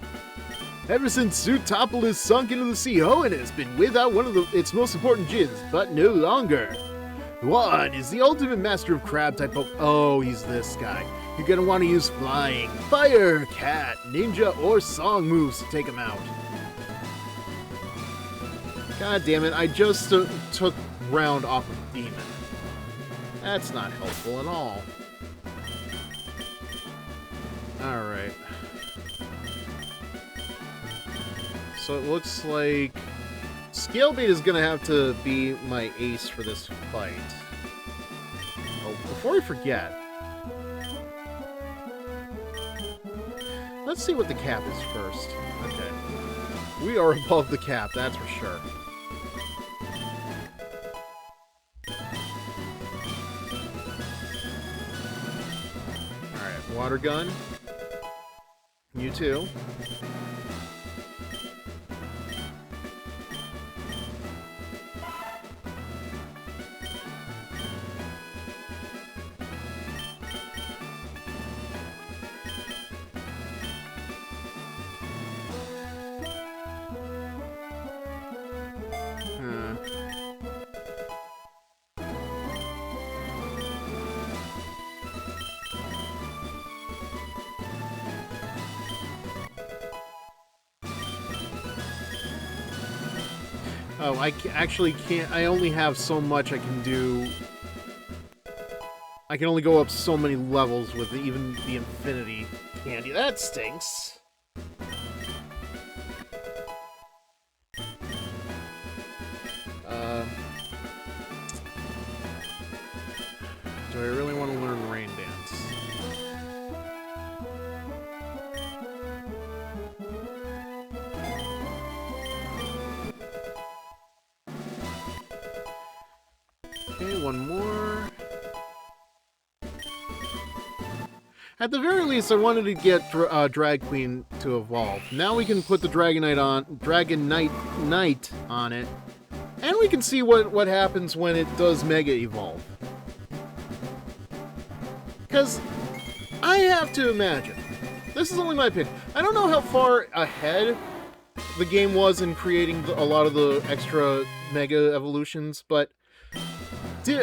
Ever since Zootopolis sunk into the sea, Hoenn has been without one of its most important gyms, but no longer. Juan is the ultimate master of crab type of... Oh, he's this guy. You're gonna want to use flying, fire, cat, ninja, or song moves to take him out. God damn it, I just took round off of Demon. That's not helpful at all. Alright. So it looks like Scalebait is gonna have to be my ace for this fight. Oh, before I forget, let's see what the cap is first. Okay. We are above the cap, that's for sure. Alright, water gun. You too. Oh, I actually can't... I only have so much I can do. I can only go up so many levels with even the Infinity Candy. That stinks. Do I really want to learn Rain Dance? Okay, one more. At the very least, I wanted to get Drag Queen to evolve. Now we can put the Dragon Knight on it, and we can see what happens when it does Mega Evolve. Because I have to imagine, this is only my opinion, I don't know how far ahead the game was in creating a lot of the extra Mega Evolutions, but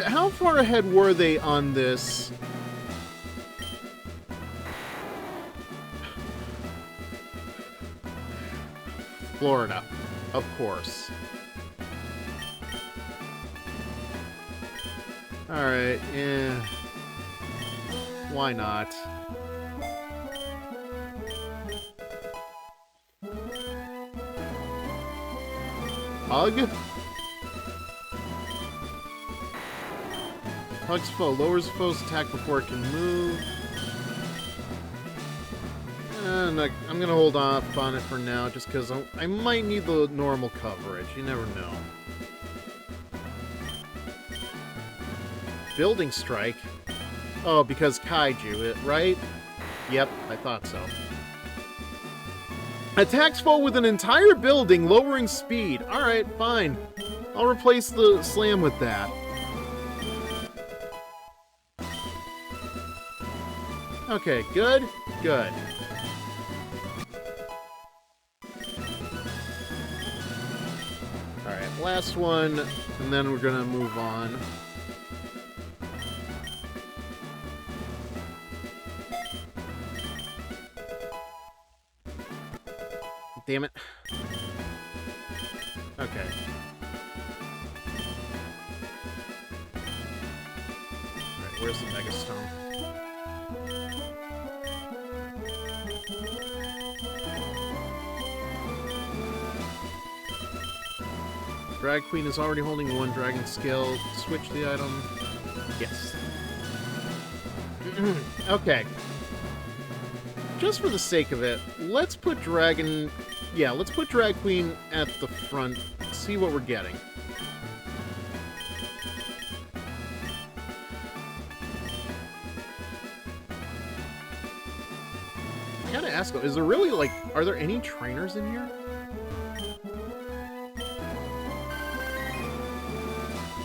how far ahead were they on this? Florida, of course. Alright, yeah. Why not? Hug? Hugs foe. Lowers foe's attack before it can move. And I'm gonna hold off on it for now, just because I might need the normal coverage. You never know. Building Strike? Oh, because Kaiju, right? Yep, I thought so. Attacks foe with an entire building, lowering speed. Alright, fine. I'll replace the slam with that. Okay, good? Good. Alright, last one, and then we're gonna move on. damn it. Okay. Alright, where's the Mega Stone? Drag Queen is already holding 1 Dragon Scale. Switch the item. Yes. Okay. Just for the sake of it, let's put Dragon... Yeah, let's put Drag Queen at the front. See what we're getting. I gotta ask though, is there really, like, are there any trainers in here?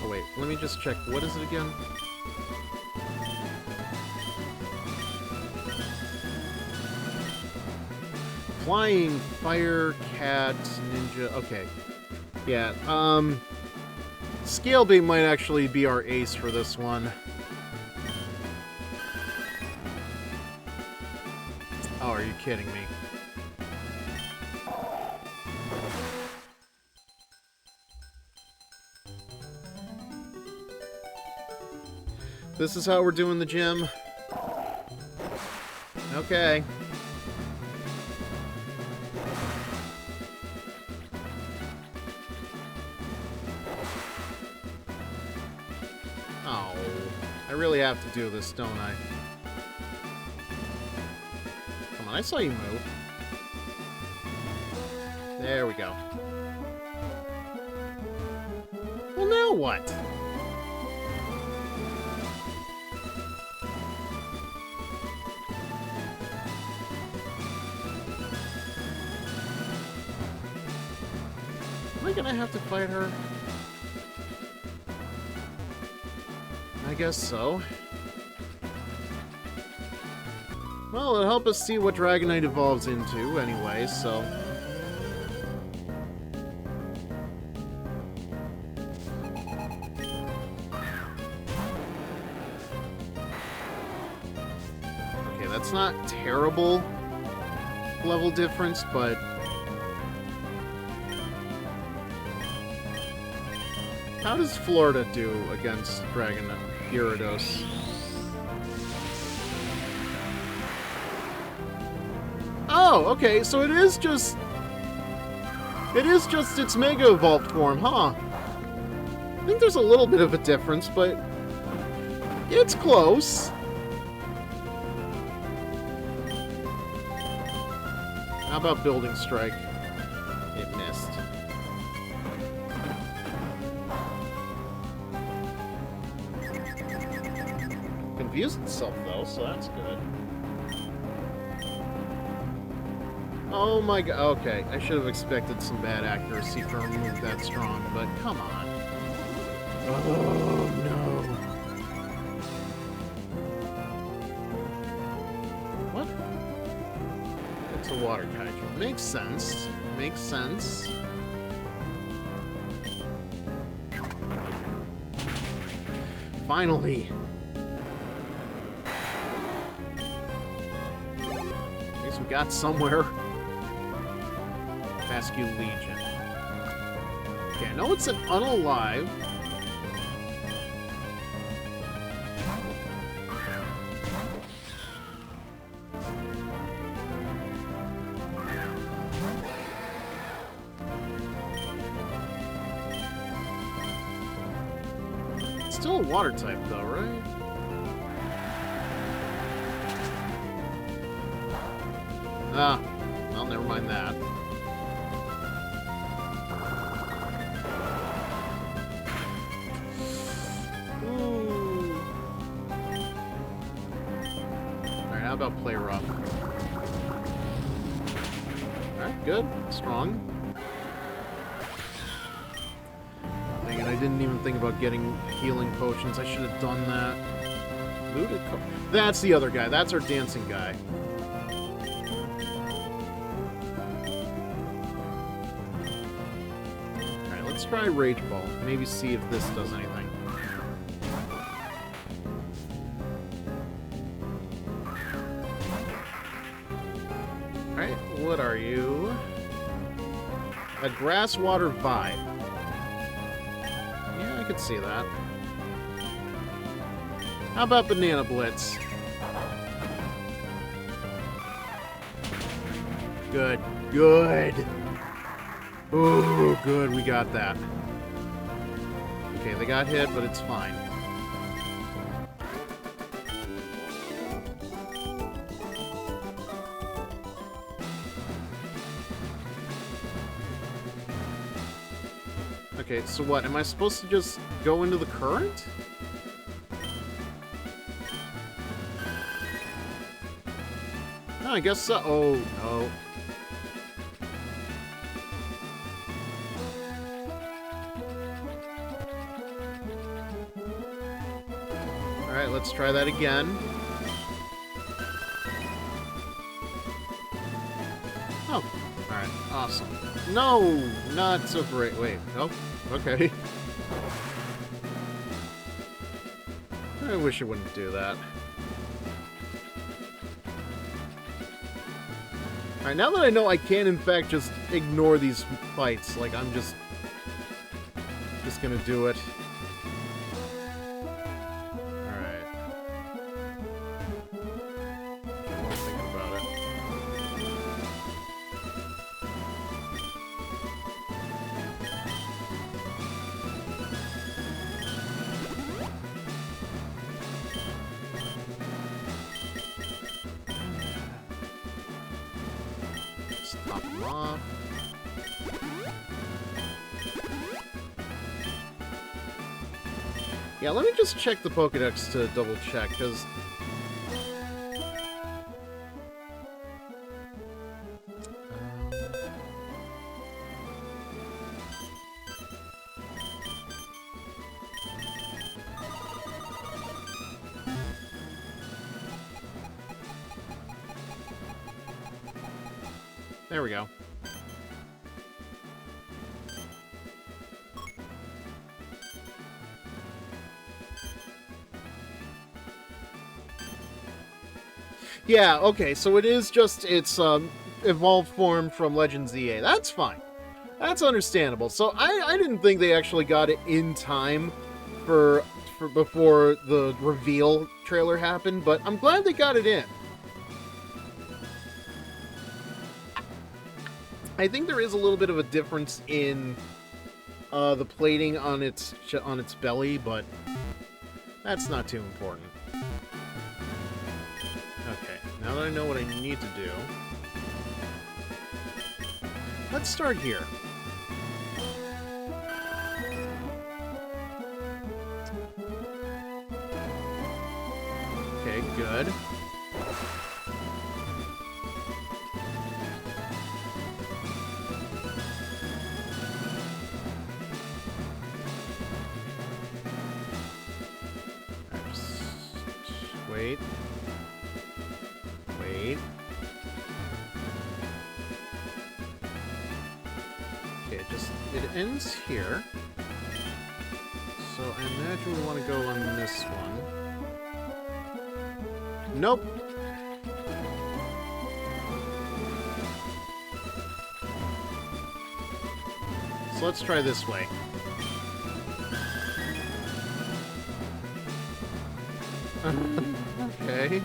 Oh wait, let me just check. What is it again? Flying, Fire, Cat, Ninja... Okay. Yeah, Scale Bait might actually be our ace for this one. Oh, are you kidding me? This is how we're doing the gym? Okay. Oh, I really have to do this, don't I? Come on, I saw you move. There we go. Well, now what? Am I gonna have to fight her? I guess so. Well, it'll help us see what Dragonite evolves into anyway, so... Okay, that's not terrible level difference, but... How does Florida do against Dragonite Gyarados? Oh, okay, so it is just its Mega Evolved form, huh? I think there's a little bit of a difference, but it's close. How about Building Strike? It missed. Confused itself though, so that's good. Oh my god, okay. I should have expected some bad accuracy for a move that strong, but come on. Oh no. What? It's a water kaiju. Makes sense. Makes sense. Finally. At least we got somewhere. Rescue Legion. Okay, I know it's an unalive. It's still a water type though, right? Ah, well, never mind that. How about play rough? Alright, good. Strong. Dang it, I didn't even think about getting healing potions. I should have done that. That's the other guy. That's our dancing guy. Alright, let's try Rage Ball. Maybe see if this does anything. What are you? A grass water vibe. Yeah, I could see that. How about Banana Blitz? Good. Good. Ooh, good. We got that. Okay, they got hit, but it's fine. Okay, so what? Am I supposed to just go into the current? Oh, I guess so. Oh, no. Alright, let's try that again. Oh, alright, awesome. No, not so great. Wait, oh, okay. I wish it wouldn't do that. Alright, now that I know I can, in fact, just ignore these fights, like, I'm just gonna do it. Alright. I'm thinking about it. Top them off. Yeah, let me just check the Pokédex to double check, because... there we go. Yeah, okay, so it is just its evolved form from Legends EA. That's fine. That's understandable. So I didn't think they actually got it in time for before the reveal trailer happened, but I'm glad they got it in. I think there is a little bit of a difference in the plating on its belly, but that's not too important. Okay, now that I know what I need to do, let's start here. Okay, good. Wait. Wait. Okay, it ends here. So I imagine we want to go on this one. Nope. So let's try this way. Okay.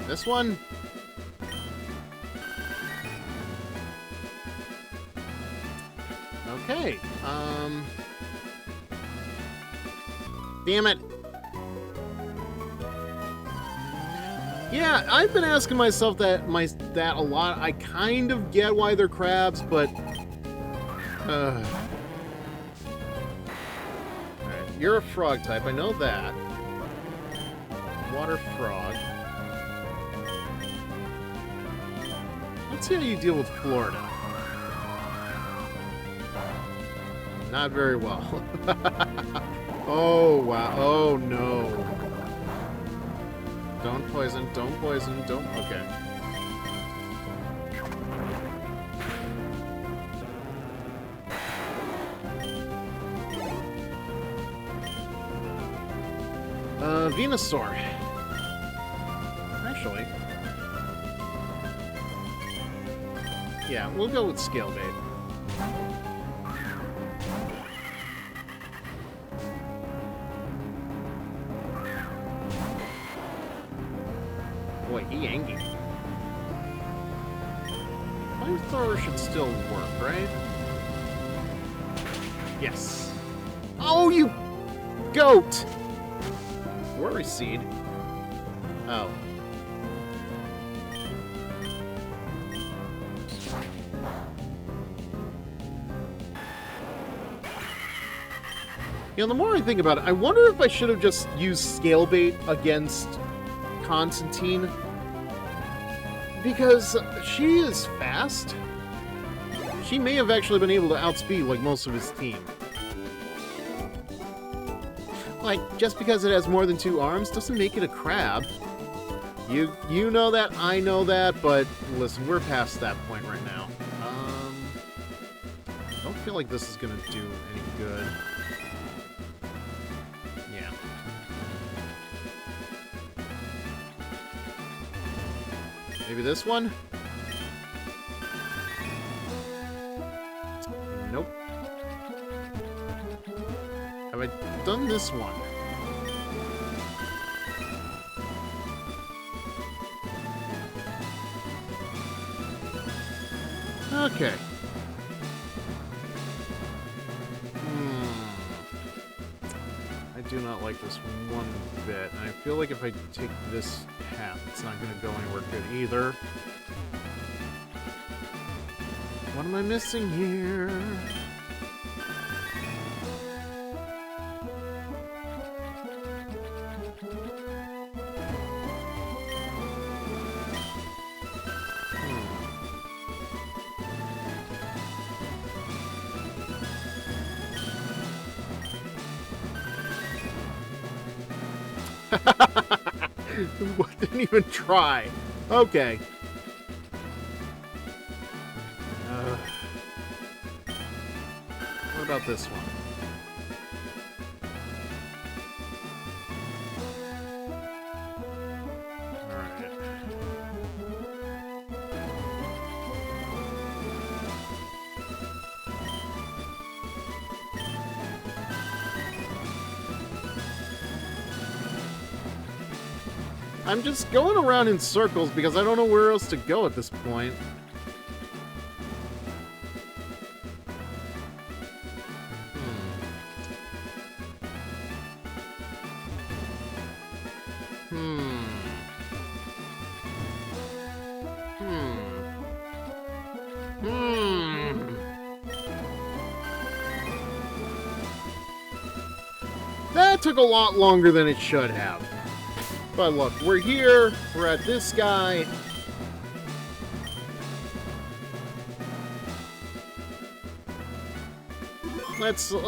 This one? Okay. Damn it. Yeah, I've been asking myself that a lot. I kind of get why they're crabs, but Alright, you're a frog type, I know that. Water frog. Let's see how you deal with Florida. Not very well. Oh, wow. Oh, no. Don't poison, don't poison, don't... Okay. Venusaur. Actually... Yeah, we'll go with scale bait. Boy, he angry. Flamethrower should still work, right? Yes. Oh, you goat! Worry seed. Oh. You know, the more I think about it, I wonder if I should have just used scale bait against Constantine. Because she is fast. She may have actually been able to outspeed, like, most of his team. Like, just because it has more than 2 arms doesn't make it a crab. You know that, I know that, but listen, we're past that point right now. I don't feel like this is gonna do any good. Yeah. Maybe this one? Nope. Have I done this one? Okay. I do not like this one bit, and I feel like if I take this path, it's not going to go anywhere good either. What am I missing here? Didn't even try. Okay. What about this one? Alright. I'm just going around in circles because I don't know where else to go at this point. That took a lot longer than it should have. But look, we're here, we're at this guy. Let's... You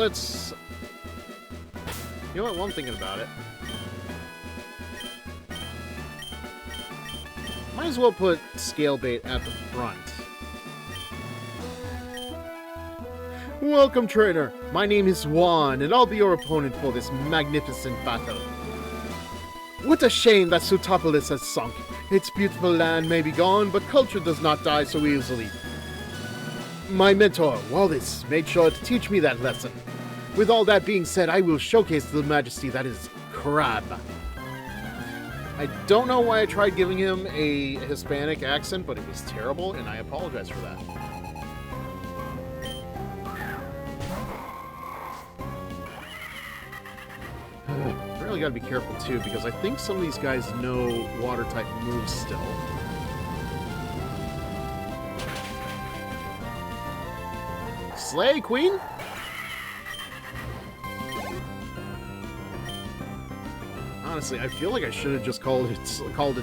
know what, while I'm thinking about it, might as well put scale bait at the front. Welcome, trainer. My name is Juan, and I'll be your opponent for this magnificent battle. What a shame that Sutopolis has sunk. Its beautiful land may be gone, but culture does not die so easily. My mentor, Wallace, made sure to teach me that lesson. With all that being said, I will showcase the majesty that is Crab. I don't know why I tried giving him a Hispanic accent, but it was terrible, and I apologize for that. Really gotta be careful too, because I think some of these guys know water type moves still. Slay, Queen! Honestly, I feel like I should have just called it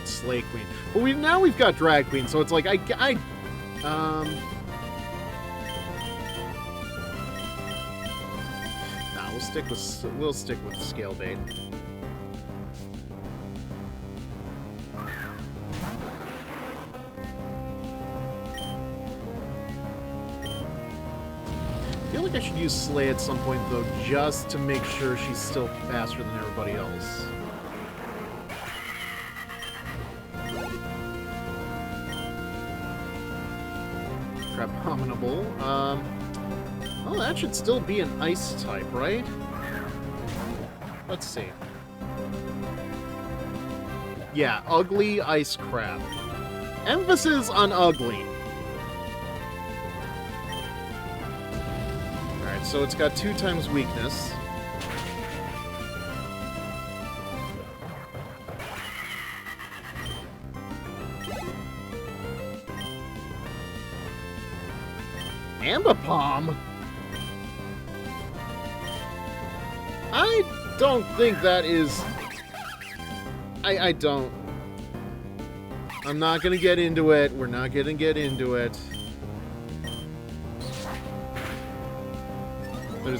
Slay Queen. But now we've got Drag Queen, so it's like nah, we'll stick with scale bait. I feel like I should use Slay at some point, though, just to make sure she's still faster than everybody else. abominable. Well, that should still be an ice type, right? Let's see. Yeah, ugly ice crab. Emphasis on ugly. Alright, so it's got 2 times weakness. Ambipom? I don't think that is... I don't. I'm not gonna get into it. We're not gonna get into it.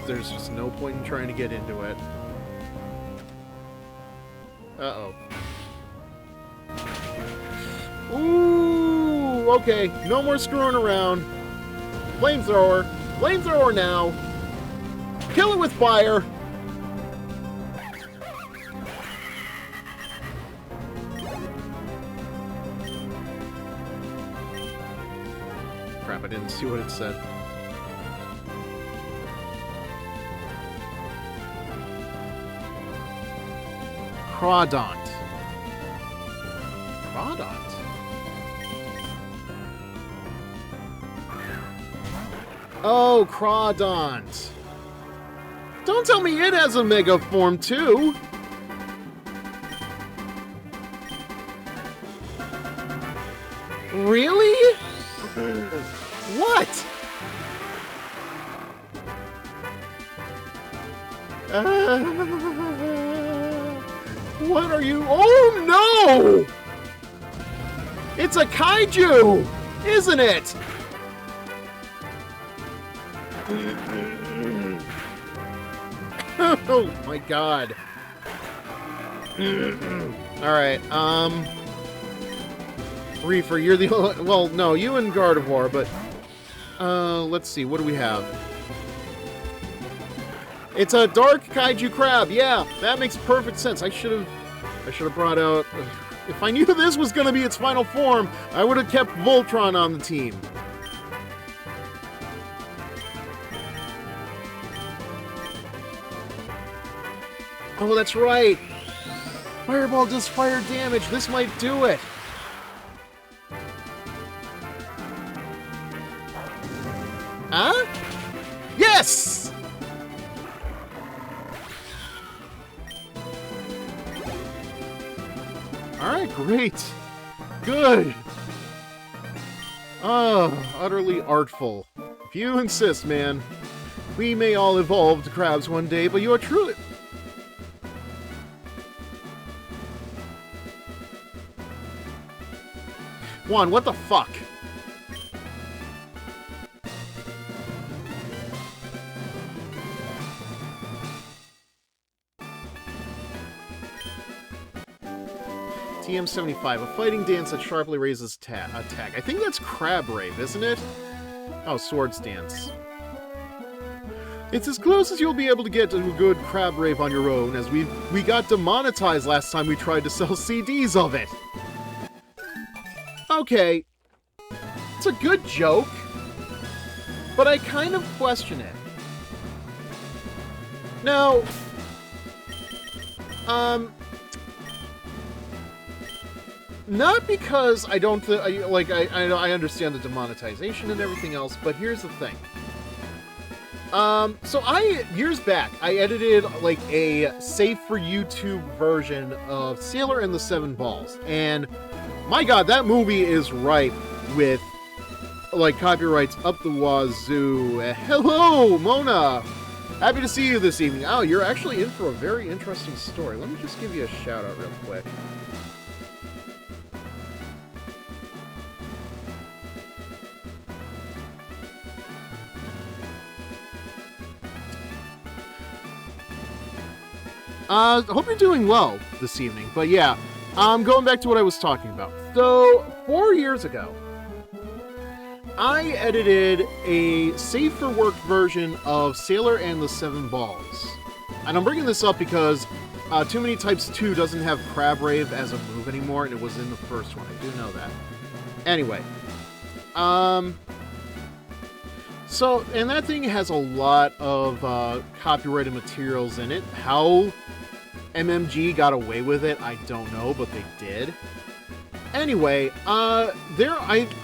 There's just no point in trying to get into it. Uh-oh. Ooh, okay. No more screwing around. Flamethrower. Flamethrower now. Kill it with fire. Crap, I didn't see what it said. Crawdont. Crawdont? Oh, Crawdont. Don't tell me it has a Mega Form, too! Really? What? What are you... Oh, no! It's a kaiju! Isn't it? Oh, my God. Alright, Reefer, you're the only... Well, no, you and Gardevoir, but... let's see, what do we have? It's a dark kaiju crab, yeah! That makes perfect sense. I should have brought out... If I knew this was gonna be its final form, I would have kept Voltron on the team. Oh, that's right! Fireball does fire damage, this might do it! Huh? Yes! Alright, great. Good. Oh, utterly artful. If you insist, man. We may all evolve to crabs one day, but you are truly... Juan, what the fuck? TM75, a fighting dance that sharply raises attack. I think that's Crab Rave, isn't it? Oh, Swords Dance. It's as close as you'll be able to get to a good Crab Rave on your own, as we got demonetized last time we tried to sell CDs of it. Okay. It's a good joke, but I kind of question it. Now, not because I don't I understand the demonetization and everything else, but here's the thing. So years back, I edited like a safe for YouTube version of Sailor and the Seven Balls, and my God, that movie is ripe with like copyrights up the wazoo. Hello, Mona. Happy to see you this evening. Oh, you're actually in for a very interesting story. Let me just give you a shout out real quick. Hope you're doing well this evening, but yeah, going back to what I was talking about. So, 4 years ago, I edited a safe-for-work version of Sailor and the Seven Balls. And I'm bringing this up because Too Many Types 2 doesn't have Crab Rave as a move anymore, and it was in the first one. I do know that. Anyway, So, and that thing has a lot of copyrighted materials in it. How MMG got away with it, I don't know, but they did. Anyway, I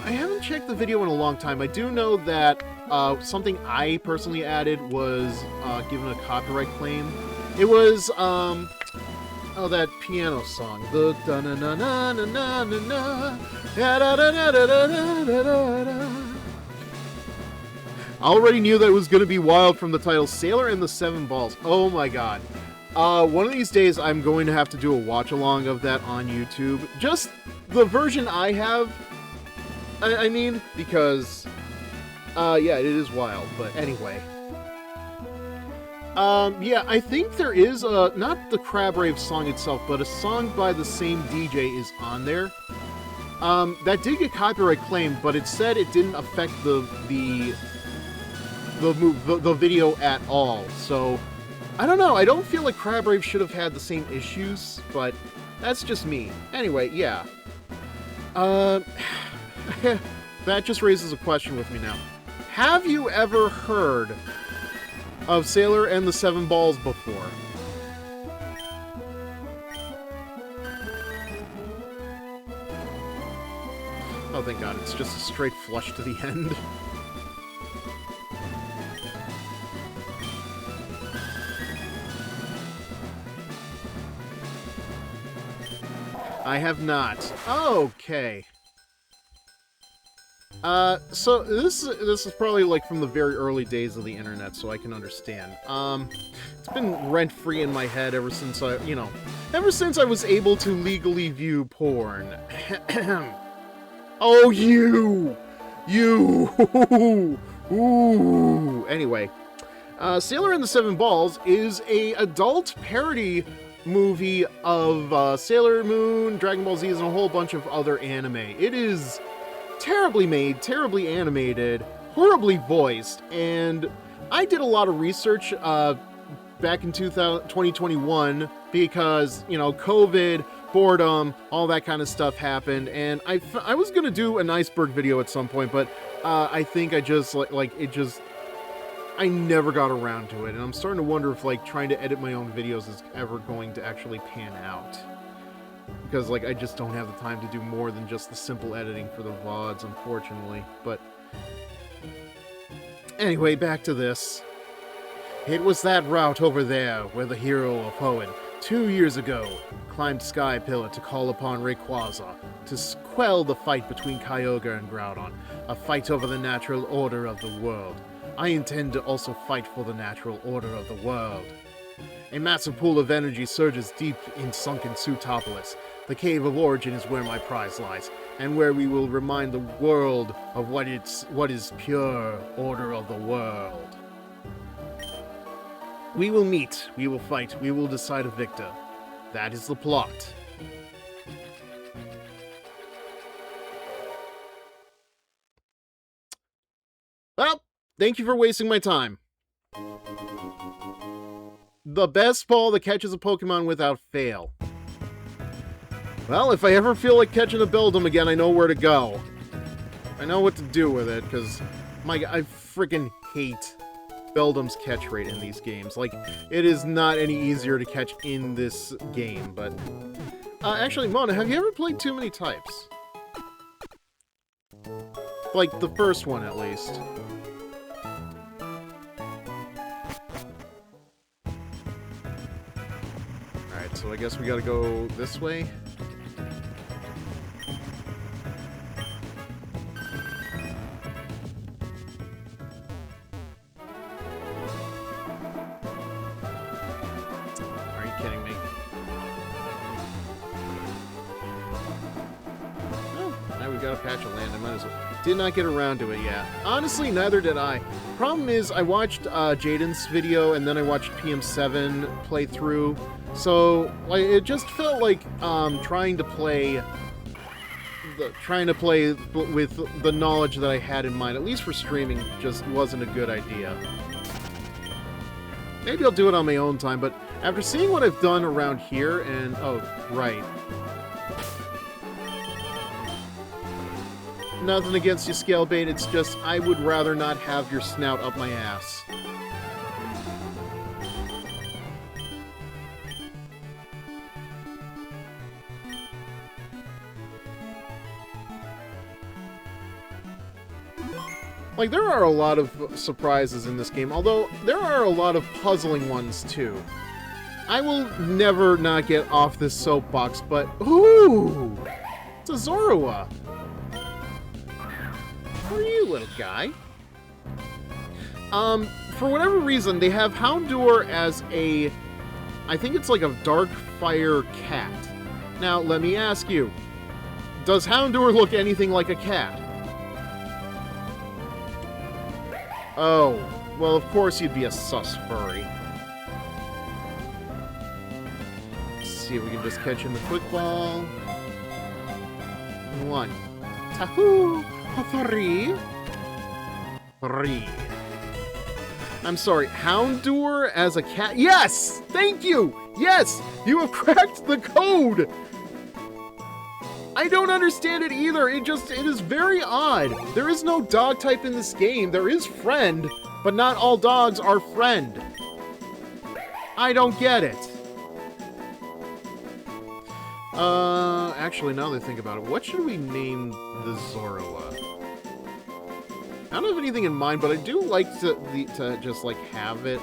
haven't checked the video in a long time. I do know that something I personally added was given a copyright claim. It was oh, that piano song. The da na na na na na na na da da da da da da da da. I already knew that it was going to be wild from the title Sailor and the Seven Balls. Oh my god. One of these days I'm going to have to do a watch-along of that on YouTube. Just the version I have, I mean, because, yeah, it is wild, but anyway. Yeah, I think there is not the Crab Rave song itself, but a song by the same DJ is on there. That did get copyright claimed, but it said it didn't affect the video at all, so I don't know. I don't feel like Crab Rave should have had the same issues, but that's just me. Anyway, yeah. That just raises a question with me now. Have you ever heard of Sailor and the Seven Balls before? Oh, thank God, it's just a straight flush to the end. I have not. Okay. So this is probably like from the very early days of the internet, so I can understand. It's been rent-free in my head ever since I was able to legally view porn. Oh, you! Ooh. Anyway, Sailor and the Seven Balls is a adult parody movie of Sailor Moon, Dragon Ball Z, and a whole bunch of other anime. It is terribly made, terribly animated, horribly voiced, and I did a lot of research back in 2021 because, you know, COVID, boredom, all that kind of stuff happened, and I was gonna do an iceberg video at some point, but I think I just, I never got around to it, and I'm starting to wonder if, like, trying to edit my own videos is ever going to actually pan out. Because, like, I just don't have the time to do more than just the simple editing for the VODs, unfortunately. But anyway, back to this. It was that route over there where the hero of Hoenn, 2 years ago, climbed Sky Pillar to call upon Rayquaza to quell the fight between Kyogre and Groudon, a fight over the natural order of the world. I intend to also fight for the natural order of the world. A massive pool of energy surges deep in sunken Sutopolis. The Cave of Origin is where my prize lies, and where we will remind the world of what is pure order of the world. We will meet, we will fight, we will decide a victor. That is the plot. Well, thank you for wasting my time. The best ball that catches a Pokemon without fail. Well, if I ever feel like catching a Beldum again, I know where to go. I know what to do with it, because I freaking hate Beldum's catch rate in these games. Like, it is not any easier to catch in this game, but... actually, Mona, have you ever played Too Many Types? Like, the first one, at least. Alright, so I guess we gotta go this way. Are you kidding me? Oh, now we've got a patch of land. I might as well. Did not get around to it yet. Honestly, neither did I. Problem is, I watched Jaden's video, and then I watched PM7 play through. So, like, it just felt like trying to play with the knowledge that I had in mind, at least for streaming, just wasn't a good idea. Maybe I'll do it on my own time, but after seeing what I've done around here, and oh, right. Nothing against you, Scalebait, it's just I would rather not have your snout up my ass. Like, there are a lot of surprises in this game, although there are a lot of puzzling ones, too. I will never not get off this soapbox, but... Ooh! It's a Zorua! Who are you, little guy? For whatever reason, they have Houndour as a... I think it's like a dark fire cat. Now, let me ask you. Does Houndour look anything like a cat? Oh, well, of course you'd be a sus furry. Let's see if we can just catch in the quick ball. 1. Tahoo! 3. 3. I'm sorry, Houndour as a cat? Yes! Thank you! Yes! You have cracked the code! I don't understand it either. It is very odd. There is no dog type in this game. There is friend, but not all dogs are friend. I don't get it. Actually, now that I think about it, what should we name the Zorua? I don't have anything in mind, but I do like to just, like, have it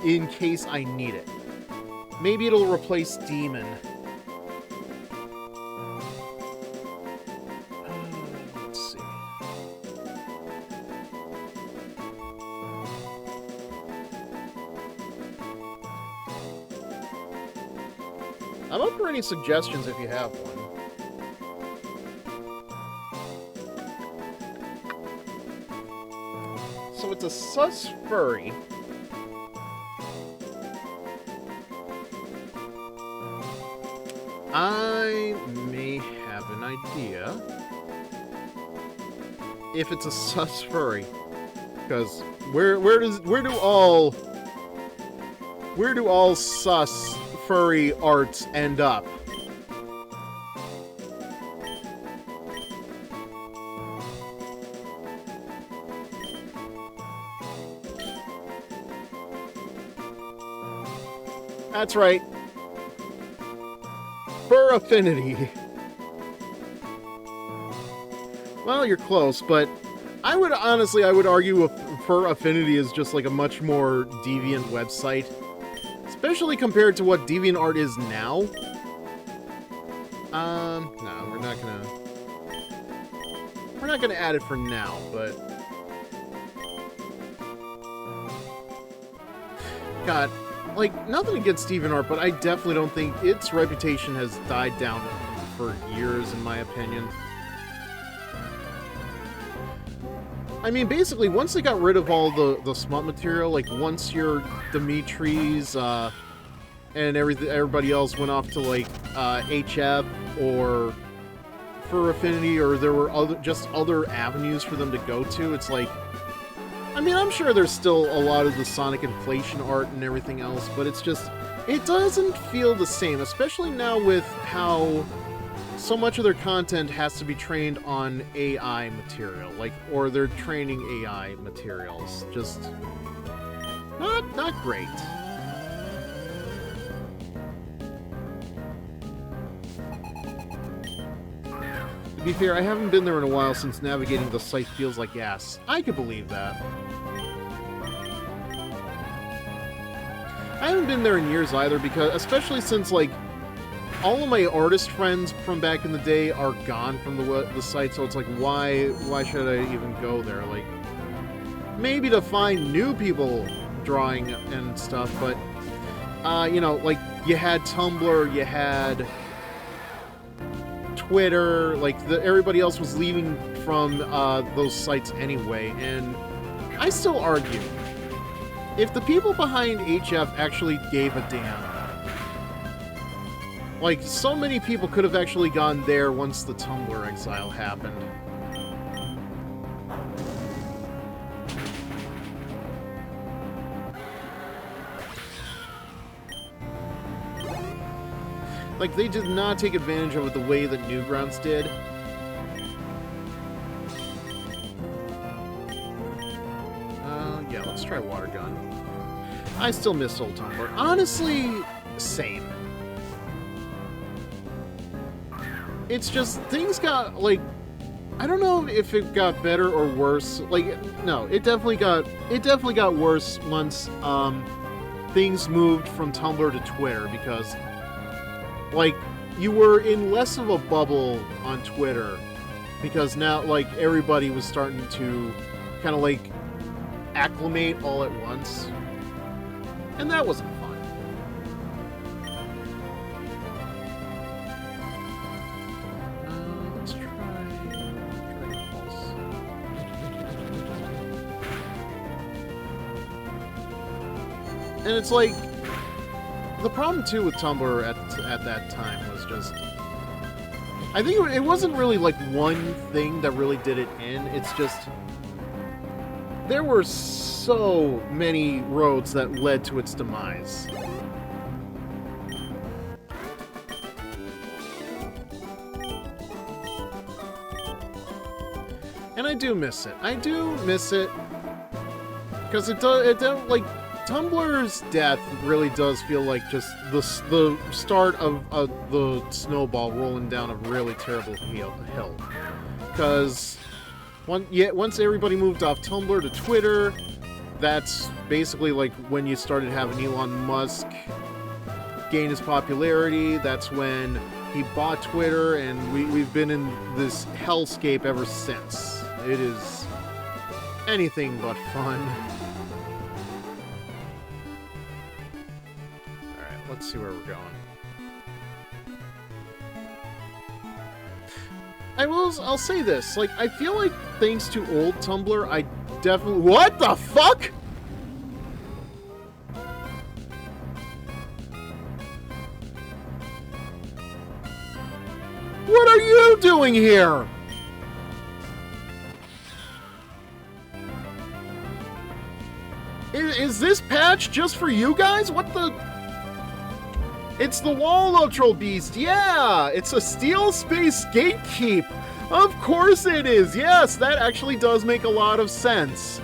in case I need it. Maybe it'll replace Demon. I'm up for any suggestions if you have one. So it's a sus furry. I may have an idea if it's a sus furry, because where do all sus furry arts end up? That's right. Fur affinity. Well, you're close, but I would argue Fur Affinity is just like a much more deviant website. Especially compared to what DeviantArt is now. No, we're not gonna add it for now, but... God, like, nothing against DeviantArt, but I definitely don't think its reputation has died down for years, in my opinion. I mean, basically, once they got rid of all the smut material, like, once your Dimitri's, and everybody else went off to, like, HF, or Fur Affinity, or there were other avenues for them to go to, it's like... I mean, I'm sure there's still a lot of the Sonic Inflation art and everything else, but it's just... It doesn't feel the same, especially now with how... so much of their content has to be trained on AI material, like, or they're training AI materials. Just not great. To be fair, I haven't been there in a while since navigating the site feels like ass. I could believe that. I haven't been there in years either, because especially since, like, all of my artist friends from back in the day are gone from the site, so it's like, why should I even go there? Like, maybe to find new people drawing and stuff, but, you know, like, you had Tumblr, you had Twitter, like, everybody else was leaving from those sites anyway, and I still argue, if the people behind HF actually gave a damn, like, so many people could have actually gone there once the Tumblr exile happened. Like, they did not take advantage of it the way that Newgrounds did. I still miss old Tumblr. Honestly, same. It's just, things got, like, I don't know if it got better or worse. Like, no, it definitely got worse once, things moved from Tumblr to Twitter, because, like, you were in less of a bubble on Twitter, because now, like, everybody was starting to kind of, like, acclimate all at once, and that wasn't fun. Let's try Pulse. And it's like, the problem too with Tumblr at that time was just, I think it wasn't really like one thing that really did it in. It's just, there were so many roads that led to its demise. And I do miss it. I do miss it because it does, like, Tumblr's death really does feel like just the start of the snowball rolling down a really terrible hill. Because once everybody moved off Tumblr to Twitter, that's basically like when you started having Elon Musk gain his popularity. That's when he bought Twitter, and we've been in this hellscape ever since. It is anything but fun. Let's see where we're going. I'll say this, like, I feel like thanks to old Tumblr, I definitely— what the fuck?! What are you doing here?! Is this patch just for you guys? What the— it's the Wall Troll Beast, yeah! It's a Steel Space Gatekeep! Of course it is! Yes, that actually does make a lot of sense.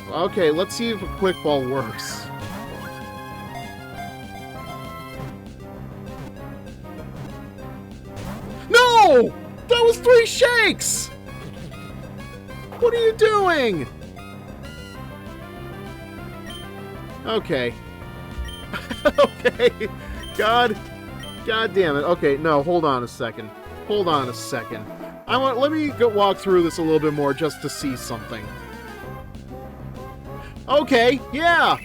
Okay, let's see if a Quick Ball works. No! That was 3 shakes! What are you doing? Okay. Okay. God damn it. Okay, no, hold on a second. Hold on a second. Let me go walk through this a little bit more just to see something. Okay, yeah.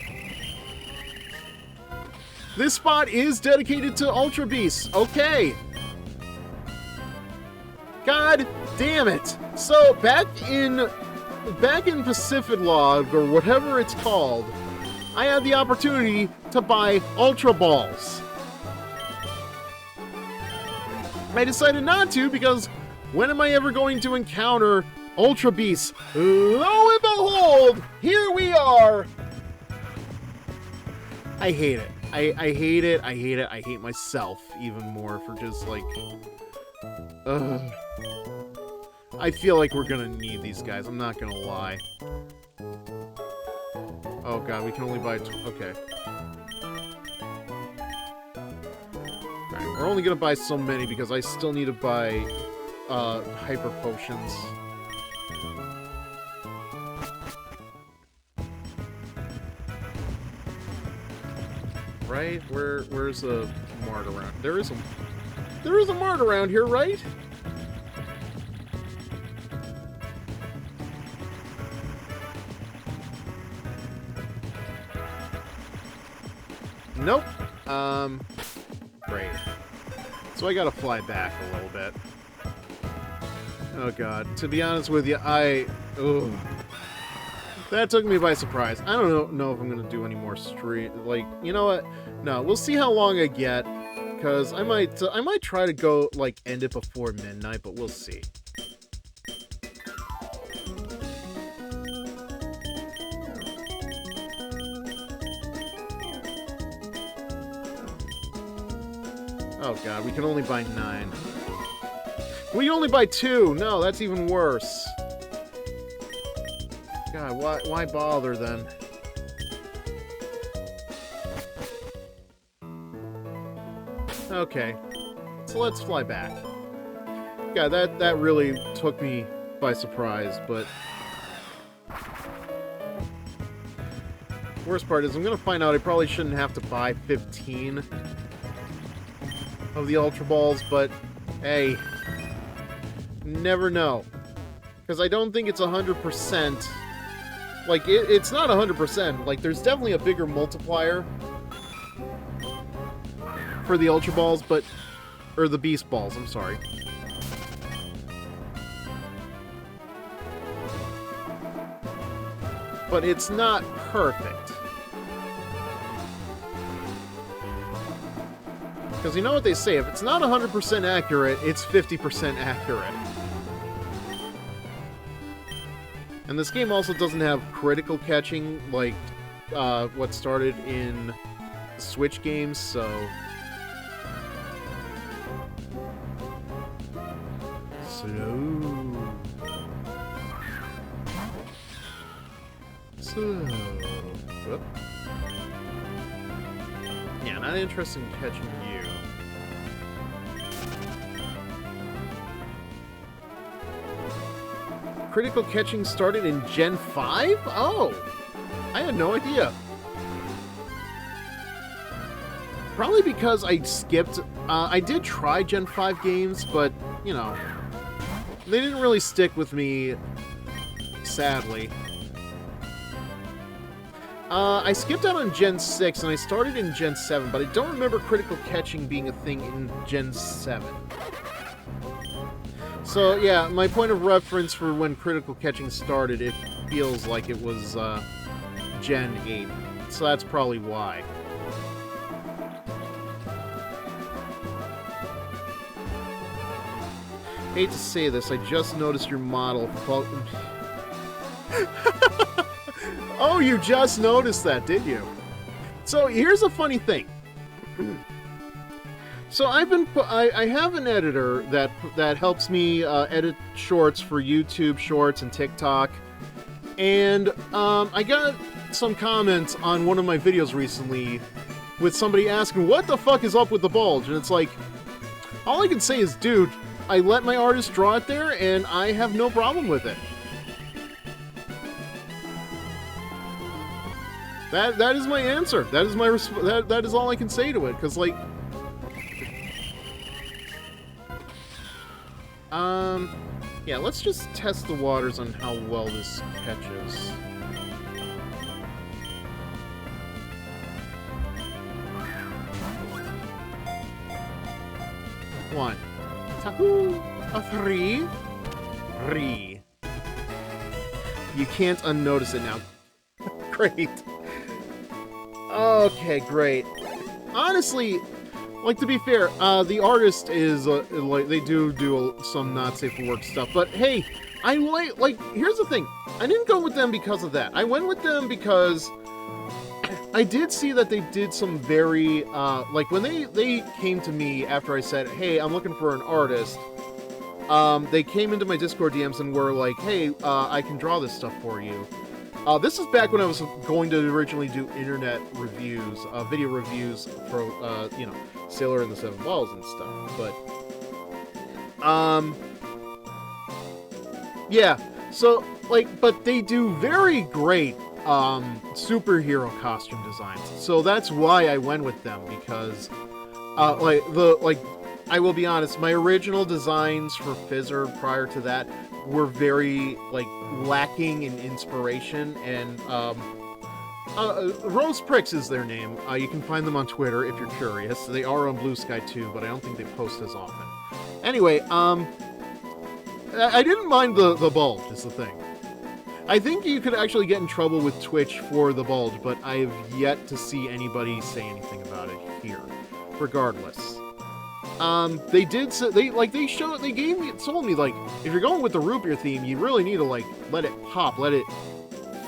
This spot is dedicated to Ultra Beasts. Okay. God damn it. So, back in Pacific Log, or whatever it's called, I had the opportunity to buy Ultra Balls. I decided not to because when am I ever going to encounter Ultra Beasts? Lo and behold, here we are! I hate it. I hate it. I hate it. I hate myself even more for just like... ugh. I feel like we're gonna need these guys. I'm not gonna lie. Oh god, we can only buy... okay. Alright, we're only gonna buy so many because I still need to buy, hyper potions. Right? Where's a mart around? There is a mart around here, right? Nope. Great. So I gotta fly back a little bit. Oh god. To be honest with you, ugh. That took me by surprise. I don't know if I'm gonna do any more like, you know what? No, we'll see how long I get. Because I might try to go, like, end it before midnight, but we'll see. Oh god, we can only buy 9. We can only buy 2! No, that's even worse. God, why bother then? Okay, so let's fly back. Yeah, that really took me by surprise, but... Worst part is I'm gonna find out I probably shouldn't have to buy 15 of the Ultra Balls, but hey, never know. Because I don't think it's 100%. Like, it's not 100%. Like, there's definitely a bigger multiplier for the Ultra Balls, but... Or the Beast Balls, I'm sorry. But it's not perfect. Because you know what they say, if it's not 100% accurate, it's 50% accurate. And this game also doesn't have critical catching, like what started in Switch games, so... Whoop. Yeah, not interested in catching you. Critical catching started in Gen 5? Oh! I had no idea. Probably because I skipped... I did try Gen 5 games, but, you know... They didn't really stick with me, sadly. I skipped out on Gen 6, and I started in Gen 7, but I don't remember critical catching being a thing in Gen 7. So, yeah, my point of reference for when critical catching started, it feels like it was, Gen 8. So that's probably why. Hate to say this, I just noticed your model... Oh, you just noticed that, did you? So, here's a funny thing. So, I have an editor that helps me edit shorts for YouTube Shorts and TikTok. And I got some comments on one of my videos recently with somebody asking, what the fuck is up with the bulge? And it's like, all I can say is, dude, I let my artist draw it there, and I have no problem with it. That is my answer. That is my that is all I can say to it. Cause like, yeah. Let's just test the waters on how well this catches. One, two, a three. You can't unnotice it now. Great. Okay, great. Honestly, like, to be fair, the artist is, like, they do some not safe for work stuff, but hey, I like, here's the thing, I didn't go with them because of that. I went with them because I did see that they did some very, like, when they came to me after I said, hey, I'm looking for an artist, they came into my Discord DMs and were like, hey, I can draw this stuff for you. This is back when I was going to originally do internet reviews, video reviews for, you know, Sailor and the Seven Balls and stuff, but, yeah, so, like, but they do very great, superhero costume designs, so that's why I went with them, because, I will be honest, my original designs for Fizzer prior to that were very, like, lacking in inspiration, and, RosePrix is their name. You can find them on Twitter if you're curious. They are on Blue Sky too, but I don't think they post as often. Anyway, I didn't mind the bulge, is the thing. I think you could actually get in trouble with Twitch for the bulge, but I have yet to see anybody say anything about it here. Regardless. They did, they told me, like, if you're going with the root beer theme, you really need to, like, let it pop, let it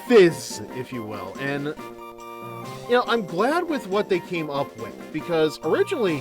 fizz, if you will, and, you know, I'm glad with what they came up with, because originally,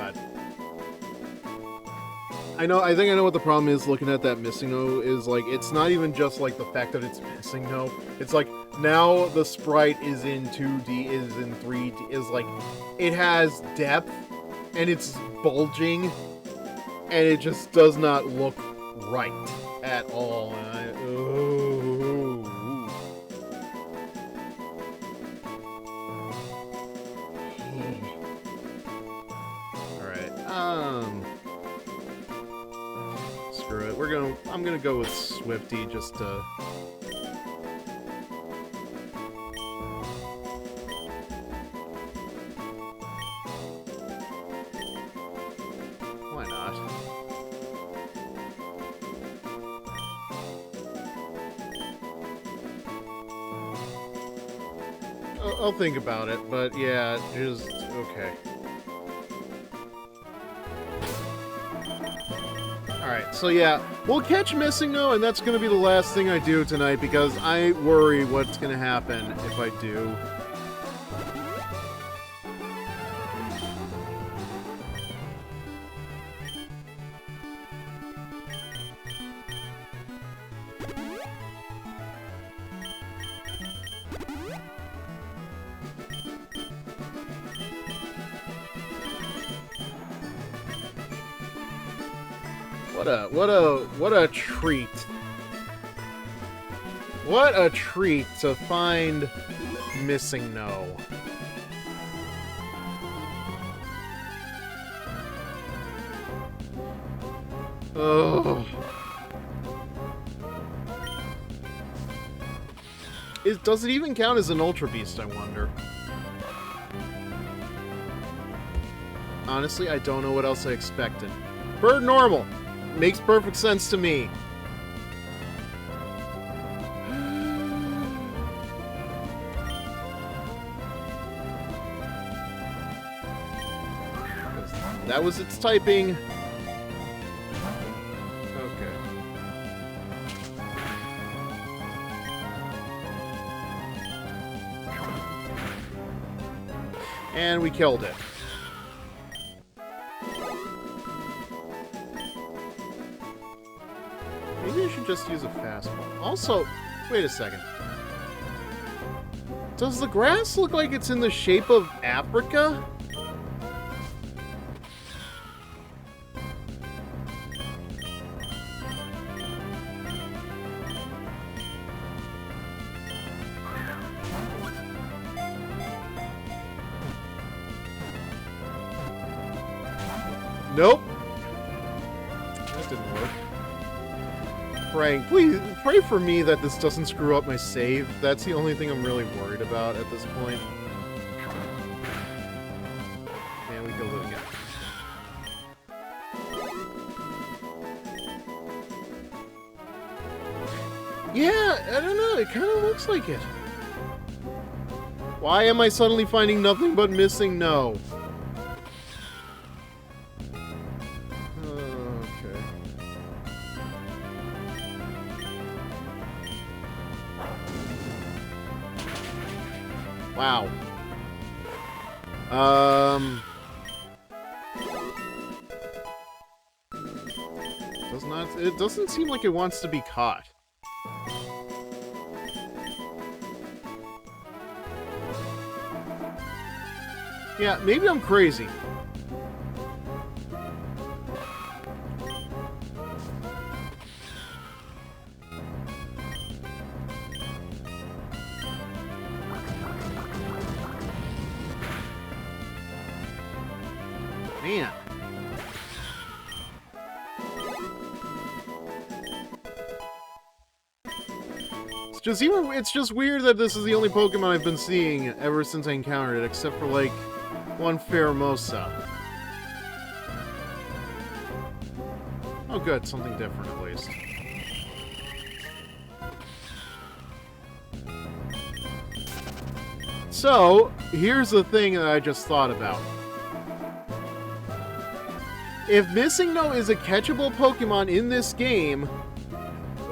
god. I think I know what the problem is looking at that missing no is, like, it's not even just, like, the fact that it's missing no. It's like, now the sprite is in 2D, is in 3D, is like, it has depth, and it's bulging, and it just does not look right at all. And Alright, screw it. I'm gonna go with Swifty just to... Why not? I'll think about it, but yeah, just... okay. Alright, so yeah, we'll catch Missing No, and that's going to be the last thing I do tonight, because I worry what's going to happen if I do. What a treat. What a treat to find Missing No. Oh. Does it even count as an Ultra Beast, I wonder? Honestly, I don't know what else I expected. Bird normal. Makes perfect sense to me. That was its typing. Okay. And we killed it. Maybe I should just use a fastball. Also, wait a second. Does the grass look like it's in the shape of Africa? Nope. That didn't work. Praying. Please, pray for me that this doesn't screw up my save. That's the only thing I'm really worried about at this point. And we killed it again. Yeah, I don't know. It kind of looks like it. Why am I suddenly finding nothing but Missing No? Wow. It doesn't seem like it wants to be caught. Yeah, maybe I'm crazy. Man. It's just weird that this is the only Pokemon I've been seeing ever since I encountered it, except for, like, one Pheromosa. Oh good, something different at least. So, here's the thing that I just thought about. If Missing No is a catchable Pokemon in this game...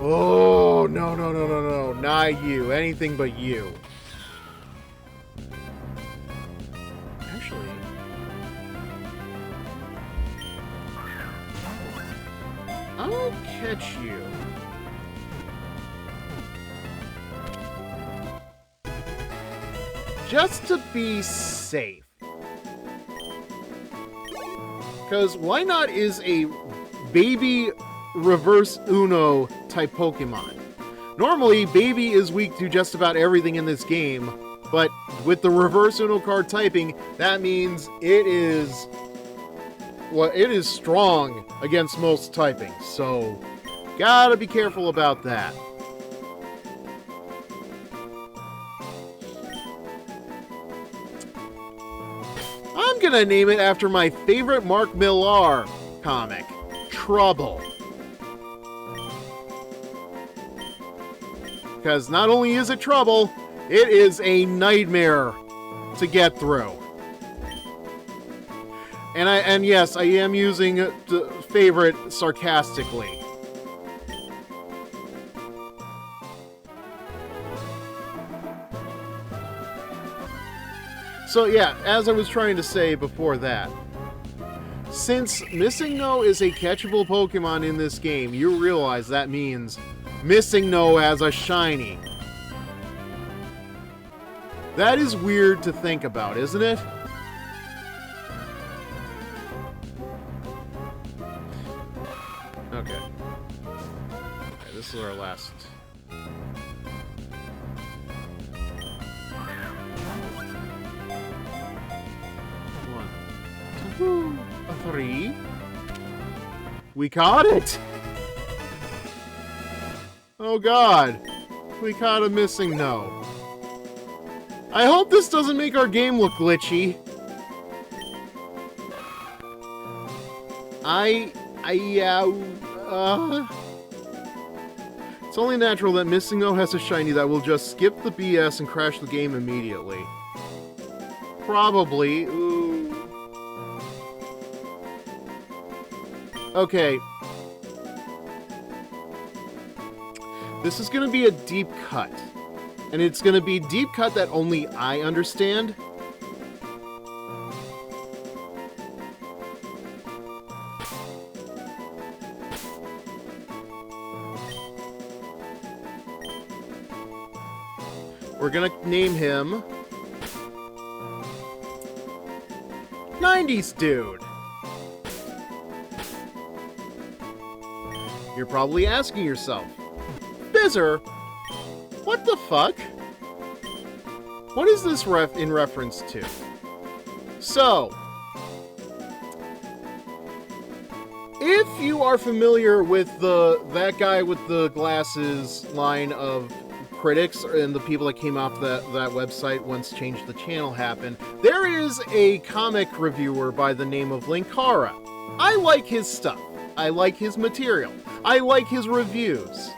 Oh, no, no, no, no, no. Not you. Anything but you. Actually... I'll catch you. Just to be safe. Because why not is a baby reverse Uno type Pokemon. Normally, baby is weak to just about everything in this game, but with the reverse Uno card typing, that means it is... well, it is strong against most typing, so gotta be careful about that. I'm gonna name it after my favorite Mark Millar comic, Trouble. Because not only is it trouble, it is a nightmare to get through. And yes, I am using the favorite sarcastically. So yeah, as I was trying to say before that, since Missing No is a catchable Pokemon in this game, you realize that means Missing No as a shiny. That is weird to think about, isn't it? Okay. Okay, this is our last. One, two, three. We caught it! Oh god. We caught a Missing No. I hope this doesn't make our game look glitchy. It's only natural that Missing No has a shiny that will just skip the BS and crash the game immediately. Probably. Ooh. Okay. This is gonna be a deep cut. And it's gonna be a deep cut that only I understand. We're gonna name him 90s Dude. You're probably asking yourself, Fizzer, what the fuck? What is this in reference to? So, if you are familiar with that guy with the glasses line of critics and the people that came off that website once Change the Channel happened, there is a comic reviewer by the name of Linkara. I like his stuff. I like his material. I like his reviews.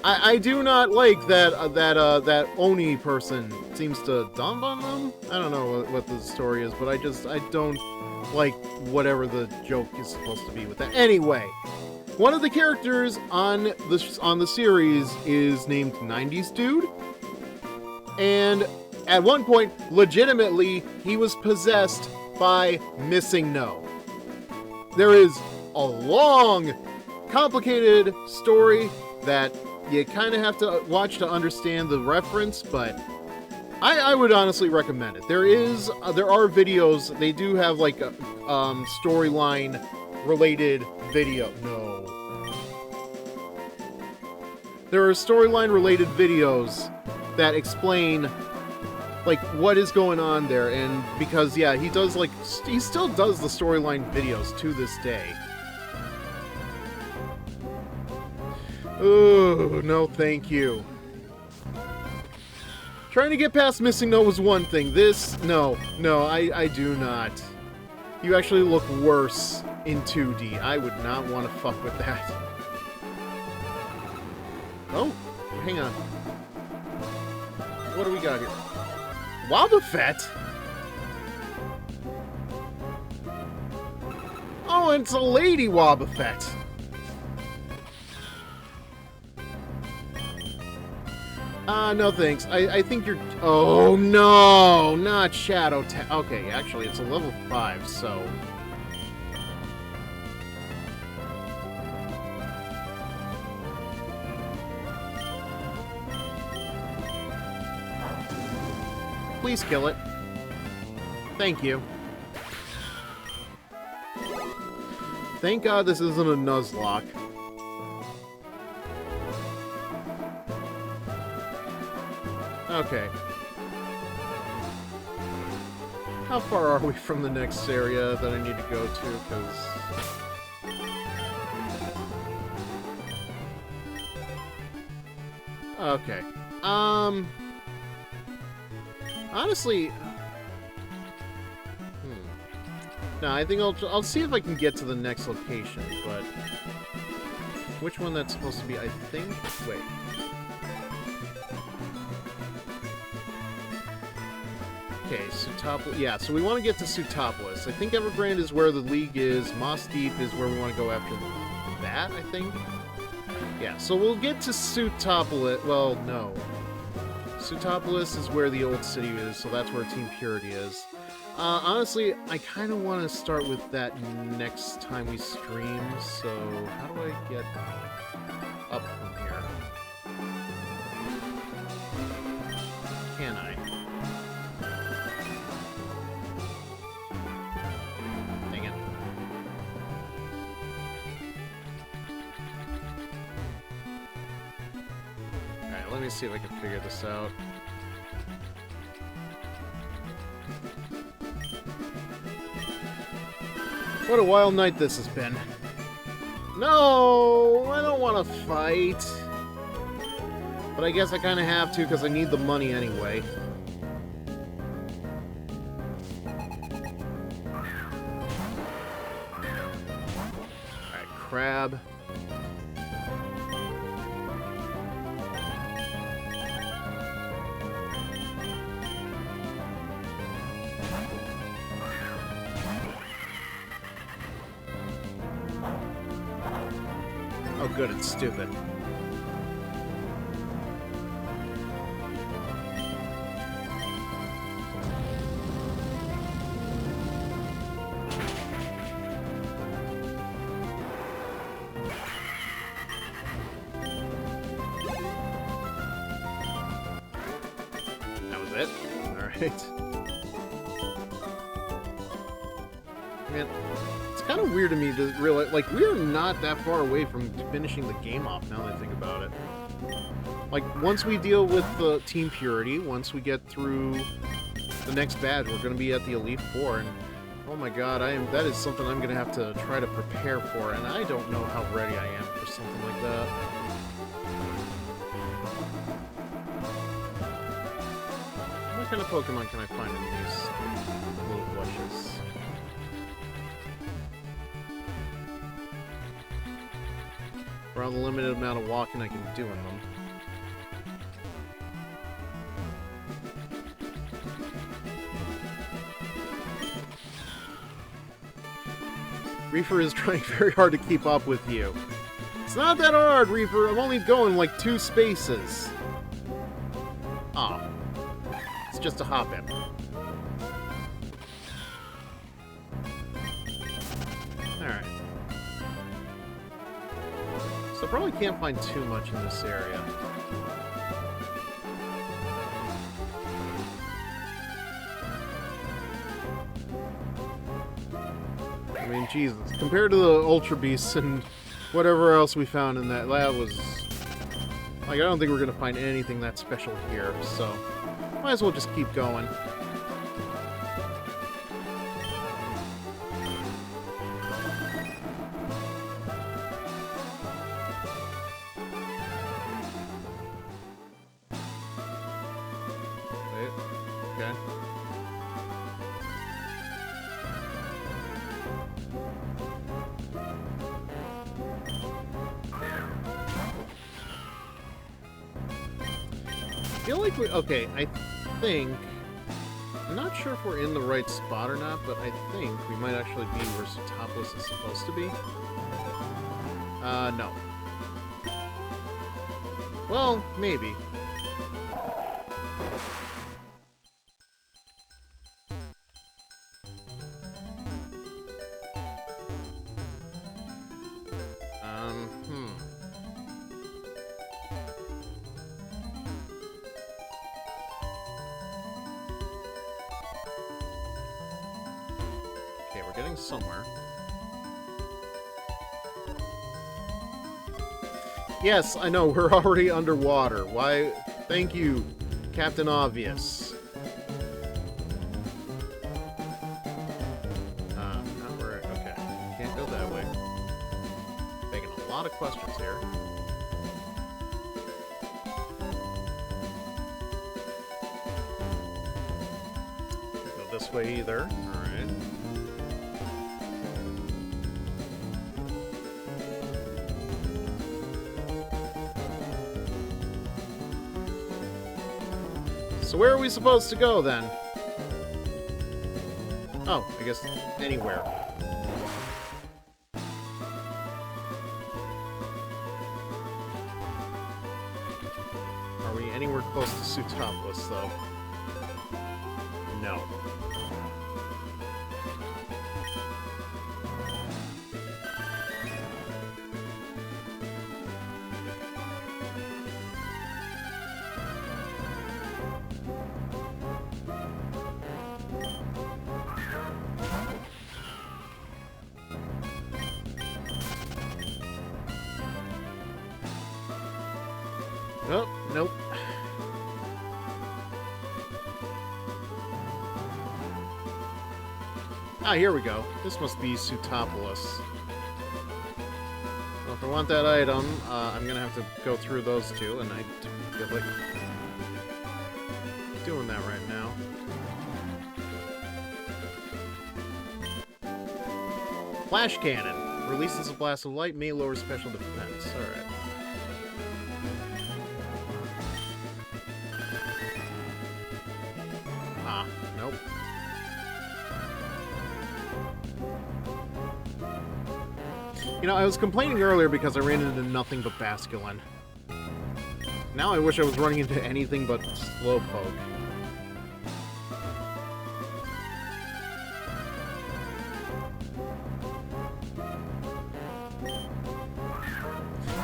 I do not like that Oni person seems to dump on them. I don't know what the story is, but I don't like whatever the joke is supposed to be with that. Anyway, one of the characters on the series is named 90s Dude, and at one point, legitimately, he was possessed by Missing No. There is a long, complicated story that you kind of have to watch to understand the reference, but I would honestly recommend it. There are videos. They do have like a storyline related video. No. There are storyline related videos that explain like what is going on there, and because yeah, he still does the storyline videos to this day. Oh, no thank you. Trying to get past Missing No was one thing. This, no, I do not. You actually look worse in 2D. I would not want to fuck with that. Oh, hang on. What do we got here? Wobbuffet? Oh, it's a lady Wobbuffet. No thanks. I think you're... Oh, no! Not Shadow Okay, actually, it's a level 5, so... Please kill it. Thank you. Thank God this isn't a Nuzlocke. Okay. How far are we from the next area that I need to go to? Because... Okay. Honestly... No, I think I'll see if I can get to the next location, but... Which one that's supposed to be, I think? Wait. Okay, Sutopolis. Yeah, so we want to get to Sutopolis. I think Evergrande is where the League is. Moss Deep is where we want to go after that, I think. Yeah, so we'll get to Sutopolis. Well, no. Sutopolis is where the old city is, so that's where Team Purity is. Honestly, I kind of want to start with that next time we stream, so how do I get up from here? Can I? Dang it. Alright, let me see if I can figure this out. What a wild night this has been. No, I don't want to fight. But I guess I kind of have to because I need the money anyway. Alright, crab. Oh good, it's stupid. That was it? Alright. Man, it's kind of weird to me to realize, like, we're not that far away from finishing the game off now that I think about it. Like, once we deal with the Team Purity, once we get through the next badge, we're going to be at the Elite Four, and oh my god, that is something I'm going to have to try to prepare for, and I don't know how ready I am for something like that. What kind of Pokemon can I find in these little bushes? For all the limited amount of walking I can do in them. Reaper is trying very hard to keep up with you. It's not that hard, Reaper. I'm only going like 2 spaces. Oh. It's just a hop-in. Alright. So I probably can't find too much in this area. I mean, Jesus. Compared to the Ultra Beasts and whatever else we found in that was... Like, I don't think we're going to find anything that special here, so... Might as well just keep going. Okay. I feel like okay, I think... I'm not sure if we're in the right spot or not, but I think we might actually be where Sutopolis is supposed to be. No. Well, maybe. getting somewhere. Yes, I know, we're already underwater. Why? Thank you, Captain Obvious. Not where... Okay, can't go that way. Making a lot of questions here. Go this way either. Alright. So where are we supposed to go, then? Oh, I guess anywhere. Are we anywhere close to Sutopolis, though? No. Oh, nope. Ah, here we go. This must be Sutopolis. Well, if I want that item, I'm gonna have to go through those two, and I feel like doing that right now. Flash Cannon. Releases a blast of light, may lower special defense. Alright. Ah, nope. You know, I was complaining earlier because I ran into nothing but Basculin. Now I wish I was running into anything but Slowpoke.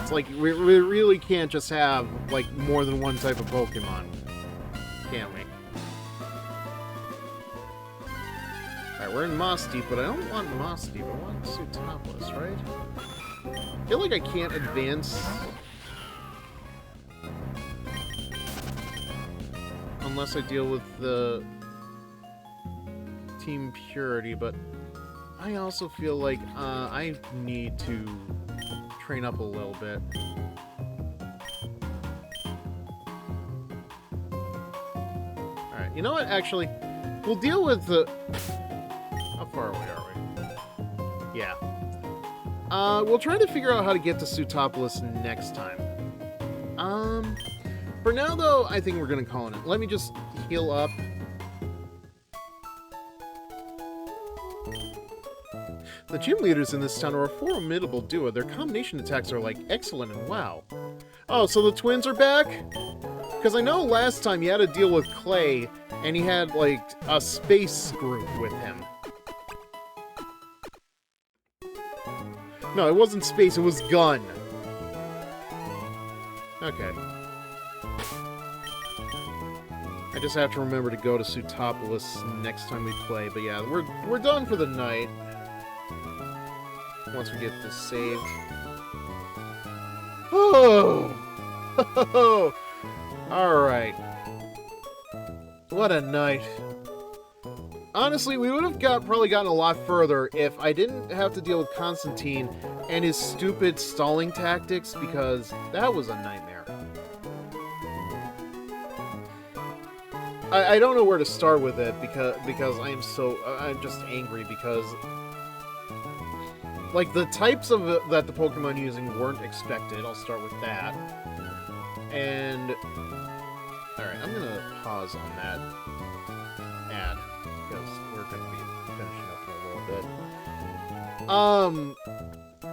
It's like, we really can't just have, like, more than one type of Pokemon. Can we? Alright, we're in Moss Deep, but I don't want Moss Deep. I want Sutopolis, right? I feel like I can't advance unless I deal with the Team Purity, but I also feel like I need to train up a little bit. Alright, you know what? Actually, we'll deal with the... How far away are we? Yeah. We'll try to figure out how to get to Sutopolis next time. For now, though, I think we're gonna call it. Let me just heal up. The gym leaders in this town are a formidable duo. Their combination attacks are, like, excellent and wow. Oh, so the twins are back? Because I know last time he had to deal with Clay, and he had, like, a space group with him. No, it wasn't space, it was gun. Okay. I just have to remember to go to Sutopolis next time we play, but yeah, we're done for the night. Once we get this saved. Oh! Alright. What a night. Honestly, we would have probably gotten a lot further if I didn't have to deal with Constantine and his stupid stalling tactics, because that was a nightmare. I don't know where to start with it because I'm just angry because, like, the types of that the Pokemon using weren't expected. I'll start with that. And alright, I'm gonna pause on that ad because we're gonna be finishing up in a little bit.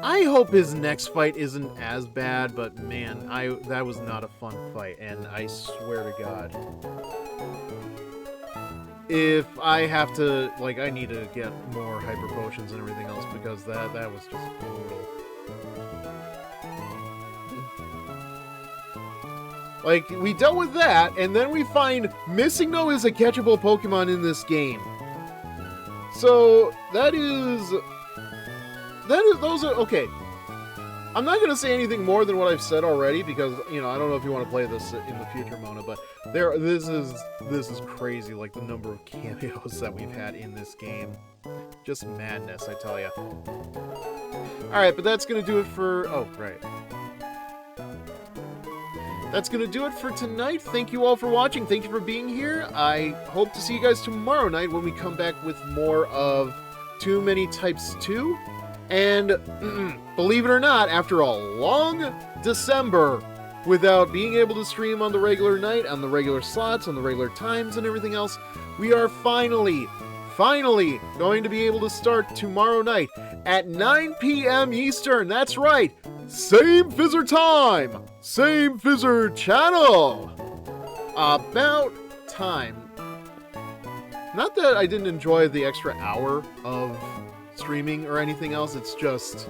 I hope his next fight isn't as bad, but man, that was not a fun fight, and I swear to God, if I have to, like, I need to get more Hyper Potions and everything else, because that was just brutal. Like, we dealt with that, and then we find Missing No is a catchable Pokemon in this game. So those are okay. I'm not gonna say anything more than what I've said already because I don't know if you want to play this in the future, Mona, but this is crazy. Like the number of cameos that we've had in this game, just madness, I tell you. All right, but that's gonna do it for. Oh, right. That's going to do it for tonight. Thank you all for watching. Thank you for being here. I hope to see you guys tomorrow night when we come back with more of Too Many Types 2. And believe it or not, after a long December without being able to stream on the regular night, on the regular slots, on the regular times and everything else, we are finally going to be able to start tomorrow night at 9 p.m. Eastern. That's right. Same Fizzer time, same Fizzer channel. About time. Not that I didn't enjoy the extra hour of streaming or anything else, it's just...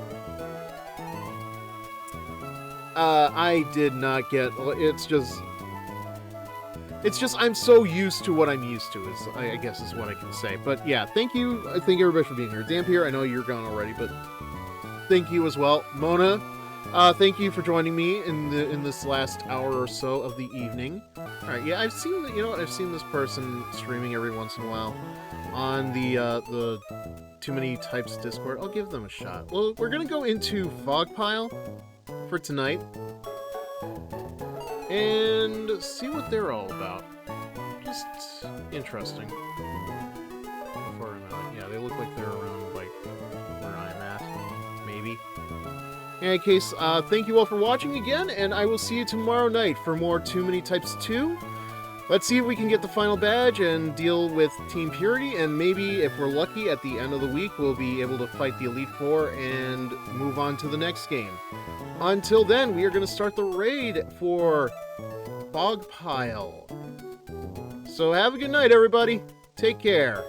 I did not get... It's just I'm so used to what I'm used to, I guess is what I can say. But yeah, thank you. I thank everybody for being here. Dampier, I know you're gone already, but thank you as well. Mona, thank you for joining me in this last hour or so of the evening. All right, yeah, I've seen I've seen this person streaming every once in a while on the Too Many Types Discord. I'll give them a shot. Well, we're gonna go into Fogpile for tonight and see what they're all about. Just interesting. For a minute, yeah, they look like they're around like where I'm at, maybe. In any case, thank you all for watching again, and I will see you tomorrow night for more Too Many Types 2. Let's see if we can get the final badge and deal with Team Purity, and maybe, if we're lucky, at the end of the week, we'll be able to fight the Elite Four and move on to the next game. Until then, we are going to start the raid for Fogpile. So have a good night, everybody. Take care.